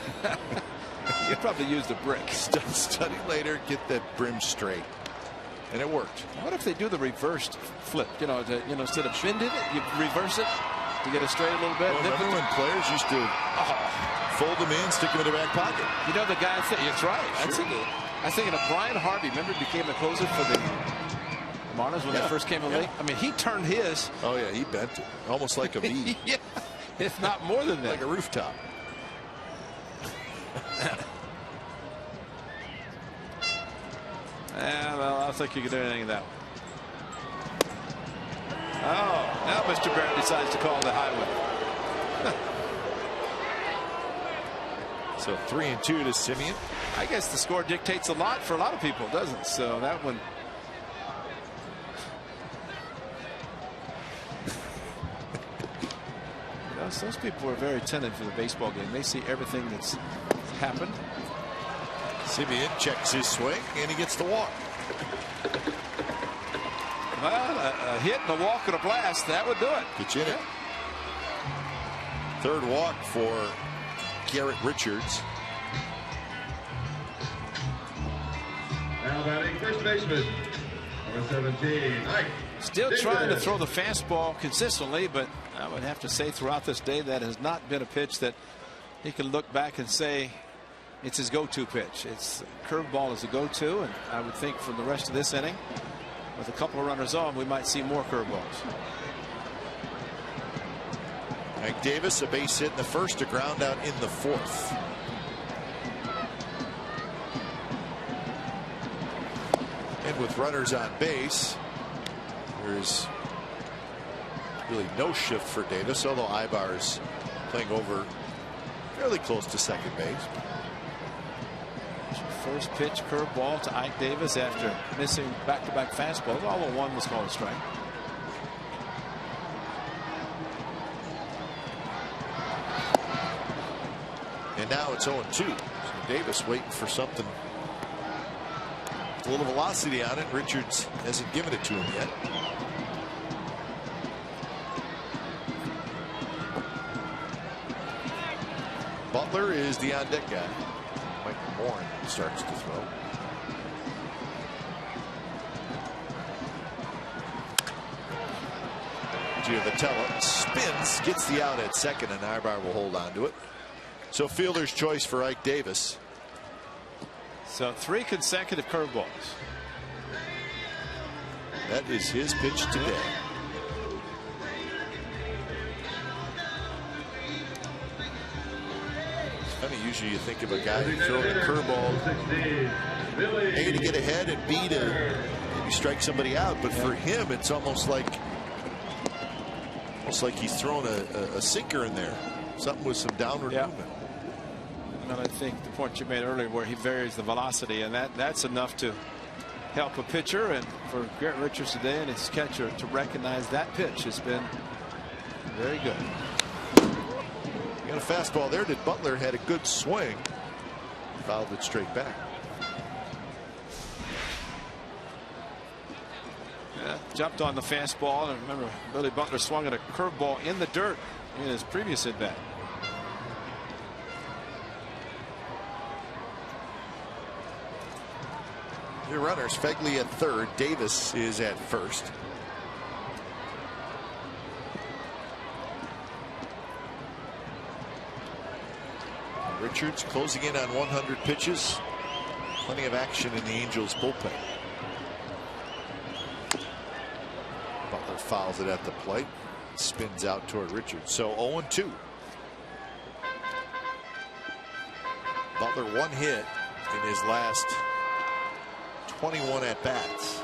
Speaker 5: You probably used a brick.
Speaker 1: Study later, get that brim straight. And it worked.
Speaker 5: What if they do the reversed flip? You know, instead of bending it, you reverse it to get it straight a little bit.
Speaker 1: Well, remember when players used to fold them in, stick them in their back pocket?
Speaker 5: You know, the guy, that's right.
Speaker 1: Sure.
Speaker 5: I'm thinking of Brian Harvey. Remember, he became the closer for the Marlins when they first came in the league? I mean, he turned his.
Speaker 1: Oh, yeah, he bent it. Almost like a V.
Speaker 5: Yeah, if not more than that.
Speaker 1: Like a rooftop.
Speaker 5: Well, I don't think you can do anything in that one. Oh, now Mr. Barrett decides to call the highway.
Speaker 1: So 3-2 to Semien.
Speaker 5: I guess the score dictates a lot for a lot of people, doesn't it? So that one. Those people are very attentive for the baseball game. They see everything that's happened.
Speaker 1: Semien checks his swing, and he gets the walk.
Speaker 5: Well, a hit and a walk and a blast, that would do it.
Speaker 1: Get you in it. Third walk for Garrett Richards.
Speaker 4: Now batting first baseman, number 17, Ike.
Speaker 5: Still trying to throw the fastball consistently, but I would have to say throughout this day that has not been a pitch that he can look back and say it's his go-to pitch. It's curveball is a go-to, and I would think for the rest of this inning, with a couple of runners on, we might see more curveballs.
Speaker 1: Mike Davis, a base hit in the first, a ground out in the fourth. And with runners on base, there's really no shift for Davis, although Ibar's playing over fairly close to second base.
Speaker 5: First pitch curveball to Ike Davis after missing back-to-back fastballs, although one was called a strike.
Speaker 1: And now it's 0-2. So Davis waiting for something. A little velocity on it. Richards hasn't given it to him yet. Butler is the on-deck guy. Mike Morin starts to throw. Giovatello spins, gets the out at second, and Ibar will hold on to it. So fielder's choice for Ike Davis.
Speaker 5: So 3 consecutive curveballs.
Speaker 1: That is his pitch today. It's funny, usually you think of a guy who throws a curveball, A, to get ahead, and B, to maybe strike somebody out. But for him, it's almost like he's throwing a sinker in there. Something with some downward movement.
Speaker 5: And I think the point you made earlier where he varies the velocity, and that's enough to help a pitcher, and for Garrett Richards today and his catcher to recognize that pitch has been very good.
Speaker 1: You got a fastball there. Did Butler had a good swing, fouled it straight back.
Speaker 5: Yeah, jumped on the fastball, and remember Billy Butler swung at a curveball in the dirt in his previous at bat.
Speaker 1: Your runners, Fegley at third, Davis is at first. Richards closing in on 100 pitches. Plenty of action in the Angels bullpen. Butler fouls it at the plate. Spins out toward Richards. So 0-2. Butler one hit in his last 21 at bats.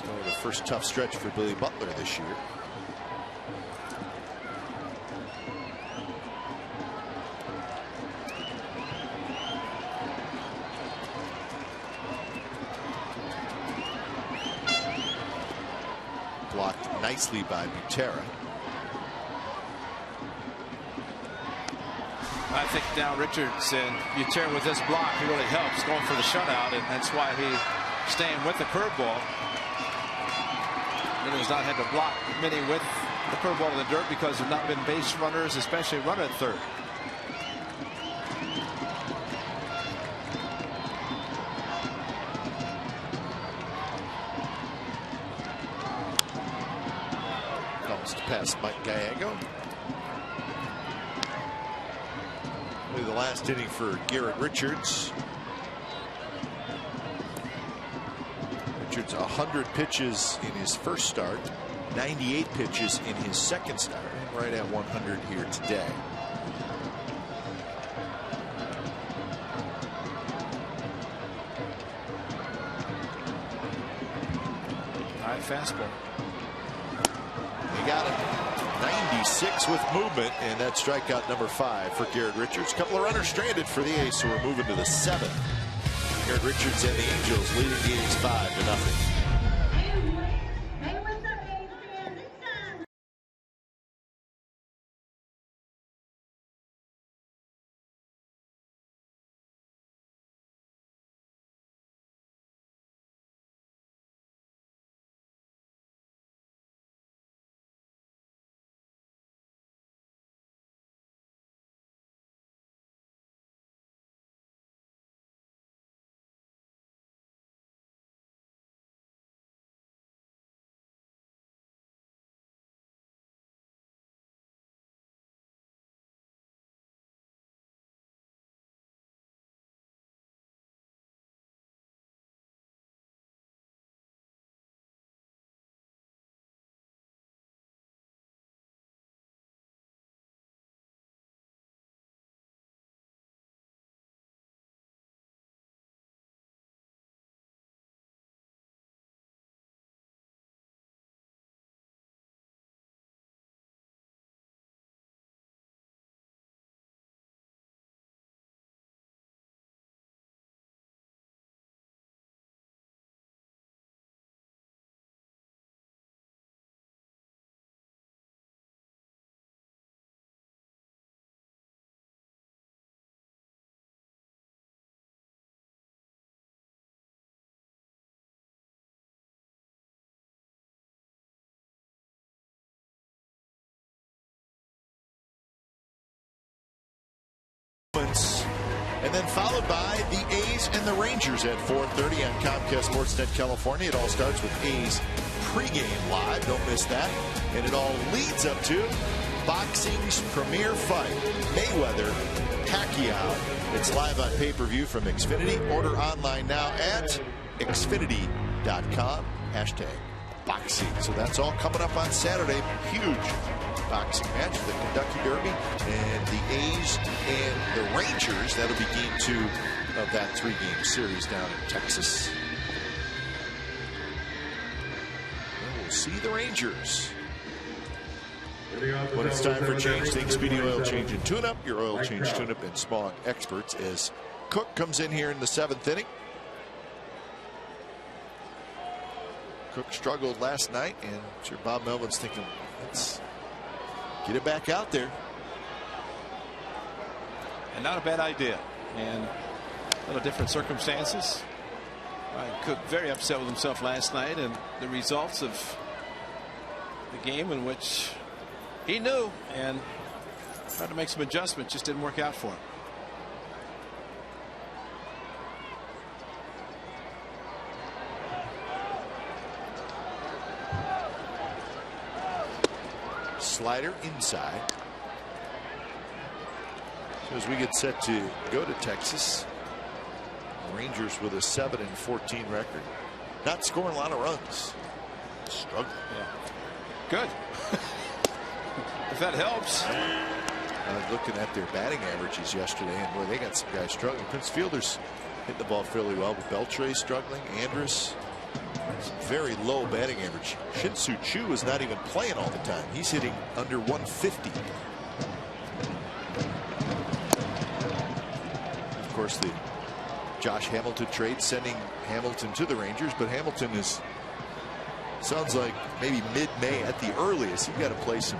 Speaker 1: So the first tough stretch for Billy Butler this year. Blocked nicely by Butera.
Speaker 5: I think now Richards, and you tear with this block, it really helps going for the shutout, and that's why he's staying with the curveball. He has not had to block many with the curveball in the dirt because there have not been base runners, especially runner at third.
Speaker 1: Comes to pass Mike Gallego. The last inning for Garrett Richards. Richards 100 pitches in his first start, 98 pitches in his second start, and right at 100 here today.
Speaker 5: High fastball.
Speaker 1: He got it. 96 with movement, and that's strikeout number 5 for Garrett Richards. A couple of runners stranded for the A's, so we're moving to the 7th. Garrett Richards and the Angels leading the A's 5-0. And then followed by the A's and the Rangers at 4:30 on Comcast Sportsnet California. It all starts with A's pregame live. Don't miss that. And it all leads up to boxing's premier fight, Mayweather-Pacquiao. It's live on pay-per-view from Xfinity. Order online now at Xfinity.com. #boxing. So that's all coming up on Saturday. Huge boxing match, the Kentucky Derby, and the A's and the Rangers. That'll be game 2 of that 3-game series down in Texas. And we'll see the Rangers. When it's time for change, think Speedy Oil Change and Tune-Up. Your oil change, tune-up, and smog experts. As Cook comes in here in the 7th inning. Cook struggled last night, and I'm sure Bob Melvin's thinking, let's get it back out there.
Speaker 5: And not a bad idea. And a little different circumstances. Cook very upset with himself last night and the results of the game in which he knew and tried to make some adjustments, just didn't work out for him.
Speaker 1: Slider inside. So as we get set to go to Texas, Rangers with a 7-14 record, not scoring a lot of runs, struggling.
Speaker 5: Yeah. Good. If that helps.
Speaker 1: I was looking at their batting averages yesterday, and boy, they got some guys struggling. Prince Fielder's hitting the ball fairly well, but Beltre struggling. Andrus, very low batting average. Shin-Soo Choo is not even playing all the time. He's hitting under 150. Of course, the Josh Hamilton trade sending Hamilton to the Rangers, but Hamilton is, sounds like maybe mid-May at the earliest. You've got to play some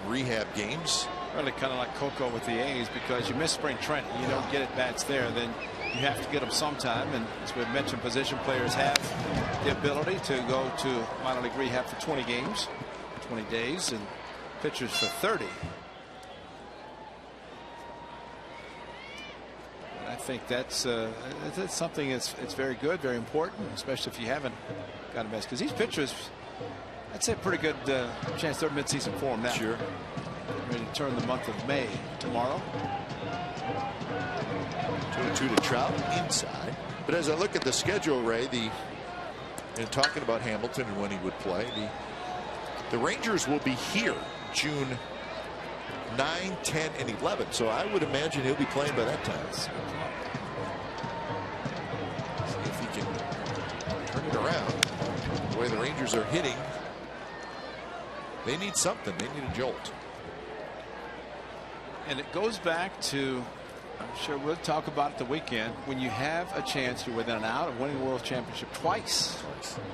Speaker 1: rehab games.
Speaker 5: Really kind of like Coco with the A's, because you miss spring training. You don't get at bats there, then you have to get them sometime. And as we've mentioned, position players have the ability to go to minor league rehab for 20 games, 20 days, and pitchers for 30. And I think that's something it's very good, very important, especially if you haven't got a mess, because these pitchers, I'd say, a pretty good chance they're midseason form now.
Speaker 1: Sure.
Speaker 5: Ready to turn the month of May tomorrow.
Speaker 1: 2-2 to Trout inside. But as I look at the schedule, Ray, and talking about Hamilton and when he would play, the Rangers will be here June 9, 10, and 11. So I would imagine he'll be playing by that time. See if he can turn it around. The way the Rangers are hitting, they need something. They need a jolt.
Speaker 5: And it goes back to, I'm sure we'll talk about it the weekend, when you have a chance, you're within an out of winning the World Championship twice,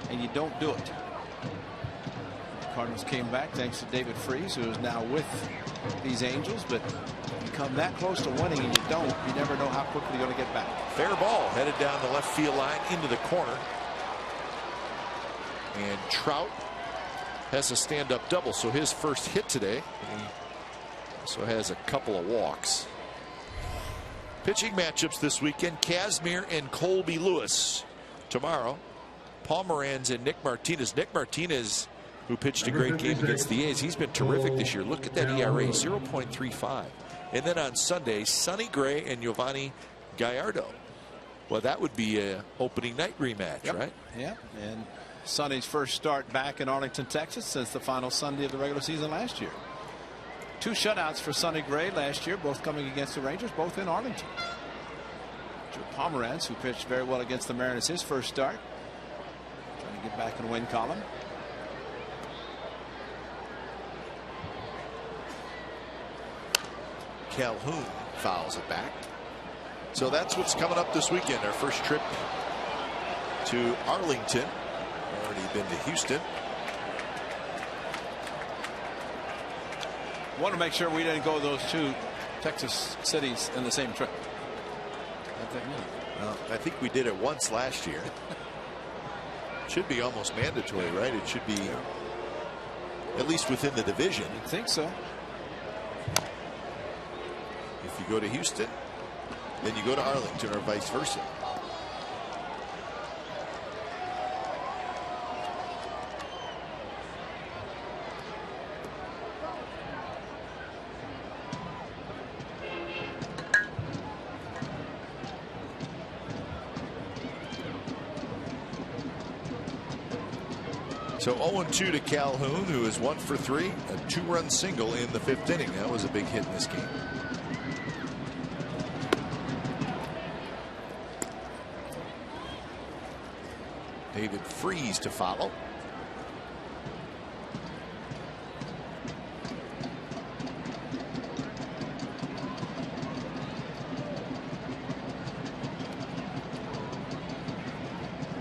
Speaker 5: and you don't do it. The Cardinals came back thanks to David Freese, who is now with these Angels, but you come that close to winning and you don't, you never know how quickly you're going to get back.
Speaker 1: Fair ball headed down the left field line into the corner. And Trout has a stand-up double, so his first hit today. So has a couple of walks. Pitching matchups this weekend: Kazmir and Colby Lewis tomorrow. Pomeranz and Nick Martinez. Nick Martinez, who pitched a great game against the A's, he's been terrific this year. Look at that ERA, 0.35. And then on Sunday, Sonny Gray and Giovanni Gallardo. Well, that would be a opening night rematch, right?
Speaker 5: Yeah, and Sonny's first start back in Arlington, Texas, since the final Sunday of the regular season last year. 2 shutouts for Sonny Gray last year, both coming against the Rangers, both in Arlington. Joe Pomeranz, who pitched very well against the Mariners his first start, trying to get back in the win column.
Speaker 1: Calhoun fouls it back. So that's what's coming up this weekend. Our first trip to Arlington. Already been to Houston.
Speaker 5: Want to make sure we didn't go those 2 Texas cities in the same trip.
Speaker 1: Well, I think we did it once last year. Should be almost mandatory, right? It should be at least within the division.
Speaker 5: I think so.
Speaker 1: If you go to Houston, then you go to Arlington, or vice versa. So 0-2 to Calhoun, who is 1 for 3, a 2-run single in the 5th inning. That was a big hit in this game. David Freese to follow.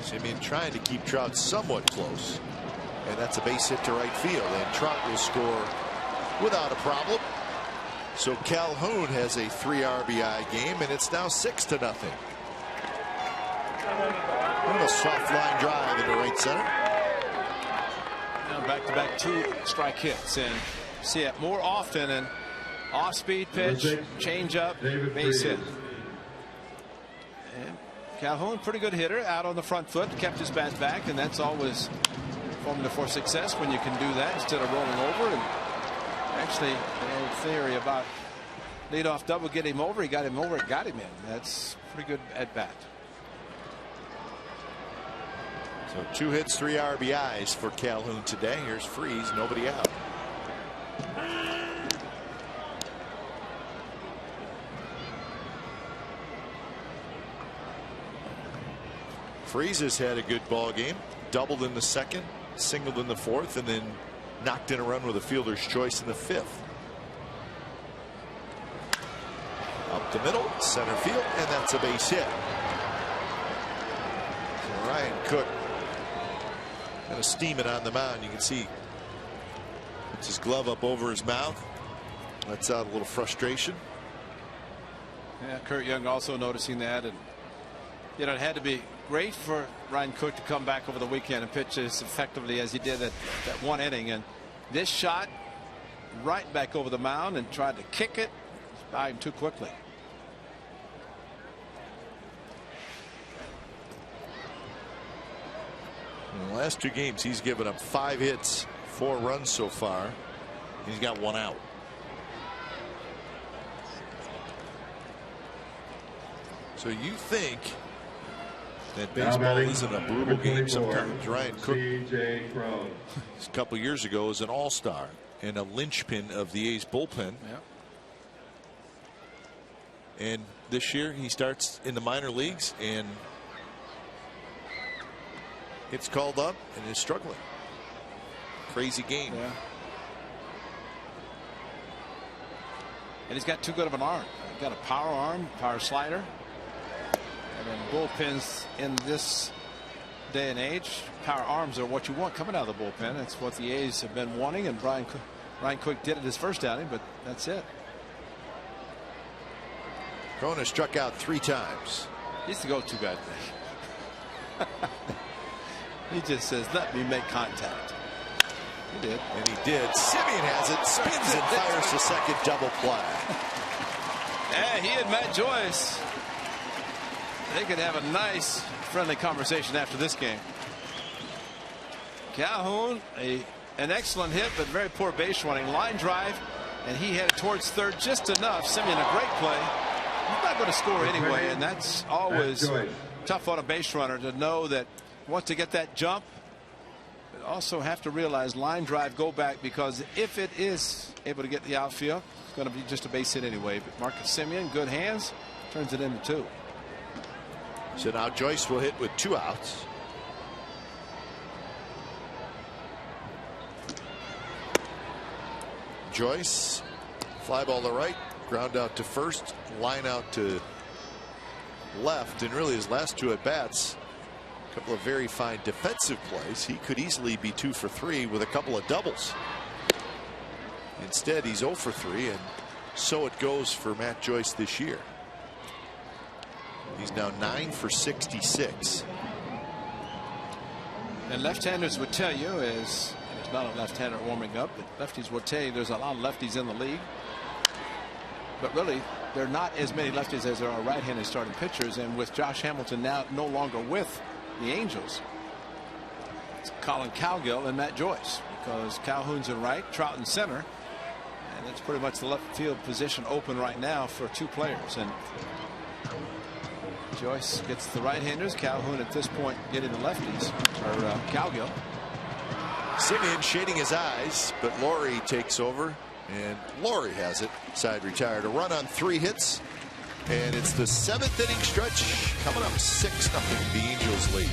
Speaker 1: Simeon trying to keep Trout somewhat close. And that's a base hit to right field, and Trout will score without a problem. So Calhoun has a 3 RBI game, and it's now 6-0. And a soft line drive into right center.
Speaker 5: Now back-to-back 2 strike hits, and see it more often. And off-speed pitch, change-up, base hit. And Calhoun, pretty good hitter, out on the front foot, kept his bat back, and that's always formula for success when you can do that instead of rolling over. And actually, the old theory about leadoff double, get him over. He got him over, it got him in. That's pretty good at bat.
Speaker 1: So 2 hits, 3 RBIs for Calhoun today. Here's Freese, nobody out. Freese has had a good ball game. Doubled in the 2nd, singled in the 4th, and then knocked in a run with a fielder's choice in the 5th. Up the middle, center field, and that's a base hit. So Ryan Cook kind of steaming on the mound. You can see puts his glove up over his mouth. Lets out a little frustration.
Speaker 5: Yeah, Kurt Young also noticing that, and you know, it had to be great for Ryan Cook to come back over the weekend and pitch as effectively as he did that one inning. And this shot right back over the mound and tried to kick it by him too quickly.
Speaker 1: In the last 2 games, he's given up 5 hits, 4 runs so far. He's got 1 out. So you think that baseball isn't a brutal game sometimes? Ryan Cook, a couple years ago, was an all-star and a linchpin of the A's bullpen.
Speaker 5: Yeah.
Speaker 1: And this year he starts in the minor leagues and gets called up and is struggling. Crazy game.
Speaker 5: Yeah. And he's got too good of an arm. He's got a power arm, power slider. And then bullpens in this day and age, power arms are what you want coming out of the bullpen. That's what the A's have been wanting, and Ryan Cook did it his first outing, but that's it.
Speaker 1: Corona struck out 3 times.
Speaker 5: He's the go-to guy today. He just says, let me make contact. He did.
Speaker 1: And he did. Simeon has it, spins and fires the second double play.
Speaker 5: Yeah, he and Matt Joyce, they could have a nice friendly conversation after this game. Calhoun, an excellent hit, but very poor base running. Line drive, and he headed towards third just enough. Simeon, a great play. He's not going to score anyway, and that's always tough on a base runner to know that wants to get that jump. But also have to realize line drive, go back, because if it is able to get the outfield, it's going to be just a base hit anyway. But Marcus Simeon, good hands, turns it into 2.
Speaker 1: So now Joyce will hit with 2 outs. Joyce, fly ball to right, ground out to first, line out to left, and really his last 2 at bats, a couple of very fine defensive plays. He could easily be 2 for 3 with a couple of doubles. Instead, he's 0 for 3, and so it goes for Matt Joyce this year. He's now 9 for 66.
Speaker 5: And left-handers would tell you, as it's not a left-hander warming up, but lefties will tell you there's a lot of lefties in the league. But really, there are not as many lefties as there are right-handed starting pitchers. And with Josh Hamilton now no longer with the Angels, it's Colin Cowgill and Matt Joyce, because Calhoun's in right, Trout in center, and it's pretty much the left field position open right now for 2 players. And Joyce gets the right-handers. Calhoun at this point getting the lefties, or Cowgill.
Speaker 1: Simeon shading his eyes, but Laurie takes over, and Laurie has it. Side retired. A run on 3 hits, and it's the 7th inning stretch coming up 6-0. The Angels lead.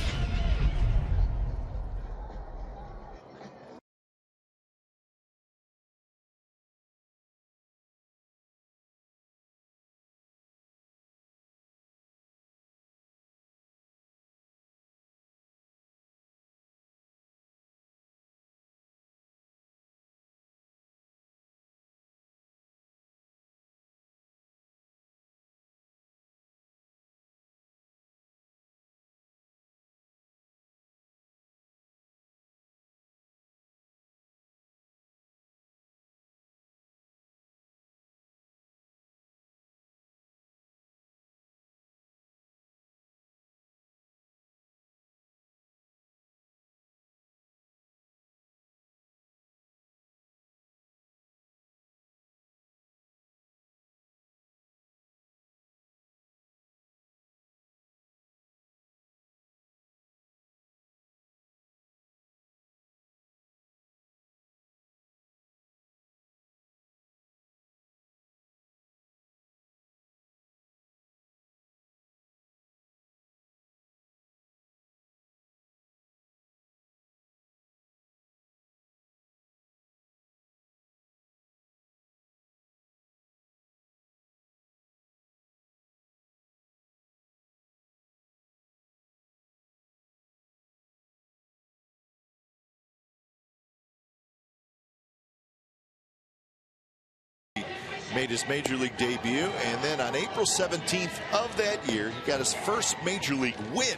Speaker 1: made his major league debut, and then on April 17th of that year, he got his first major league win,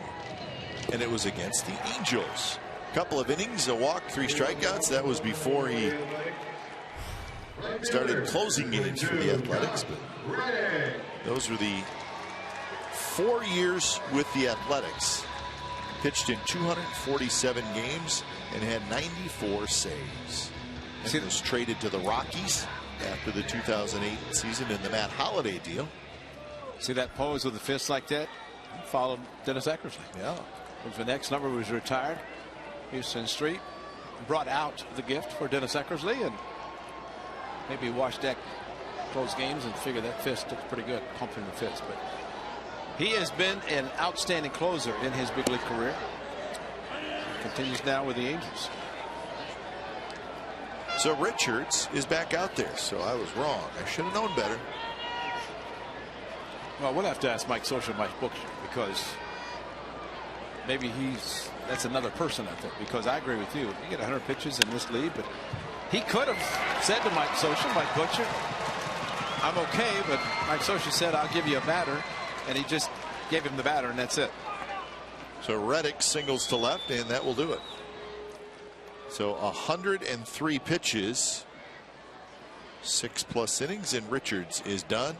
Speaker 1: and it was against the Angels. Couple of innings, a walk, 3 strikeouts. That was before he started closing games for the Athletics. But those were the 4 years with the Athletics. Pitched in 247 games and had 94 saves. And was traded to the Rockies after the 2008 season in the Matt Holliday deal.
Speaker 5: See that pose with the fist like that? Followed Dennis Eckersley.
Speaker 1: Yeah.
Speaker 5: The next number was retired. Houston Street brought out the gift for Dennis Eckersley, and maybe watched Eck close games and figure that fist looks pretty good, pumping the fist. But he has been an outstanding closer in his big league career. Continues now with the Angels.
Speaker 1: So Richards is back out there. So I was wrong. I should have known better.
Speaker 5: Well, we'll have to ask Mike Scioscia, Mike Butcher, because maybe that's another person out there. Because I agree with you. You get 100 pitches in this league, but he could have said to Mike Scioscia, Mike Butcher, I'm okay, but Mike Scioscia said, I'll give you a batter, and he just gave him the batter, and that's it.
Speaker 1: So Reddick singles to left, and that will do it. So 103 pitches, 6+ innings, and Richards is done,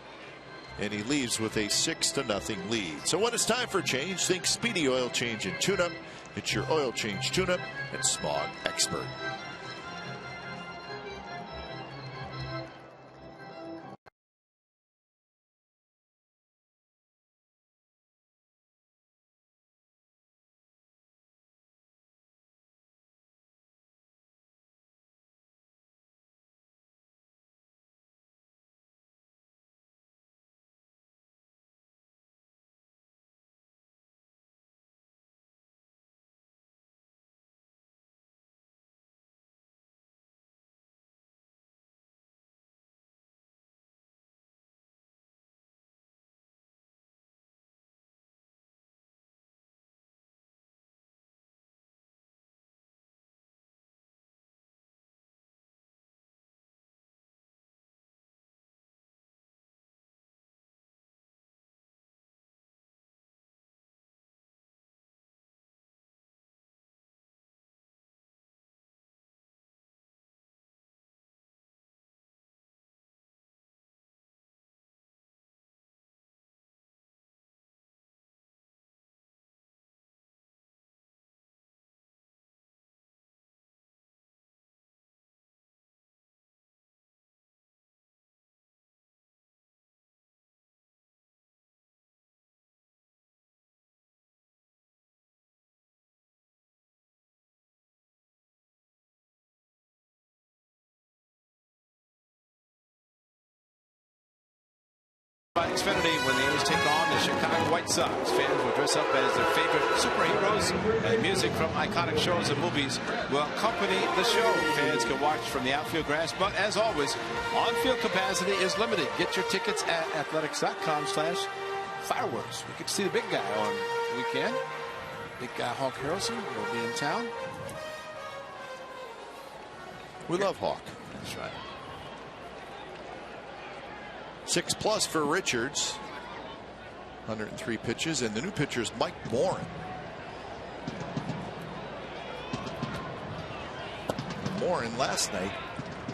Speaker 1: and he leaves with a 6-0 lead. So when it's time for change, think Speedy Oil Change and Tune-Up. It's your oil change tune-up and smog expert.
Speaker 5: Xfinity, when the A's take on the Chicago White Sox, fans will dress up as their favorite superheroes, and music from iconic shows and movies will accompany the show. Fans can watch from the outfield grass, but as always, on-field capacity is limited. Get your tickets at athletics.com/fireworks. We get to see the big guy on the weekend. Big guy Hawk Harrelson will be in town.
Speaker 1: We love Hawk.
Speaker 5: That's right.
Speaker 1: 6+ for Richards. 103 pitches, and the new pitcher is Mike Morin. Morin last night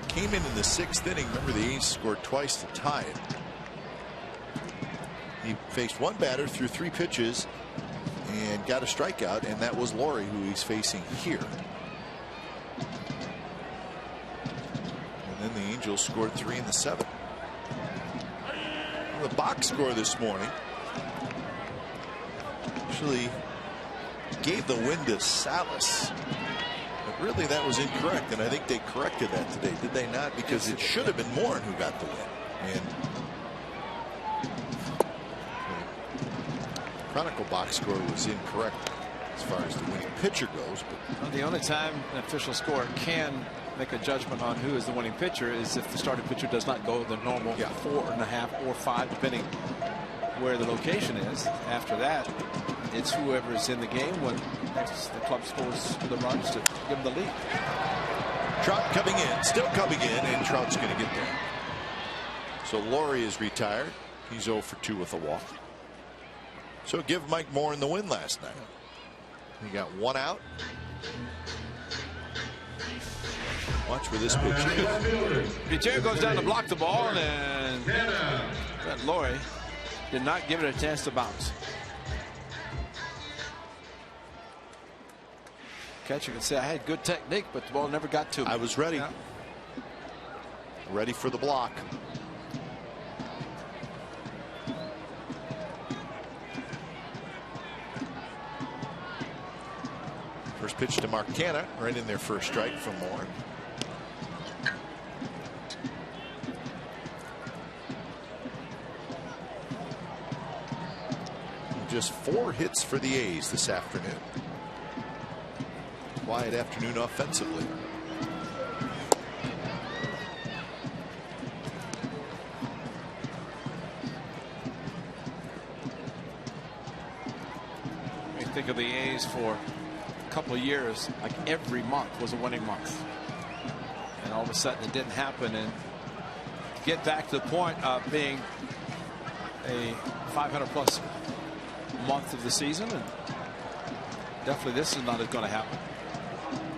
Speaker 1: came in the 6th inning. Remember, the A's scored twice to tie it. He faced one batter through 3 pitches and got a strikeout, and that was Laurie, who he's facing here. And then the Angels scored 3 in the 7th. The box score this morning actually gave the win to Salas, but really that was incorrect, and I think they corrected that today, did they not? Because it should have been Morin who got the win, and the Chronicle box score was incorrect as far as the winning pitcher goes. But
Speaker 5: well, the only time an official score can make a judgment on who is the winning pitcher is if the starting pitcher does not go the normal 4.5 or 5, depending where the location is. After that, it's whoever is in the game when the club scores the runs to give them the lead.
Speaker 1: Trout coming in, still coming in, and Trout's going to get there. So Laurie is retired. He's 0 for 2 with a walk. So give Mike Morin the win last night. He got 1 out. Watch where this pitch is.
Speaker 5: Gutierrez goes down to block the ball, and Laurie did not give it a chance to bounce. Catcher can say I had good technique, but the ball never got to me.
Speaker 1: I was ready.
Speaker 5: Yeah.
Speaker 1: Ready for the block. First pitch to Marcana, right in there for a strike from Morin. Just 4 hits for the A's this afternoon. Quiet afternoon offensively.
Speaker 5: I think of the A's for a couple of years, like every month was a winning month, and all of a sudden it didn't happen. And to get back to the point of being a 500+ month of the season, and definitely this is not going to happen.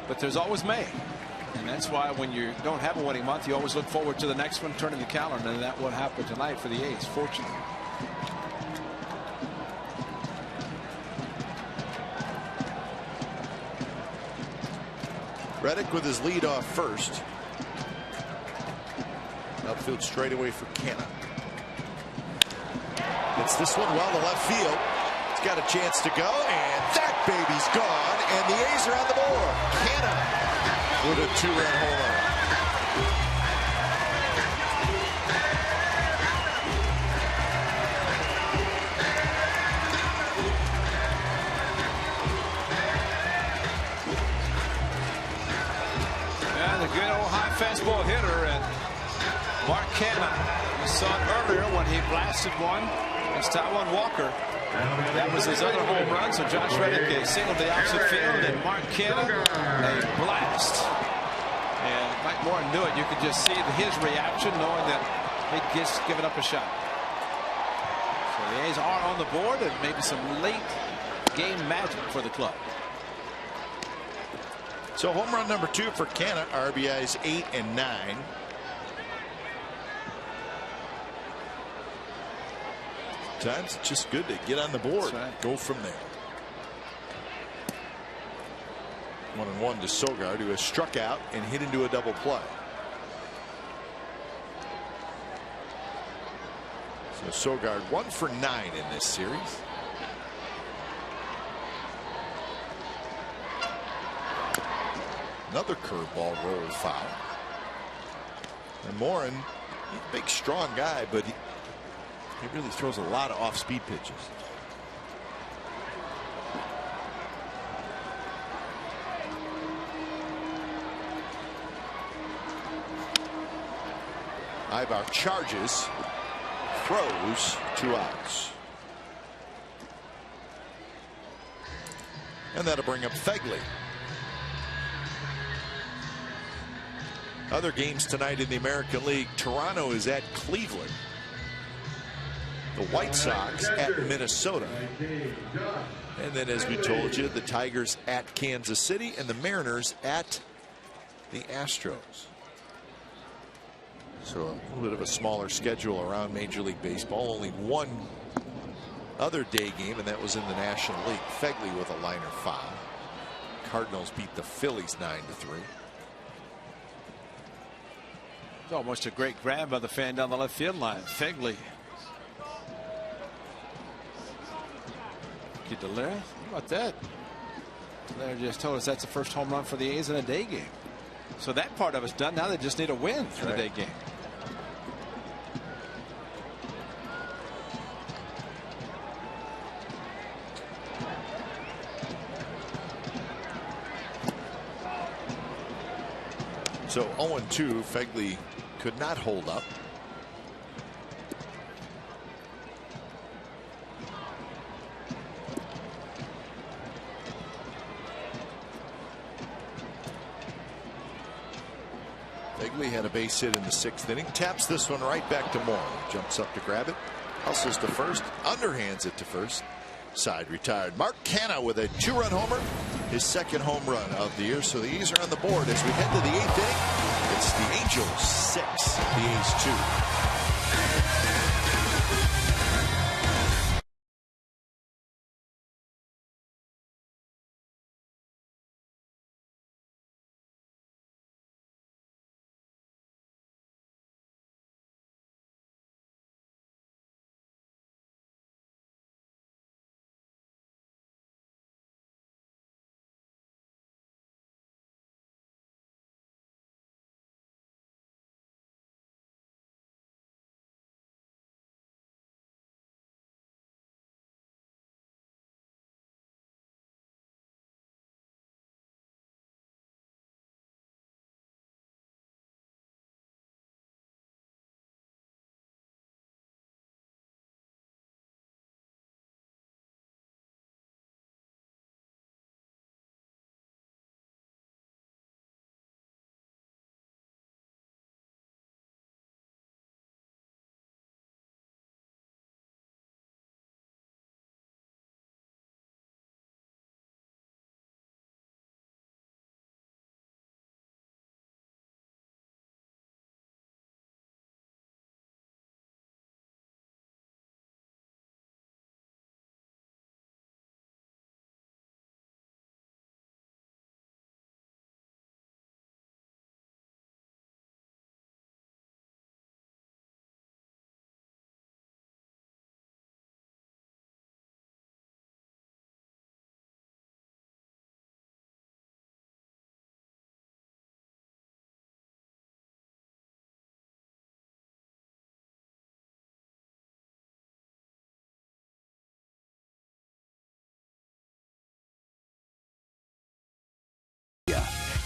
Speaker 5: But there's always May, and that's why when you don't have a winning month, you always look forward to the next one, turning the calendar, and that what happened tonight for the A's, fortunately.
Speaker 1: Reddick with his lead off first. Outfield straightaway for Canna. It's this one well to left field. It's got a chance to go, and that baby's gone, and the A's are on the board. Canna with a 2-run home run.
Speaker 5: Yeah, the good old high fastball hitter, and Mark Canna. We saw it earlier when he blasted one against Taijuan Walker. That was his other home run. So Josh Reddick singled the opposite field, and Mark Canna a blast. And Mike Morin knew it. You could just see his reaction, knowing that he'd just given up a shot. So the A's are on the board, and maybe some late game magic for the club.
Speaker 1: So home run number 2 for Canna. RBIs 8 and 9. Times it's just good to get on the board.
Speaker 5: Right.
Speaker 1: Go from there. 1-1 to Sogard, who has struck out and hit into a double play. So Sogard 1 for 9 in this series. Another curveball rolled foul. And Morin, he's a big strong guy, but he really throws a lot of off-speed pitches. Ibar charges, throws, 2 outs. And that'll bring up Fegley. Other games tonight in the American League. Toronto is at Cleveland. The White Sox at Minnesota. And then, as we told you, the Tigers at Kansas City and the Mariners at the Astros. So a little bit of a smaller schedule around Major League Baseball. Only one other day game, and that was in the National League. Fegley with a liner foul. Cardinals beat the Phillies 9-3.
Speaker 5: It's almost a great grab by the fan down the left field line. Fegley. Dallaire, how about that? Dallaire just told us that's the first home run for the A's in a day game. So that part of it's done. Now they just need a win for the day game.
Speaker 1: So 0-2, Fegley could not hold up. Fegley Wrigley had a base hit in the 6th inning. Taps this one right back to Moore. Jumps up to grab it. Hustles to first. Underhands it to first. Side retired. Mark Canha with a 2-run homer. His 2nd home run of the year. So the A's are on the board as we head to the 8th inning. It's the Angels 6, the A's 2.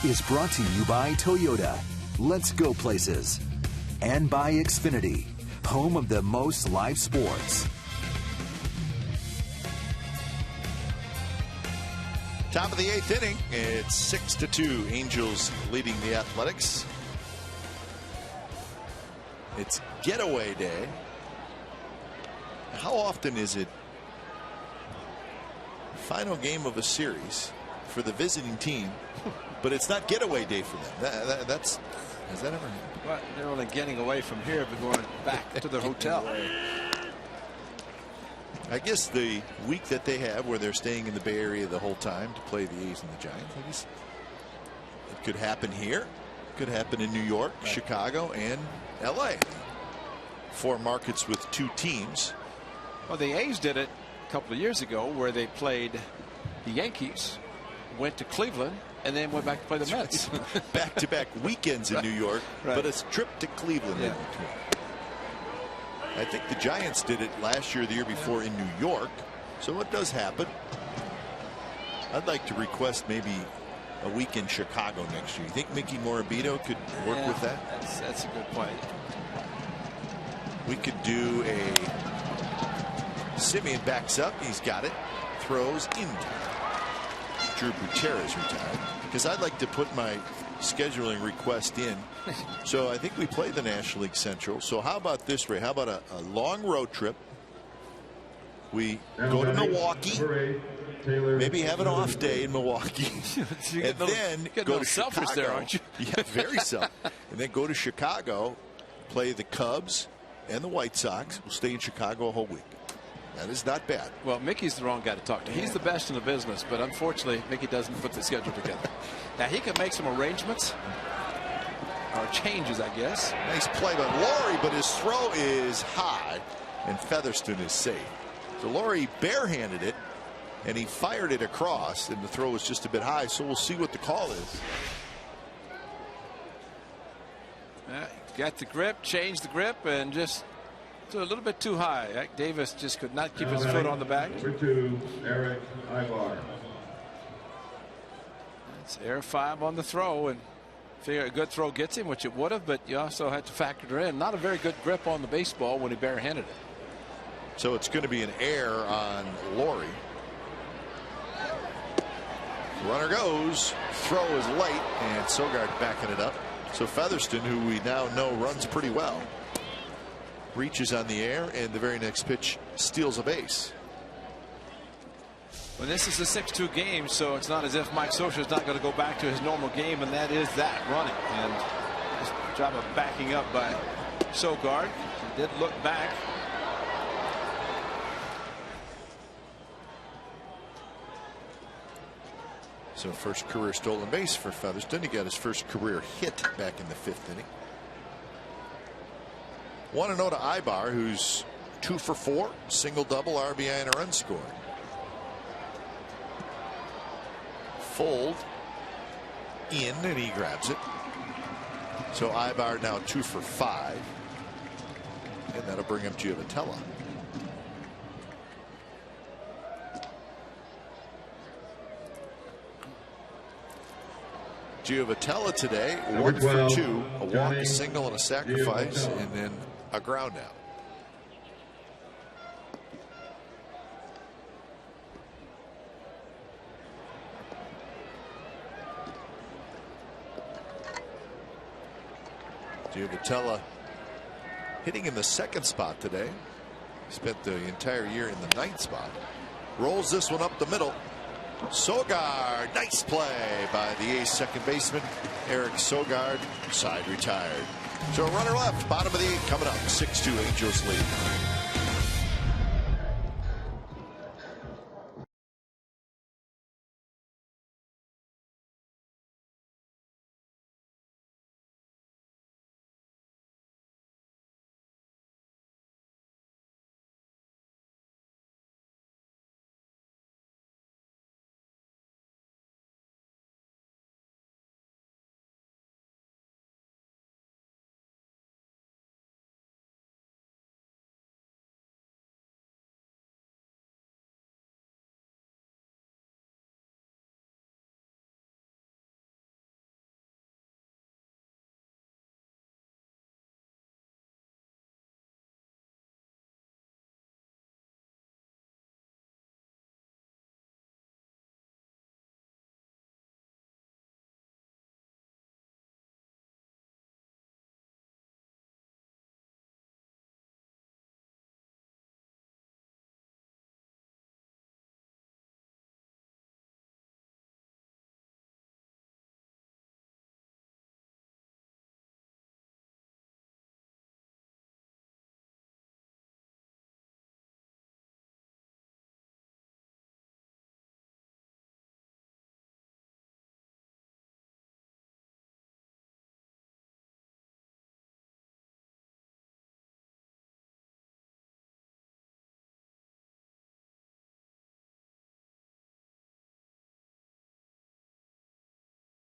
Speaker 3: Is brought to you by Toyota, Let's Go Places, and by Xfinity, home of the most live sports.
Speaker 1: Top of the 8th inning. It's 6-2. Angels leading the Athletics. It's getaway day. How often is it final game of a series for the visiting team, but it's not getaway day for them? Has that ever happened?
Speaker 5: Well, they're only getting away from here, but going back to the hotel.
Speaker 1: I guess the week that they have where they're staying in the Bay Area the whole time to play the A's and the Giants, I guess it could happen here. Could happen in New York, right, Chicago, and LA. 4 markets with 2 teams.
Speaker 5: Well, the A's did it a couple of years ago where they played the Yankees, went to Cleveland, and then went back to play the Mets.
Speaker 1: Back-to-back weekends in
Speaker 5: right,
Speaker 1: New York,
Speaker 5: right,
Speaker 1: but a trip to Cleveland in between. I think the Giants did it last year, the year before in New York, so it does happen. I'd like to request maybe a week in Chicago next year. You think Mickey Morabito could work with that?
Speaker 5: That's a good point.
Speaker 1: We could do a Simeon backs up. He's got it. Throws in. Drew Gutierrez retired. Because I'd like to put my scheduling request in. So I think we play the National League Central. So how about this, Ray? How about a long road trip? We go to Milwaukee. Maybe have an off day in Milwaukee. And then go to
Speaker 5: selfish
Speaker 1: Chicago.
Speaker 5: There, aren't you?
Speaker 1: Yeah, very selfish. And then go to Chicago, play the Cubs and the White Sox. We'll stay in Chicago a whole week. That is not bad.
Speaker 5: Well, Mickey's the wrong guy to talk to. He's the best in the business, but unfortunately, Mickey doesn't put the schedule together. Now, he can make some arrangements or changes, I guess.
Speaker 1: Nice play by Laurie, but his throw is high, and Featherston is safe. So Laurie barehanded it, and he fired it across, and the throw was just a bit high, so we'll see what the call is.
Speaker 5: Got the grip, changed the grip, and just a little bit too high. Davis just could not keep his foot on the bag.
Speaker 4: Number 2, Eric Ibar.
Speaker 5: It's air 5 on the throw, and figure a good throw gets him, which it would have, but you also had to factor in not a very good grip on the baseball when he barehanded it.
Speaker 1: So it's going to be an error on Laurie. Runner goes. Throw is late, and Sogard backing it up So Featherston, who we now know runs pretty well, reaches on the air, and the very next pitch steals a base.
Speaker 5: Well, this is a 6-2 game, so it's not as if Mike Scioscia is not going to go back to his normal game, and that is that running. And this job of backing up by Sogard. He did look back.
Speaker 1: So first career stolen base for Featherston. He got his first career hit back in the 5th inning. 1-0 to Ibar, who's 2 for 4, single, double, RBI, and a run scored. Fold in, and he grabs it. So Ibar now 2 for 5, and that'll bring him Giovitella. Giovitella today 1 for 2, a walk, a single, and a sacrifice, and then a ground out. Giovitella hitting in the 2nd spot today. Spent the entire year in the 9th spot. Rolls this one up the middle. Sogard, nice play by the A's second baseman Eric Sogard. Side retired. So a runner left, bottom of the 8th coming up. 6-2 Angels lead.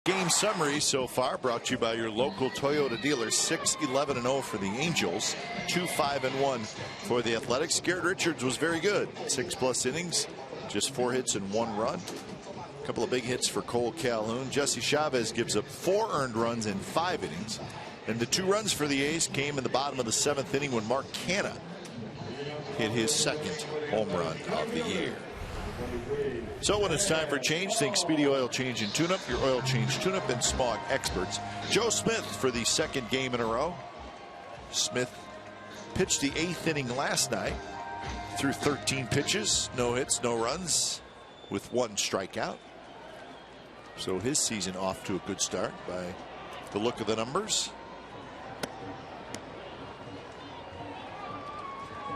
Speaker 1: Game summary so far brought to you by your local Toyota dealer. 6-11-0 for the Angels, 2-5-1 for the Athletics. Garrett Richards was very good. 6+ innings, just 4 hits and 1 run. A couple of big hits for Cole Calhoun. Jesse Chavez gives up 4 earned runs in 5 innings. And the 2 runs for the A's came in the bottom of the 7th inning when Mark Canha hit his 2nd home run of the year. So when it's time for change, think Speedy Oil Change and Tune-Up, your oil change tune-up and smog experts. Joe Smith for the 2nd game in a row. Smith pitched the 8th inning last night, threw 13 pitches, no hits, no runs, with 1 strikeout. So his season off to a good start by the look of the numbers.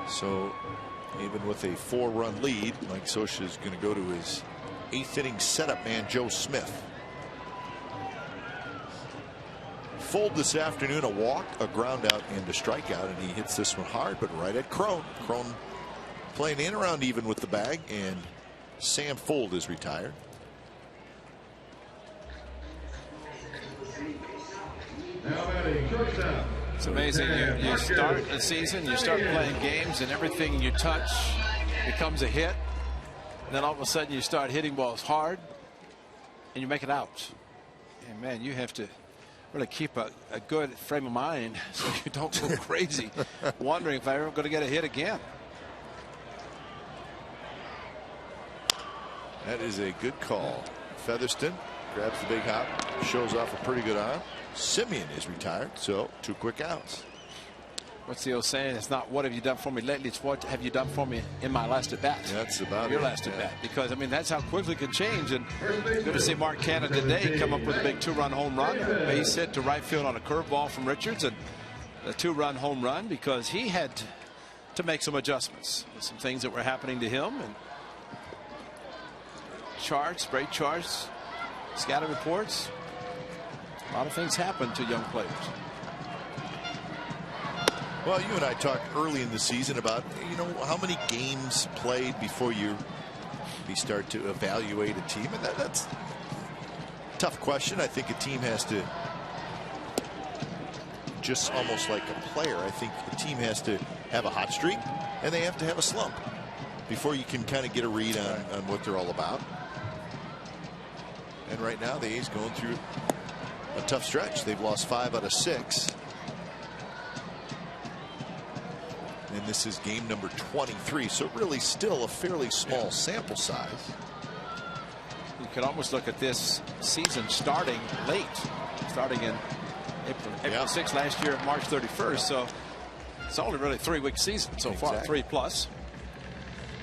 Speaker 1: So even with a 4-run lead, Mike Scioscia is going to go to his 8th inning setup man, Joe Smith. Fold this afternoon, a walk, a ground out, and a strikeout, and he hits this one hard, but right at Crone. Crone playing in around even with the bag, and Sam Fold is retired.
Speaker 5: It's amazing. You start a season, you start playing games, and everything you touch becomes a hit. And then all of a sudden you start hitting balls hard, and you make it out. And man, you have to really keep a good frame of mind so you don't go crazy wondering if I'm ever going to get a hit again.
Speaker 1: That is a good call. Featherston grabs the big hop, shows off a pretty good arm. Simeon is retired, so 2 quick outs.
Speaker 5: What's the old saying? It's not what have you done for me lately, it's what have you done for me in my last at bat.
Speaker 1: That's about
Speaker 5: your
Speaker 1: it.
Speaker 5: last at bat. Because I mean that's how quickly it can change. And good to see Mark Cannon today come up with a big 2-run home run. Base hit to right field on a curveball from Richards, and a 2-run home run because he had to make some adjustments. Some things that were happening to him, and spray charts, scouting reports. A lot of things happen to young players.
Speaker 1: Well, you and I talked early in the season about, how many games played before you start to evaluate a team, and that's a tough question. I think a team has to, just almost like a player, I think a team has to have a hot streak and they have to have a slump before you can kind of get a read on what they're all about. And right now the A's going through a tough stretch. They've lost 5 out of 6. And this is game number 23, so really still a fairly small sample size.
Speaker 5: You could almost look at this season starting late, starting in April 6th last year, March 31st. So it's only really a 3-week season so far, 3+.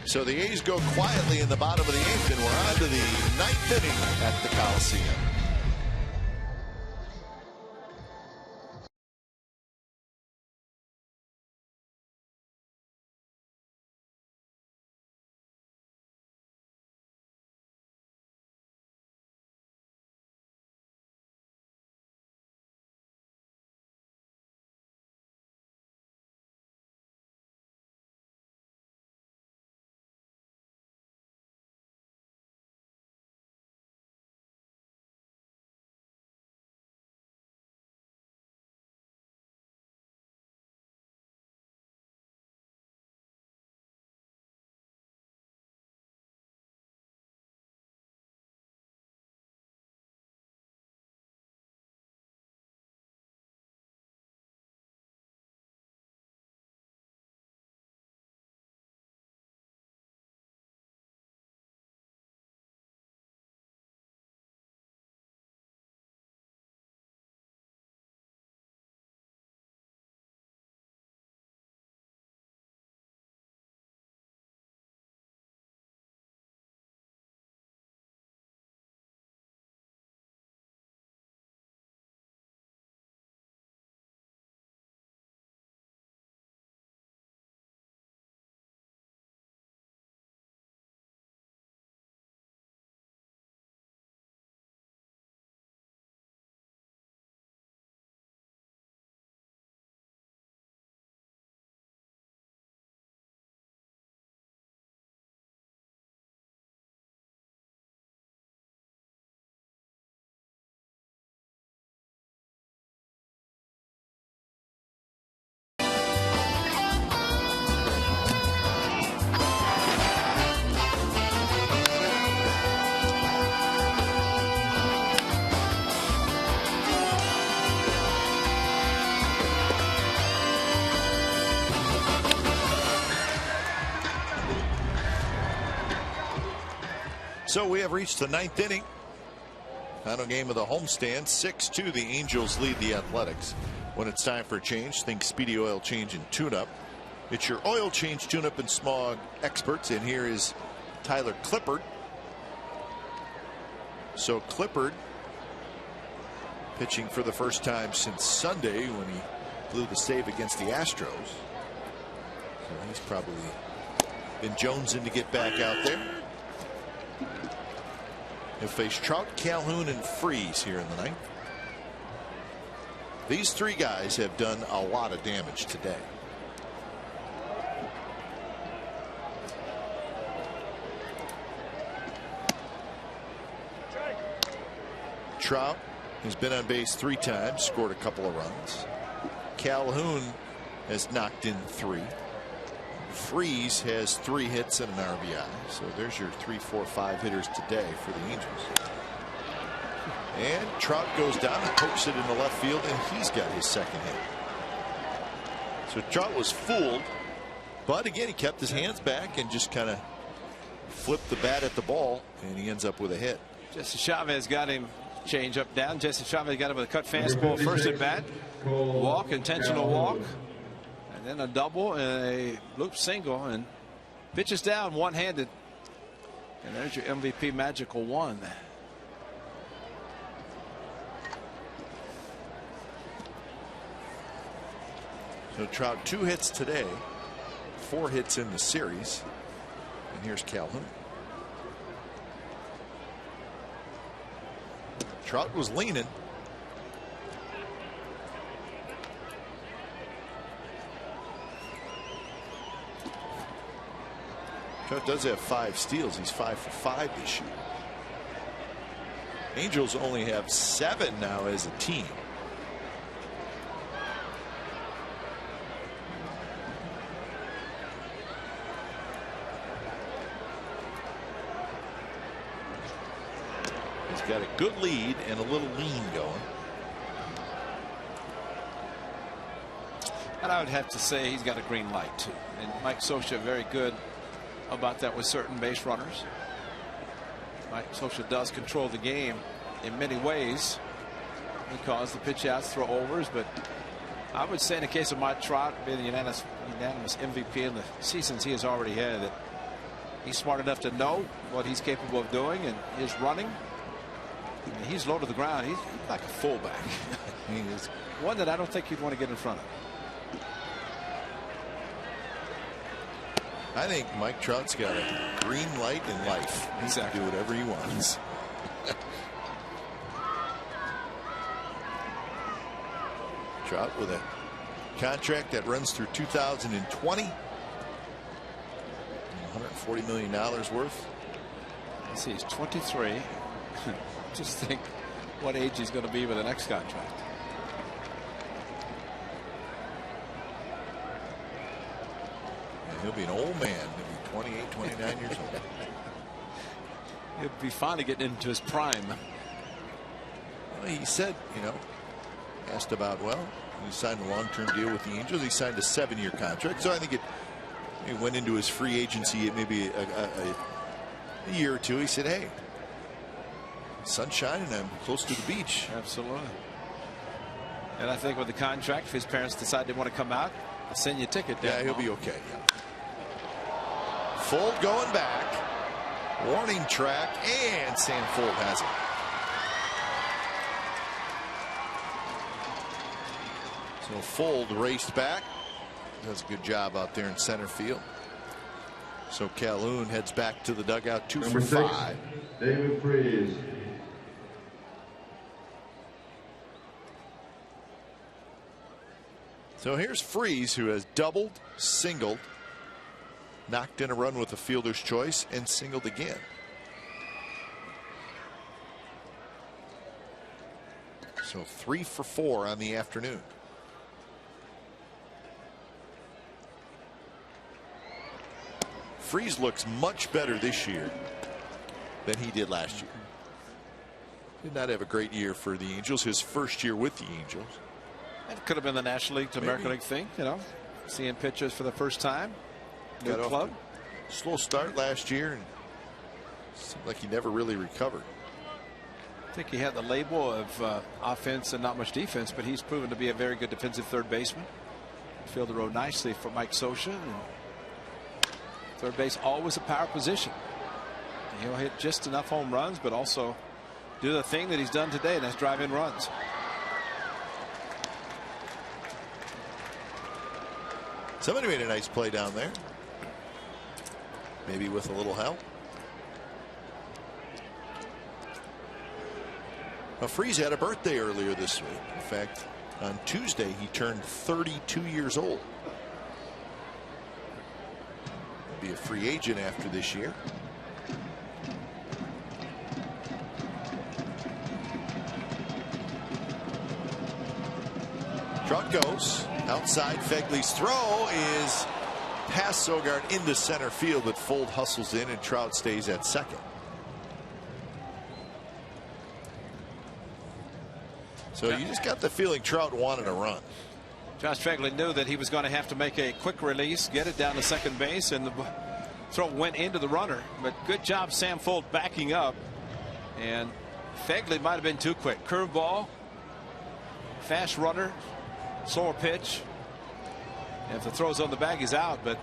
Speaker 1: So the A's go quietly in the bottom of the 8th, and we're on to the 9th inning at the Coliseum. So we have reached the 9th inning. Final game of the homestand. 6-2. The Angels lead the Athletics. When it's time for a change, think Speedy Oil Change and Tune-Up. It's your oil change, tune-up, and smog experts. And here is Tyler Clippard. So Clippard pitching for the first time since Sunday when he blew the save against the Astros. So he's probably been jonesing to get back out there. He'll face Trout, Calhoun, and Freese here in the 9th. These 3 guys have done a lot of damage today. Trout has been on base 3 times, scored a couple of runs. Calhoun has knocked in 3. Freese has 3 hits and an RBI. So there's your 3, 4, 5 hitters today for the Angels. And Trout goes down and pokes it in the left field, and he's got his 2nd hit. So Trout was fooled, but again he kept his hands back and just kind of flipped the bat at the ball, and he ends up with a hit.
Speaker 5: Jesse Chavez got him Change up down. Jesse Chavez got him with a cut fastball first at bat. Walk, intentional walk. And then a double and a loop single. And pitches down one-handed. And there's your MVP magical one.
Speaker 1: So Trout 2 hits today, 4 hits in the series. And here's Calhoun. Trout was leaning. Trout does have 5 steals. He's 5 for 5 this year. Angels only have 7 now as a team. He's got a good lead and a little lean going.
Speaker 5: And I would have to say he's got a green light too. And Mike Scioscia very good about that with certain base runners. Mike Scioscia does control the game in many ways. He calls the pitch outs, throw overs, but I would say in the case of Mike Trout being the unanimous MVP in the seasons he has already had, that he's smart enough to know what he's capable of doing, and his running, I mean, he's low to the ground. He's like a fullback.
Speaker 1: He is
Speaker 5: one that I don't think you'd want to get in front of.
Speaker 1: I think Mike Trout's got a green light in life. He can do whatever he wants. Trout with a contract that runs through 2020. $140 million worth.
Speaker 5: Let's see, he's 23. Just think what age he's going to be with the next contract.
Speaker 1: He'll be an old man. He'll be 28, 29 years old.
Speaker 5: He'll be finally getting into his prime.
Speaker 1: Well, he said, asked about, he signed a long-term deal with the Angels. He signed a 7-year contract. So I think it went into his free agency at maybe a year or two. He said, hey, sun's shining. I'm close to the beach.
Speaker 5: Absolutely. And I think with the contract, if his parents decide they want to come out, I'll send you a ticket down.
Speaker 1: Yeah, he'll be okay. Yeah. Fold going back. Warning track, and Sam Fold has it. So Fold raced back. Does a good job out there in center field. So Calhoun heads back to the dugout, 2 for 5.
Speaker 4: David Freese.
Speaker 1: So here's Freese, who has doubled, singled, knocked in a run with a fielder's choice, and singled again. So 3 for 4 on the afternoon. Freese looks much better this year than he did last year. Did not have a great year for the Angels, his first year with the Angels.
Speaker 5: It could have been the National League to American League thing, seeing pitchers for the first time. New
Speaker 1: Got
Speaker 5: club.
Speaker 1: Slow start last year, and seemed like he never really recovered.
Speaker 5: I think he had the label of offense and not much defense, but he's proven to be a very good defensive third baseman. Fielded the road nicely for Mike Scioscia. And third base always a power position. He'll hit just enough home runs, but also do the thing that he's done today, and that's drive in runs.
Speaker 1: Somebody made a nice play down there. Maybe with a little help. Well, Freese had a birthday earlier this week. In fact, on Tuesday, he turned 32 years old. He'll be a free agent after this year. Trout goes outside. Fegley's throw is past Sogard into center field, but Fold hustles in, and Trout stays at second. So you just got the feeling Trout wanted a run.
Speaker 5: Josh Fegley knew that he was going to have to make a quick release, get it down to second base, and the throw went into the runner. But good job, Sam Fold, backing up. And Fegley might have been too quick. Curveball, fast runner, slower pitch. And if the throw's on the bag, he's out. But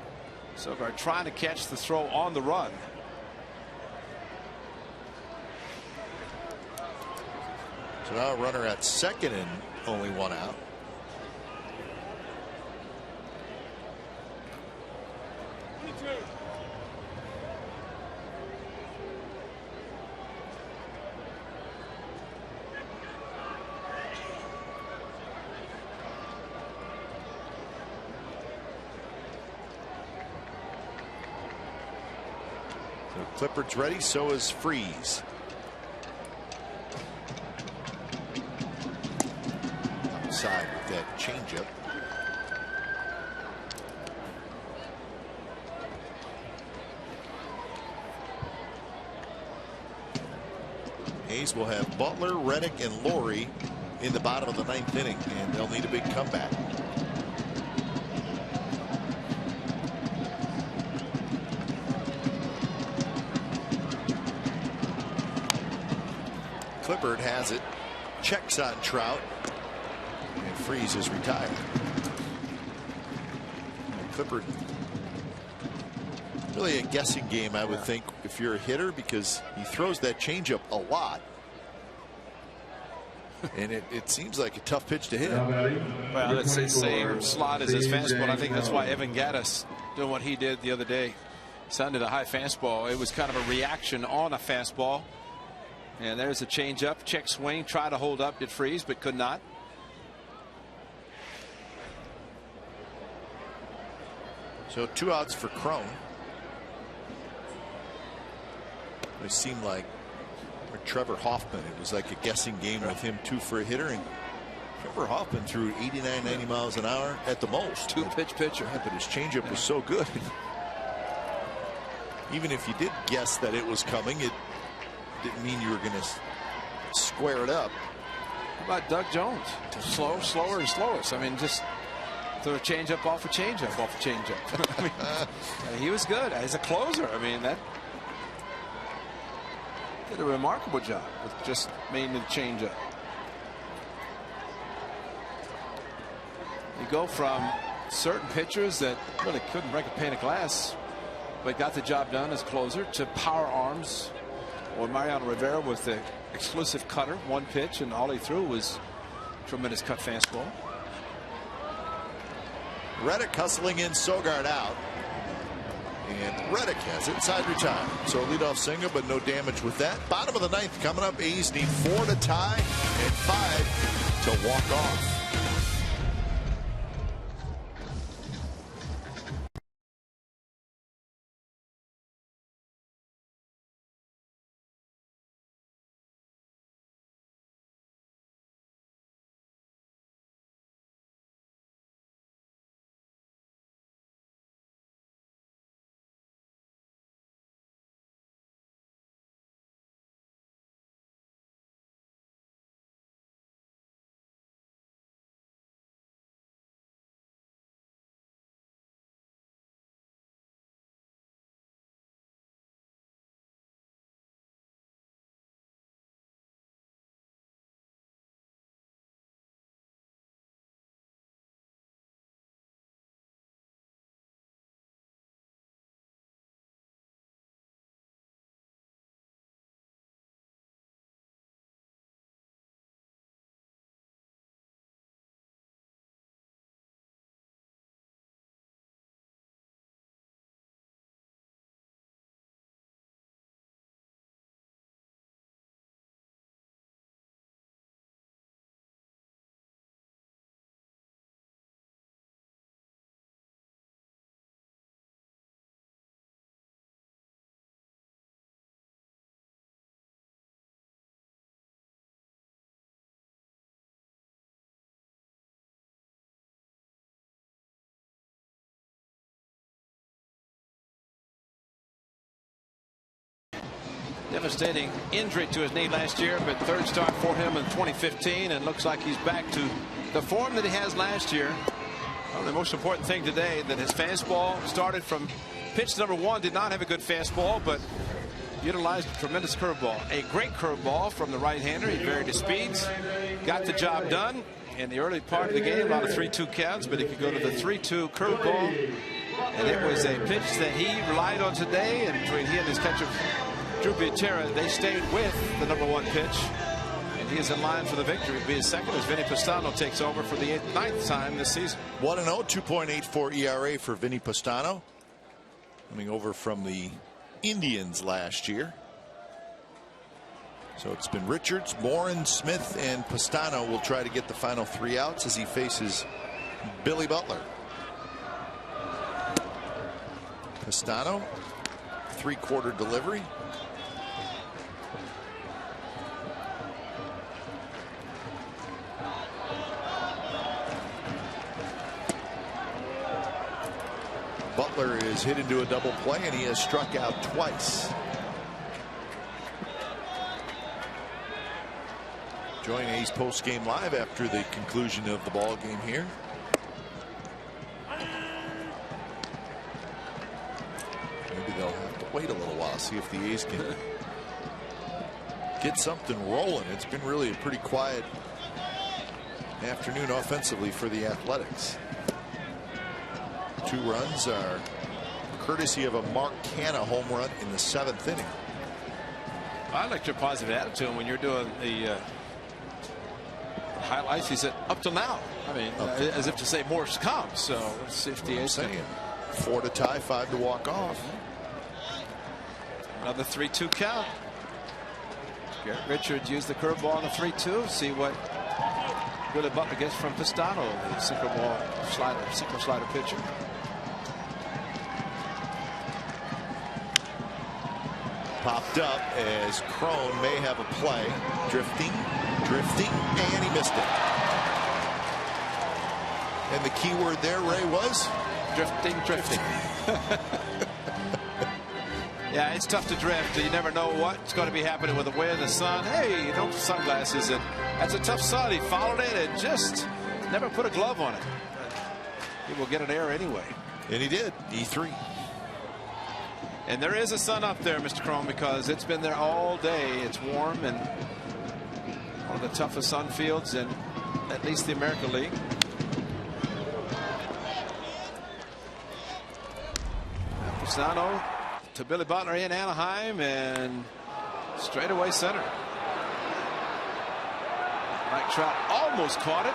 Speaker 5: Sogard trying to catch the throw on the run.
Speaker 1: So now a runner at second and only one out. So Clippard's ready, so is Freeze. Outside with that changeup. Hayes will have Butler, Reddick, and Laurie in the bottom of the ninth inning, and they'll need a big comeback. Clippard has it, checks on Trout, and Freeze is retired. Clippard, really a guessing game, I would think, if you're a hitter, because he throws that changeup a lot. And it seems like a tough pitch to hit.
Speaker 5: Well, it's the same slot as his fastball. I think that's why Evan Gattis doing what he did the other day. Sounded a high fastball. It was kind of a reaction on a fastball. And there's a changeup, check swing, try to hold up, did Freeze, but could not.
Speaker 1: So 2 outs for Crone. It seemed like Trevor Hoffman, it was like a guessing game with him 2 for a hitter, and Trevor Hoffman threw 89, 90 miles an hour at the most.
Speaker 5: 2-pitch pitcher.
Speaker 1: Yeah, but his changeup was so good. Even if you did guess that it was coming, it didn't mean you were going to square it up.
Speaker 5: How about Doug Jones? Slower and slowest. I mean, just throw a changeup off a changeup off a changeup. I mean, he was good as a closer. I mean, that did a remarkable job with just making the changeup. You go from certain pitchers that really couldn't break a pane of glass, but got the job done as closer, to power arms. Or Mariano Rivera was the exclusive cutter, 1 pitch, and all he threw was tremendous cut fastball.
Speaker 1: Reddick hustling in, Sogard out. And Reddick has it inside retirement. So a leadoff single, but no damage with that. Bottom of the ninth coming up. A's need 4 to tie and 5 to walk off.
Speaker 5: Devastating injury to his knee last year, but 3rd start for him in 2015, and looks like he's back to the form that he has last year. Well, the most important thing today, that his fastball started from pitch number 1, did not have a good fastball, but utilized a tremendous curveball. A great curveball from the right-hander. He varied his speeds, got the job done in the early part of the game. A lot of 3-2 counts, but he could go to the 3-2 curveball. And it was a pitch that he relied on today. And between he and his catcher, Drew Butera, they stayed with the #1 pitch. And he is in line for the victory. It'll be his second as Vinny Pastano takes over for the 9th time this season.
Speaker 1: 1-0, 2.84 ERA for Vinny Pastano. Coming over from the Indians last year. So it's been Richards, Morin, Smith, and Pastano will try to get the final 3 outs as he faces Billy Butler. Pastano, 3-quarter delivery. Butler is hit into a double play, and he has struck out twice. Join A's post-game live after the conclusion of the ball game here. Maybe they'll have to wait a little while, see if the A's can get something rolling. It's been really a pretty quiet afternoon offensively for the Athletics. 2 runs are courtesy of a Mark Canha home run in the 7th inning.
Speaker 5: I like your positive attitude when you're doing the highlights. He said up till now. I mean, as if to say more to come. So let's see if the A's can.
Speaker 1: 4 to tie, 5 to walk off.
Speaker 5: Another 3-2 count. Garrett Richards used the curveball on the 3-2. See what Billy Butler gets from Pastano, the sinker slider pitcher.
Speaker 1: Popped up as Crone may have a play. Drifting, and he missed it. And the key word there, Ray, was?
Speaker 5: Drifting. Yeah, it's tough to drift. You never know what's going to be happening with the wind, the sun. Hey, you know, sunglasses. And that's a tough sun. He followed it and just never put a glove on it. But he will get an error anyway.
Speaker 1: And he did. E3.
Speaker 5: And there is a sun up there, Mr. Crone, because it's been there all day. It's warm and one of the toughest sun fields in at least the American League. Pastano to Billy Butler in Anaheim and straightaway center. Mike Trout almost caught it.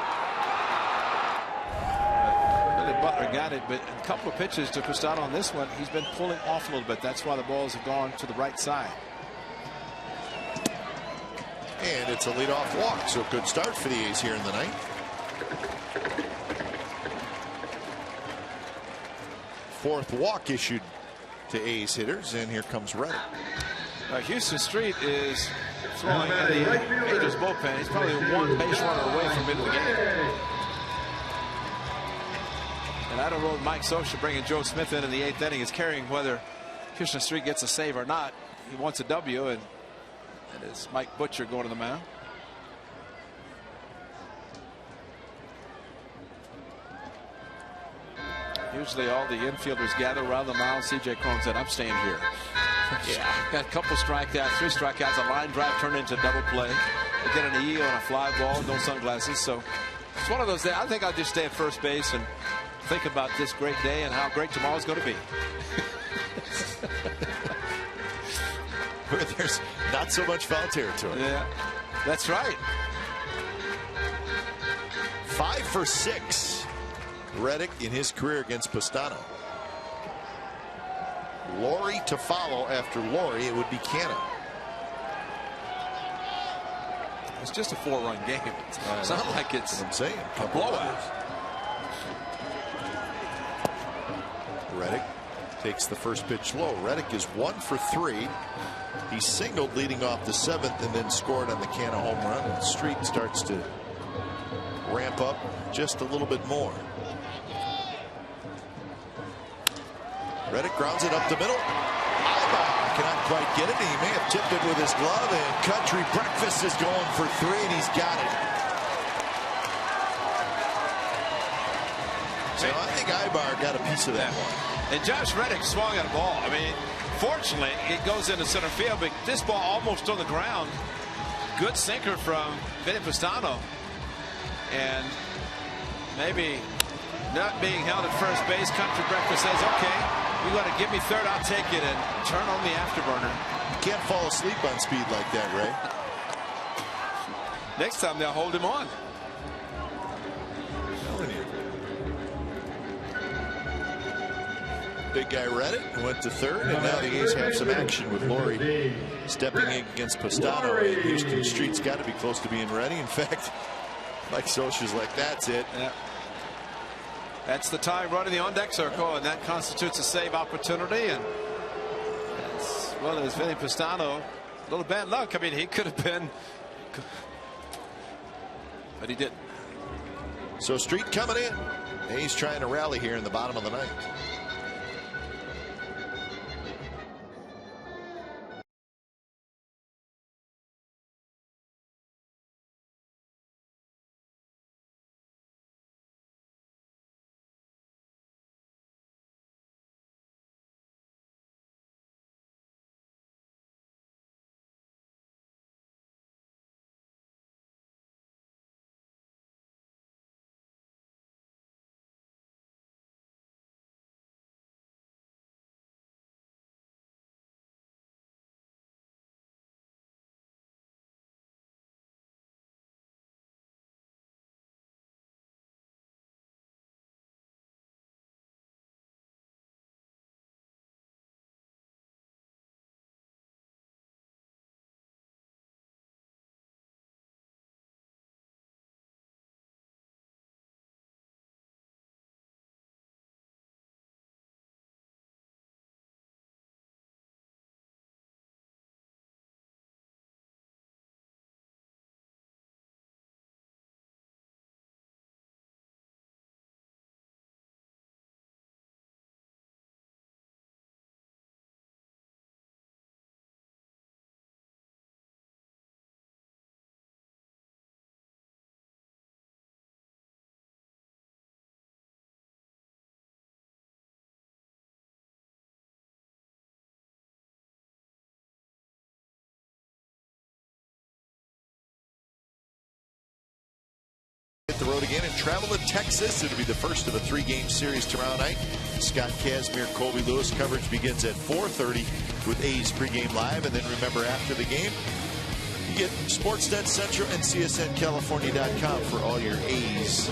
Speaker 5: Billy Butler got it, but a couple of pitches to Pastano on this one. He's been pulling off a little bit. That's why the balls have gone to the right side.
Speaker 1: And it's a leadoff walk, so good start for the A's here in the ninth. 4th walk issued to A's hitters, and here comes Reddick.
Speaker 5: Houston Street is throwing in the Angels bullpen. He's probably 1 base runner away from into the game. And I don't know if Mike Scioscia bringing Joe Smith in the 8th inning is carrying whether Houston Street gets a save or not. He wants a W, and it's Mike Butcher going to the mound. Usually all the infielders gather around the mound. C.J. Cron said, I'm staying here. Yeah, got a couple strikeouts, 3 strikeouts, a line drive turned into a double play. They get an E on a fly ball, no sunglasses. So it's one of those days. I think I'll just stay at first base and think about this great day and how great tomorrow's going to be.
Speaker 1: Where there's not so much foul territory.
Speaker 5: Yeah, that's right.
Speaker 1: 5 for 6. Reddick in his career against Pastano. Laurie to follow. After Laurie, it would be Canha.
Speaker 5: It's just a 4-run game. It's not like it's
Speaker 1: I'm saying,
Speaker 5: a blowout.
Speaker 1: Reddick takes the first pitch low. Reddick is 1 for 3. He singled leading off the 7th and then scored on the Canha home run. And Street starts to ramp up just a little bit more. Reddick grounds it up the middle. Ibar cannot quite get it. He may have tipped it with his glove, and Country Breakfast is going for 3, and he's got it. So I think Ibar got a piece of that one.
Speaker 5: And Josh Reddick swung at a ball. I mean, Fortunately, it goes into center field, but this ball almost on the ground. Good sinker from Vinny Pistano. And maybe not being held at first base, Country Breakfast says, okay, you got to give me third, I'll take it, and turn on the afterburner.
Speaker 1: You can't fall asleep on speed like that, Ray.
Speaker 5: Next time they'll hold him on.
Speaker 1: Big guy read it and went to third, and now the A's have some action with Laurie stepping in against Pistano. And Houston Street's got to be close to being ready. In fact, Mike Scioscia's like, that's it.
Speaker 5: Yeah. That's the time running the on-deck circle, and that constitutes a save opportunity. And as well as Vinny Pistano, a little bad luck. I mean, he could have been, but he didn't.
Speaker 1: So Street coming in. A's trying to rally here in the bottom of the ninth. The road again and travel to Texas. It'll be the first of a 3-game series tomorrow night. Scott Kazmir, Colby Lewis. Coverage begins at 4:30 with A's pregame live. And then remember, after the game, you get Sportsnet Central and CSNCalifornia.com for all your A's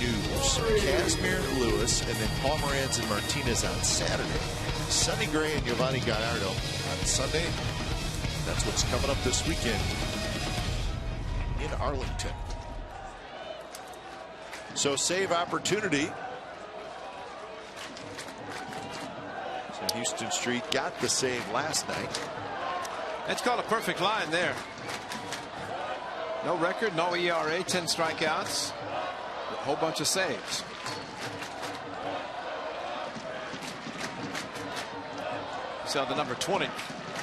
Speaker 1: news. Kazmir, Lewis, and then Pomeranz and Martinez on Saturday. Sonny Gray and Giovanni Gallardo on Sunday. That's what's coming up this weekend in Arlington. So save opportunity. So Houston Street got the save last night.
Speaker 5: That's called a perfect line there. No record, no ERA, 10 strikeouts, a whole bunch of saves. So the number 20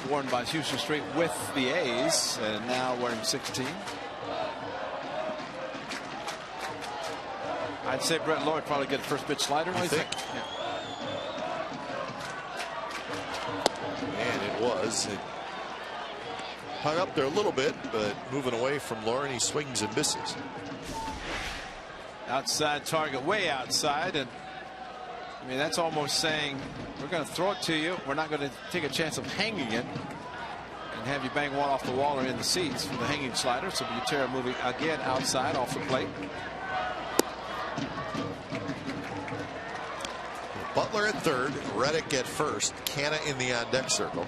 Speaker 5: worn by Houston Street with the A's, and now wearing 16. I'd say Brett Lloyd probably get a first pitch slider.
Speaker 1: You think?
Speaker 5: Yeah.
Speaker 1: And it was. It hung up there a little bit, but moving away from Lauren, he swings and misses.
Speaker 5: Outside target, way outside, and I mean that's almost saying we're going to throw it to you. We're not going to take a chance of hanging it and have you bang one off the wall or in the seats for the hanging slider. So Butera moving again outside off the plate.
Speaker 1: Butler at third, Reddick at first, Canna in the on-deck circle.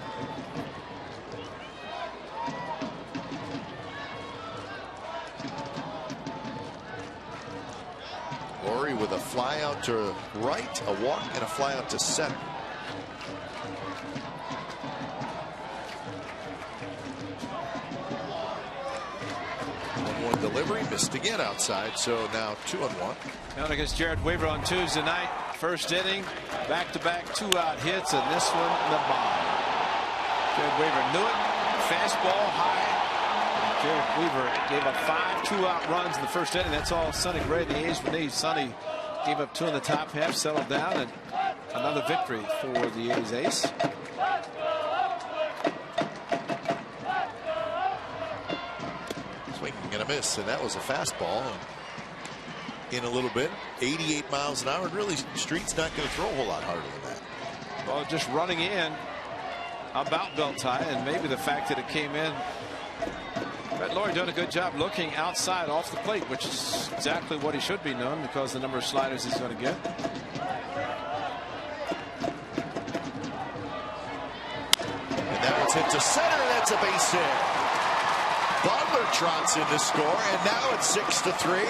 Speaker 1: Laurie with a fly out to right, a walk, and a fly out to center. One delivery, missed again outside, so now 2-1.
Speaker 5: Down against Jared Weaver on Tuesday night. First inning, back-to-back 2-out hits, and this one the bomb. Jared Weaver knew it. Fastball high. Jared Weaver gave up 5 2-out runs in the first inning. That's all Sonny Gray, the A's, would need. Sonny gave up 2 in the top half, settled down, and another victory for the A's ace.
Speaker 1: and a miss, and that was a fastball. In a little bit, 88 miles an hour. And really, Street's not going to throw a whole lot harder than that.
Speaker 5: Well, just running in about belt high, and maybe the fact that it came in. Brett Lawrie doing a good job looking outside off the plate, which is exactly what he should be doing because the number of sliders he's going to get.
Speaker 1: And that one's hit to center. That's a base hit. Butler trots in to score, and now it's 6-3.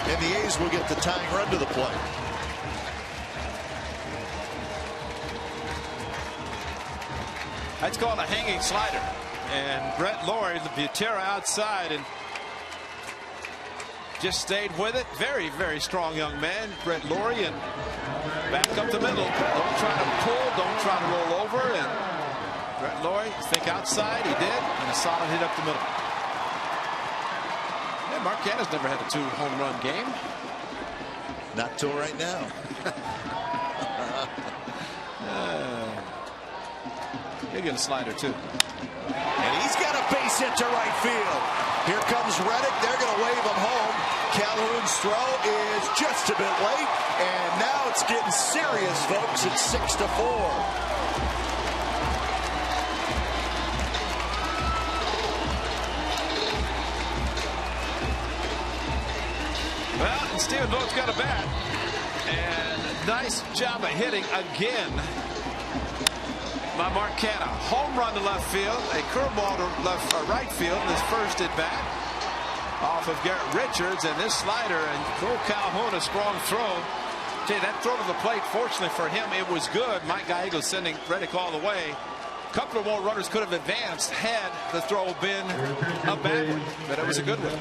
Speaker 1: And the A's will get the tying run to the plate.
Speaker 5: That's called a hanging slider. And Brett Lawrie, the Butera outside, and just stayed with it. Very, very strong young man, Brett Lawrie, and back up the middle. Don't try to pull, don't try to roll over. And Brett Lawrie, think outside, he did, and a solid hit up the middle. Yeah, Mark Canha's never had a 2-home run game.
Speaker 1: Not till right now.
Speaker 5: He'll get a slider too.
Speaker 1: And he's got a base hit to right field. Here comes Reddick. They're going to wave him home. Calhoun's throw is just a bit late. And now it's getting serious, folks. It's 6-4.
Speaker 5: Well, and Steven Vogt's got a bat. And nice job of hitting again by Mark Canha. Home run to left field, a curveball to right field in his first at bat off of Garrett Richards, and this slider, and Cole Calhoun, a strong throw. Gee, that throw to the plate, fortunately for him, it was good. Mike Gallego sending Reddick all the way. A couple of more runners could have advanced had the throw been a bad one, but it was a good one.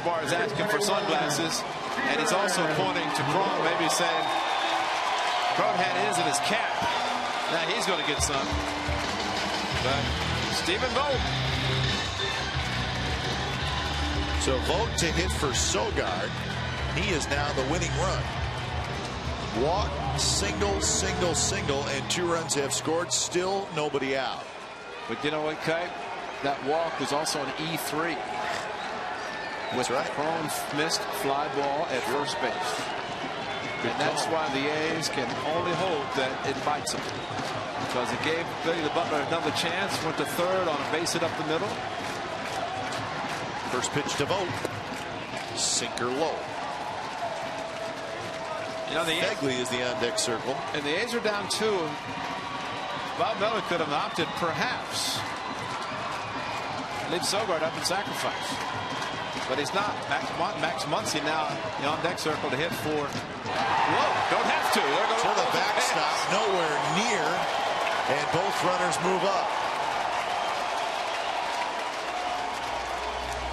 Speaker 5: Ibar is asking for sunglasses, and he's also pointing to Cron, maybe saying, Cron had his in his cap. Now he's going to get some. But Steven Vogt.
Speaker 1: So Vogt to hit for Sogard. He is now the winning run. Walk, single, single, single, and 2 runs have scored. Still nobody out.
Speaker 5: But you know what, Kite? That walk was also an E3.
Speaker 1: That's right.
Speaker 5: Cron missed fly ball at first base. And that's why the A's can only hope that it bites them. Because it gave Billy the Butler another chance. Went to third on a base hit up the middle.
Speaker 1: First pitch to Vogt. Sinker low.
Speaker 5: You know, the
Speaker 1: Begley is the on-deck circle.
Speaker 5: And the A's are down 2. Bob Miller could have opted, perhaps, leave Sogard up and sacrifice. But he's not. Max Muncy now the on-deck circle to hit for. Whoa, don't have to. They're going
Speaker 1: to the backstop, nowhere near, and both runners move up.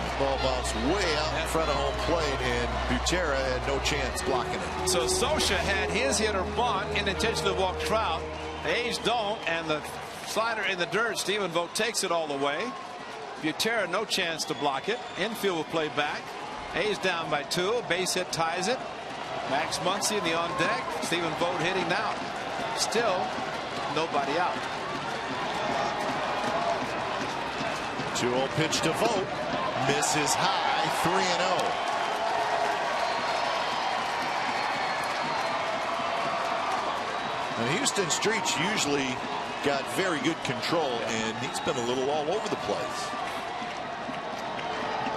Speaker 1: The ball bounced way out in front of home plate, and Butera had no chance blocking it.
Speaker 5: So Scioscia had his hitter bunt and intentionally walked Trout. The A's don't, and the slider in the dirt. Steven Vogt takes it all the way. Butera no chance to block it. Infield will play back. A's down by 2. Base hit ties it. Max Muncy in the on deck. Steven Vogt hitting now. Still nobody out.
Speaker 1: 2-0 pitch to Vogt. Misses high. 3-0. Now Houston Street's usually got very good control, and he's been a little all over the place.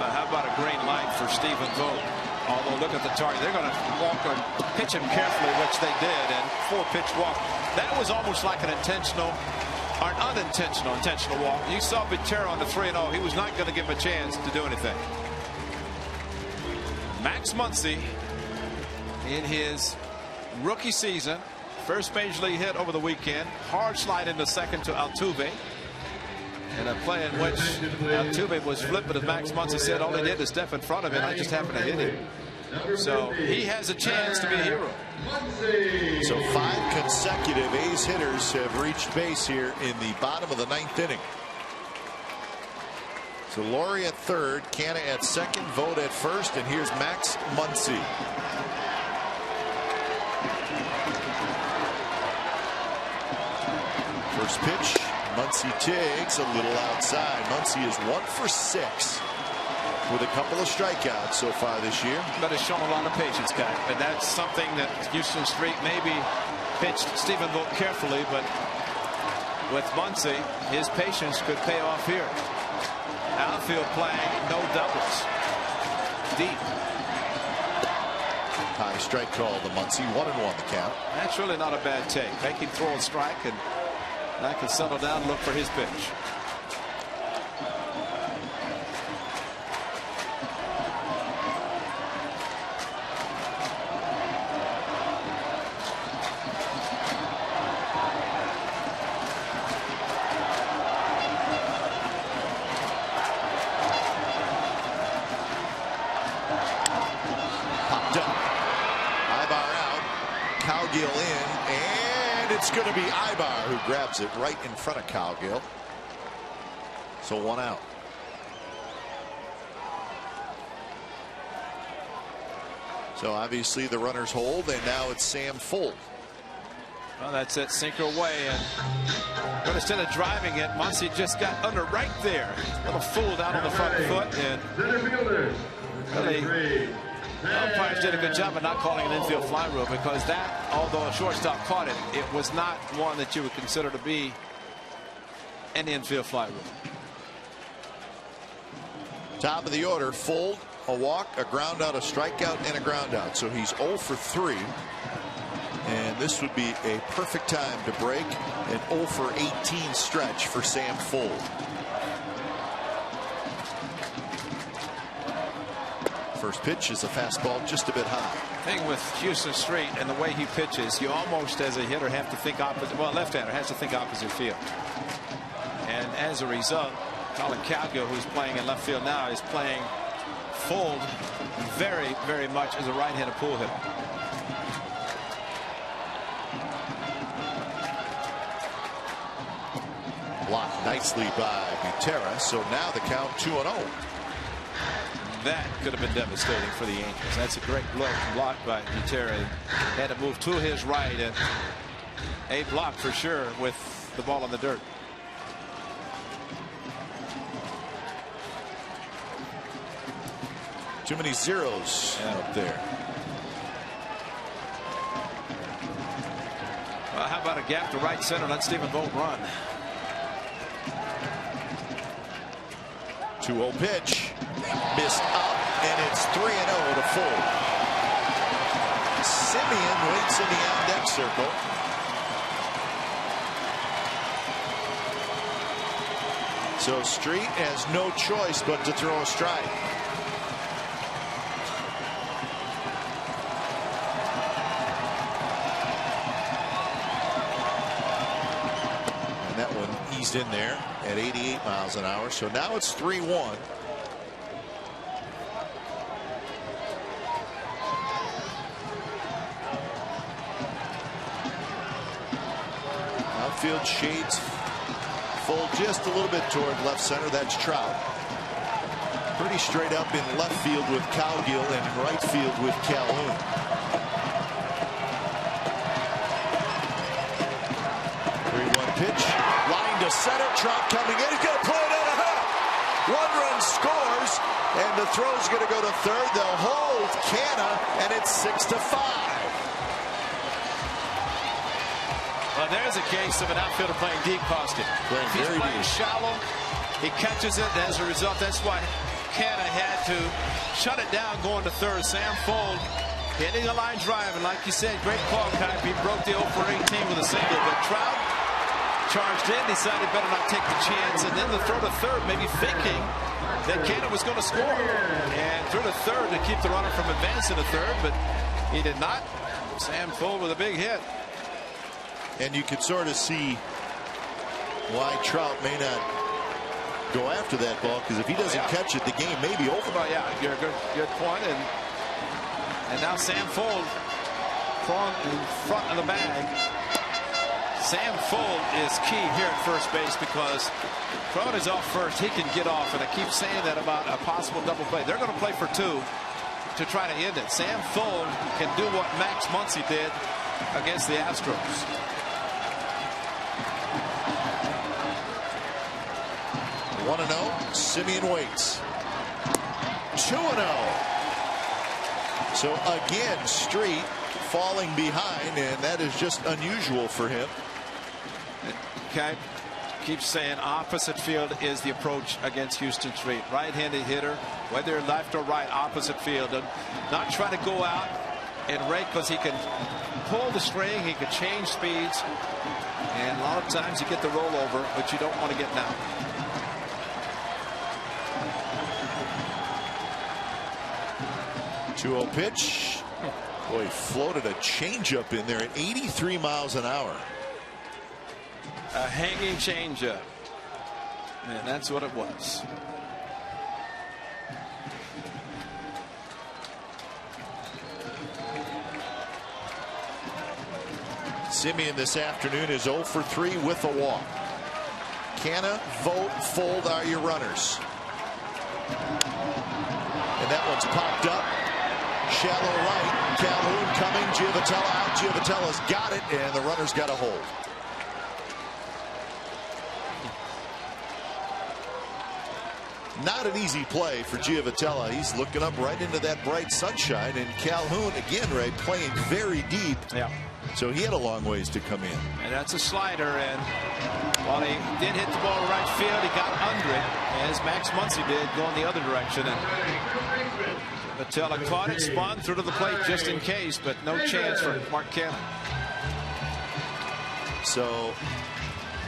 Speaker 5: How about a green light for Steven Vogt? Although look at the target, they're going to walk or pitch him carefully, which they did, and 4-pitch walk. That was almost like an intentional or an unintentional intentional walk. You saw Butera on the 3-0. He was not going to give him a chance to do anything. Max Muncy in his rookie season, first major league hit over the weekend. Hard slide into second to Altuve. In a play in which Altuve was flipping, as Max Muncy said, all he did is step in front of him. I just happened to hit him. So he has a chance to be a hero.
Speaker 1: So 5 consecutive A's hitters have reached base here in the bottom of the 9th inning. So Lawrie at third, Canha at second, Vogt at first, and here's Max Muncy. First pitch, Muncy takes a little outside. Muncy is 1 for 6 with a couple of strikeouts so far this year.
Speaker 5: But has shown a lot of patience, guy. And that's something that Houston Street maybe pitched Stephen Vogt carefully, but with Muncy, his patience could pay off here. Outfield playing, no doubles. Deep.
Speaker 1: High strike call to Muncy, 1-1 the count.
Speaker 5: That's really not a bad take. Make him throw a strike, and that can settle down and look for his pitch.
Speaker 1: It's going to be Ibar who grabs it right in front of Cowgill. So 1 out. So obviously the runners hold, and now it's Sam Fuld.
Speaker 5: Well, that's it, sinker away, but instead of driving it, Muncy just got under right there. A little fool down on the front foot, and really, the umpires did a good job of not calling an infield fly rule, because that, although a shortstop caught it, it was not one that you would consider to be an infield fly rule.
Speaker 1: Top of the order, Fuld, a walk, a ground out, a strikeout, and a ground out. So he's 0 for 3. And this would be a perfect time to break an 0 for 18 stretch for Sam Fuld. First pitch is a fastball just a bit high.
Speaker 5: Thing with Houston Street and the way he pitches, you almost as a hitter have to think opposite. Well, left-hander has to think opposite field. And as a result, Colin Cowgill, who's playing in left field now, is playing Fuld very, very much as a right-handed pull hitter.
Speaker 1: Blocked nicely by Butera. So now the count 2-0.
Speaker 5: That could have been devastating for the Yankees. That's a great block by Butera. Had to move to his right, and a block for sure with the ball in the dirt.
Speaker 1: Too many zeros up there.
Speaker 5: Well, how about a gap to right center? Let Stephen Vogt run.
Speaker 1: 2-0 pitch. Missed up, and it's 3-0 to Fuld. Simeon waits in the on-deck circle. So Street has no choice but to throw a strike. And that one eased in there at 88 miles an hour. So now it's 3-1. Outfield shades Fuld just a little bit toward left center. That's Trout. Pretty straight up in left field with Cowgill and in right field with Calhoun. Pitch, line to center, Trout coming in, he's going to play it out of half. 1 run scores, and the throw's going to go to third. They'll hold Canna, and it's 6-5.
Speaker 5: Well, there's a case of an outfielder playing deep costing. He's playing shallow, he catches it, and as a result, that's why Canna had to shut it down going to third. Sam Fuld hitting a line drive, and like you said, great call, Kai. He broke the 0 for 18 with a single, but Trout charged in, decided better not take the chance, and then the throw to third, maybe thinking that Canna was going to score, and threw to third to keep the runner from advancing to third, but he did not. Sam Fuld with a big hit.
Speaker 1: And you could sort of see why Trout may not go after that ball, because if he doesn't catch it, the game may be over.
Speaker 5: Well, yeah, you're a good point. And now Sam Fuld in front of the bag. Sam Fuld is key here at first base, because Crone is off first. He can get off, and I keep saying that about a possible double play. They're going to play for 2 to try to end it. Sam Fuld can do what Max Muncy did against the Astros.
Speaker 1: 1-0. Simeon waits. 2-0. So again, Street falling behind, and that is just unusual for him.
Speaker 5: Okay. Keeps saying opposite field is the approach against Houston Street. Right-handed hitter, whether left or right, opposite field. And not try to go out and rake, because he can pull the string, he can change speeds, and a lot of times you get the rollover, but you don't want to get now.
Speaker 1: Two-0 pitch. Boy, he floated a changeup in there at 83 miles an hour.
Speaker 5: A hanging changeup, and that's what it was.
Speaker 1: Simeon this afternoon is 0 for 3 with a walk. Canna, vote, fold are your runners. And that one's popped up. Shallow right. Calhoun coming. Giavotella out. Giavotella's got it, and the runner's got a hold. Not an easy play for Giavotella. He's looking up right into that bright sunshine, and Calhoun again, Ray, playing very deep.
Speaker 5: Yeah.
Speaker 1: So he had a long ways to come in.
Speaker 5: And that's a slider, and while he did hit the ball to right field, he got under it, as Max Muncy did, going the other direction. And Giavotella caught it, spun through to the plate just in case, but no chance for Mark Canna.
Speaker 1: So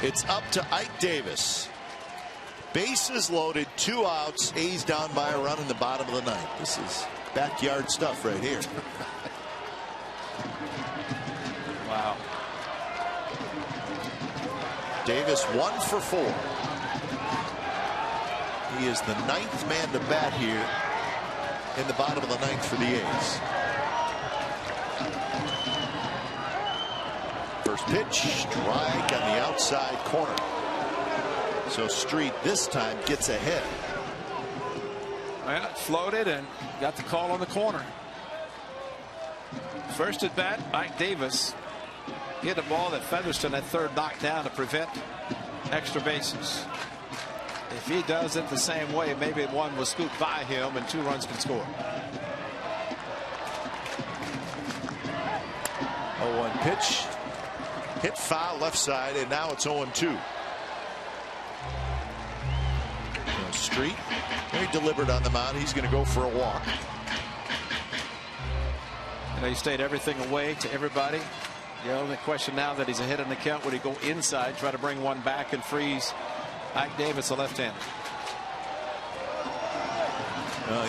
Speaker 1: it's up to Ike Davis. Bases loaded, 2 outs. A's down by a run in the bottom of the ninth. This is backyard stuff right here.
Speaker 5: Wow.
Speaker 1: Davis 1 for 4. He is the 9th man to bat here in the bottom of the ninth for the A's. First pitch, strike on the outside corner. So Street this time gets ahead.
Speaker 5: Well, it floated and got the call on the corner. First at bat, Ike Davis hit a ball that Featherston at third knocked down to prevent extra bases. If he does it the same way, maybe one will scoot by him and 2 runs can score.
Speaker 1: 0-1 pitch. Hit foul left side, and now it's 0-2. Street very deliberate on the mound. He's going to go for a walk.
Speaker 5: You know, he stayed everything away to everybody. The only question now that he's ahead in the count, would he go inside, try to bring one back and freeze Ike Davis, the left-hander?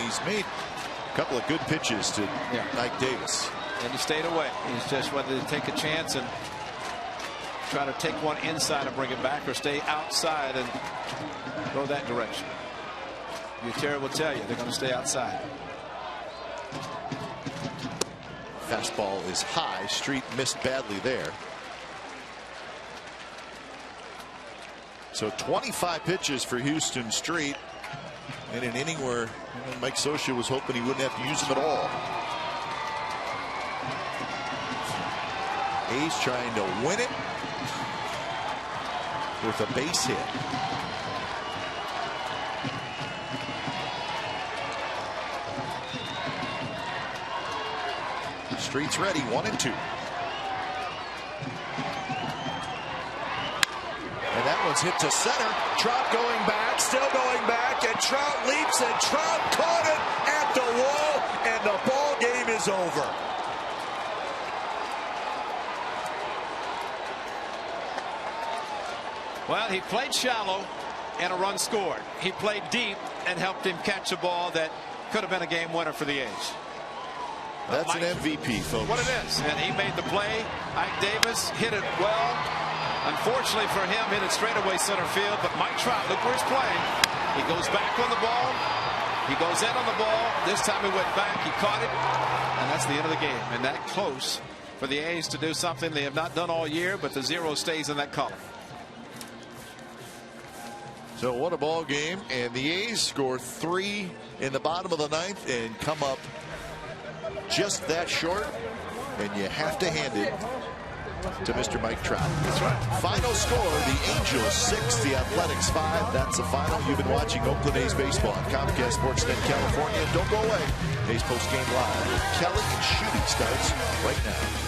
Speaker 1: He's made a couple of good pitches to Ike Davis.
Speaker 5: And he stayed away. He's just whether to take a chance and try to take one inside and bring it back, or stay outside and go that direction. Gutierrez will tell you they're going to stay outside.
Speaker 1: Fastball is high. Street missed badly there. So 25 pitches for Houston Street in an inning where Mike Scioscia was hoping he wouldn't have to use them at all. A's trying to win it with a base hit. Street's ready, 1-2. And that one's hit to center. Trout going back, still going back, and Trout leaps, and Trout caught it at the wall, and the ball game is over.
Speaker 5: Well, he played shallow and a run scored. He played deep and helped him catch a ball that could have been a game winner for the A's.
Speaker 1: That's an MVP, folks.
Speaker 5: What it is. And he made the play. Ike Davis hit it well. Unfortunately for him, hit it straight away center field. But Mike Trout, look where he's playing. He goes back on the ball. He goes in on the ball. This time he went back. He caught it. And that's the end of the game. And that close for the A's to do something they have not done all year. But the 0 stays in that column.
Speaker 1: So what a ball game. And the A's score 3 in the bottom of the ninth and come up just that short, and you have to hand it to Mr. Mike Trout.
Speaker 6: That's right.
Speaker 1: Final score, the Angels 6, the Athletics 5. That's the final. You've been watching Oakland A's baseball on Comcast Sportsnet California. Don't go away. A's postgame live with Kelly and Shooty starts right now.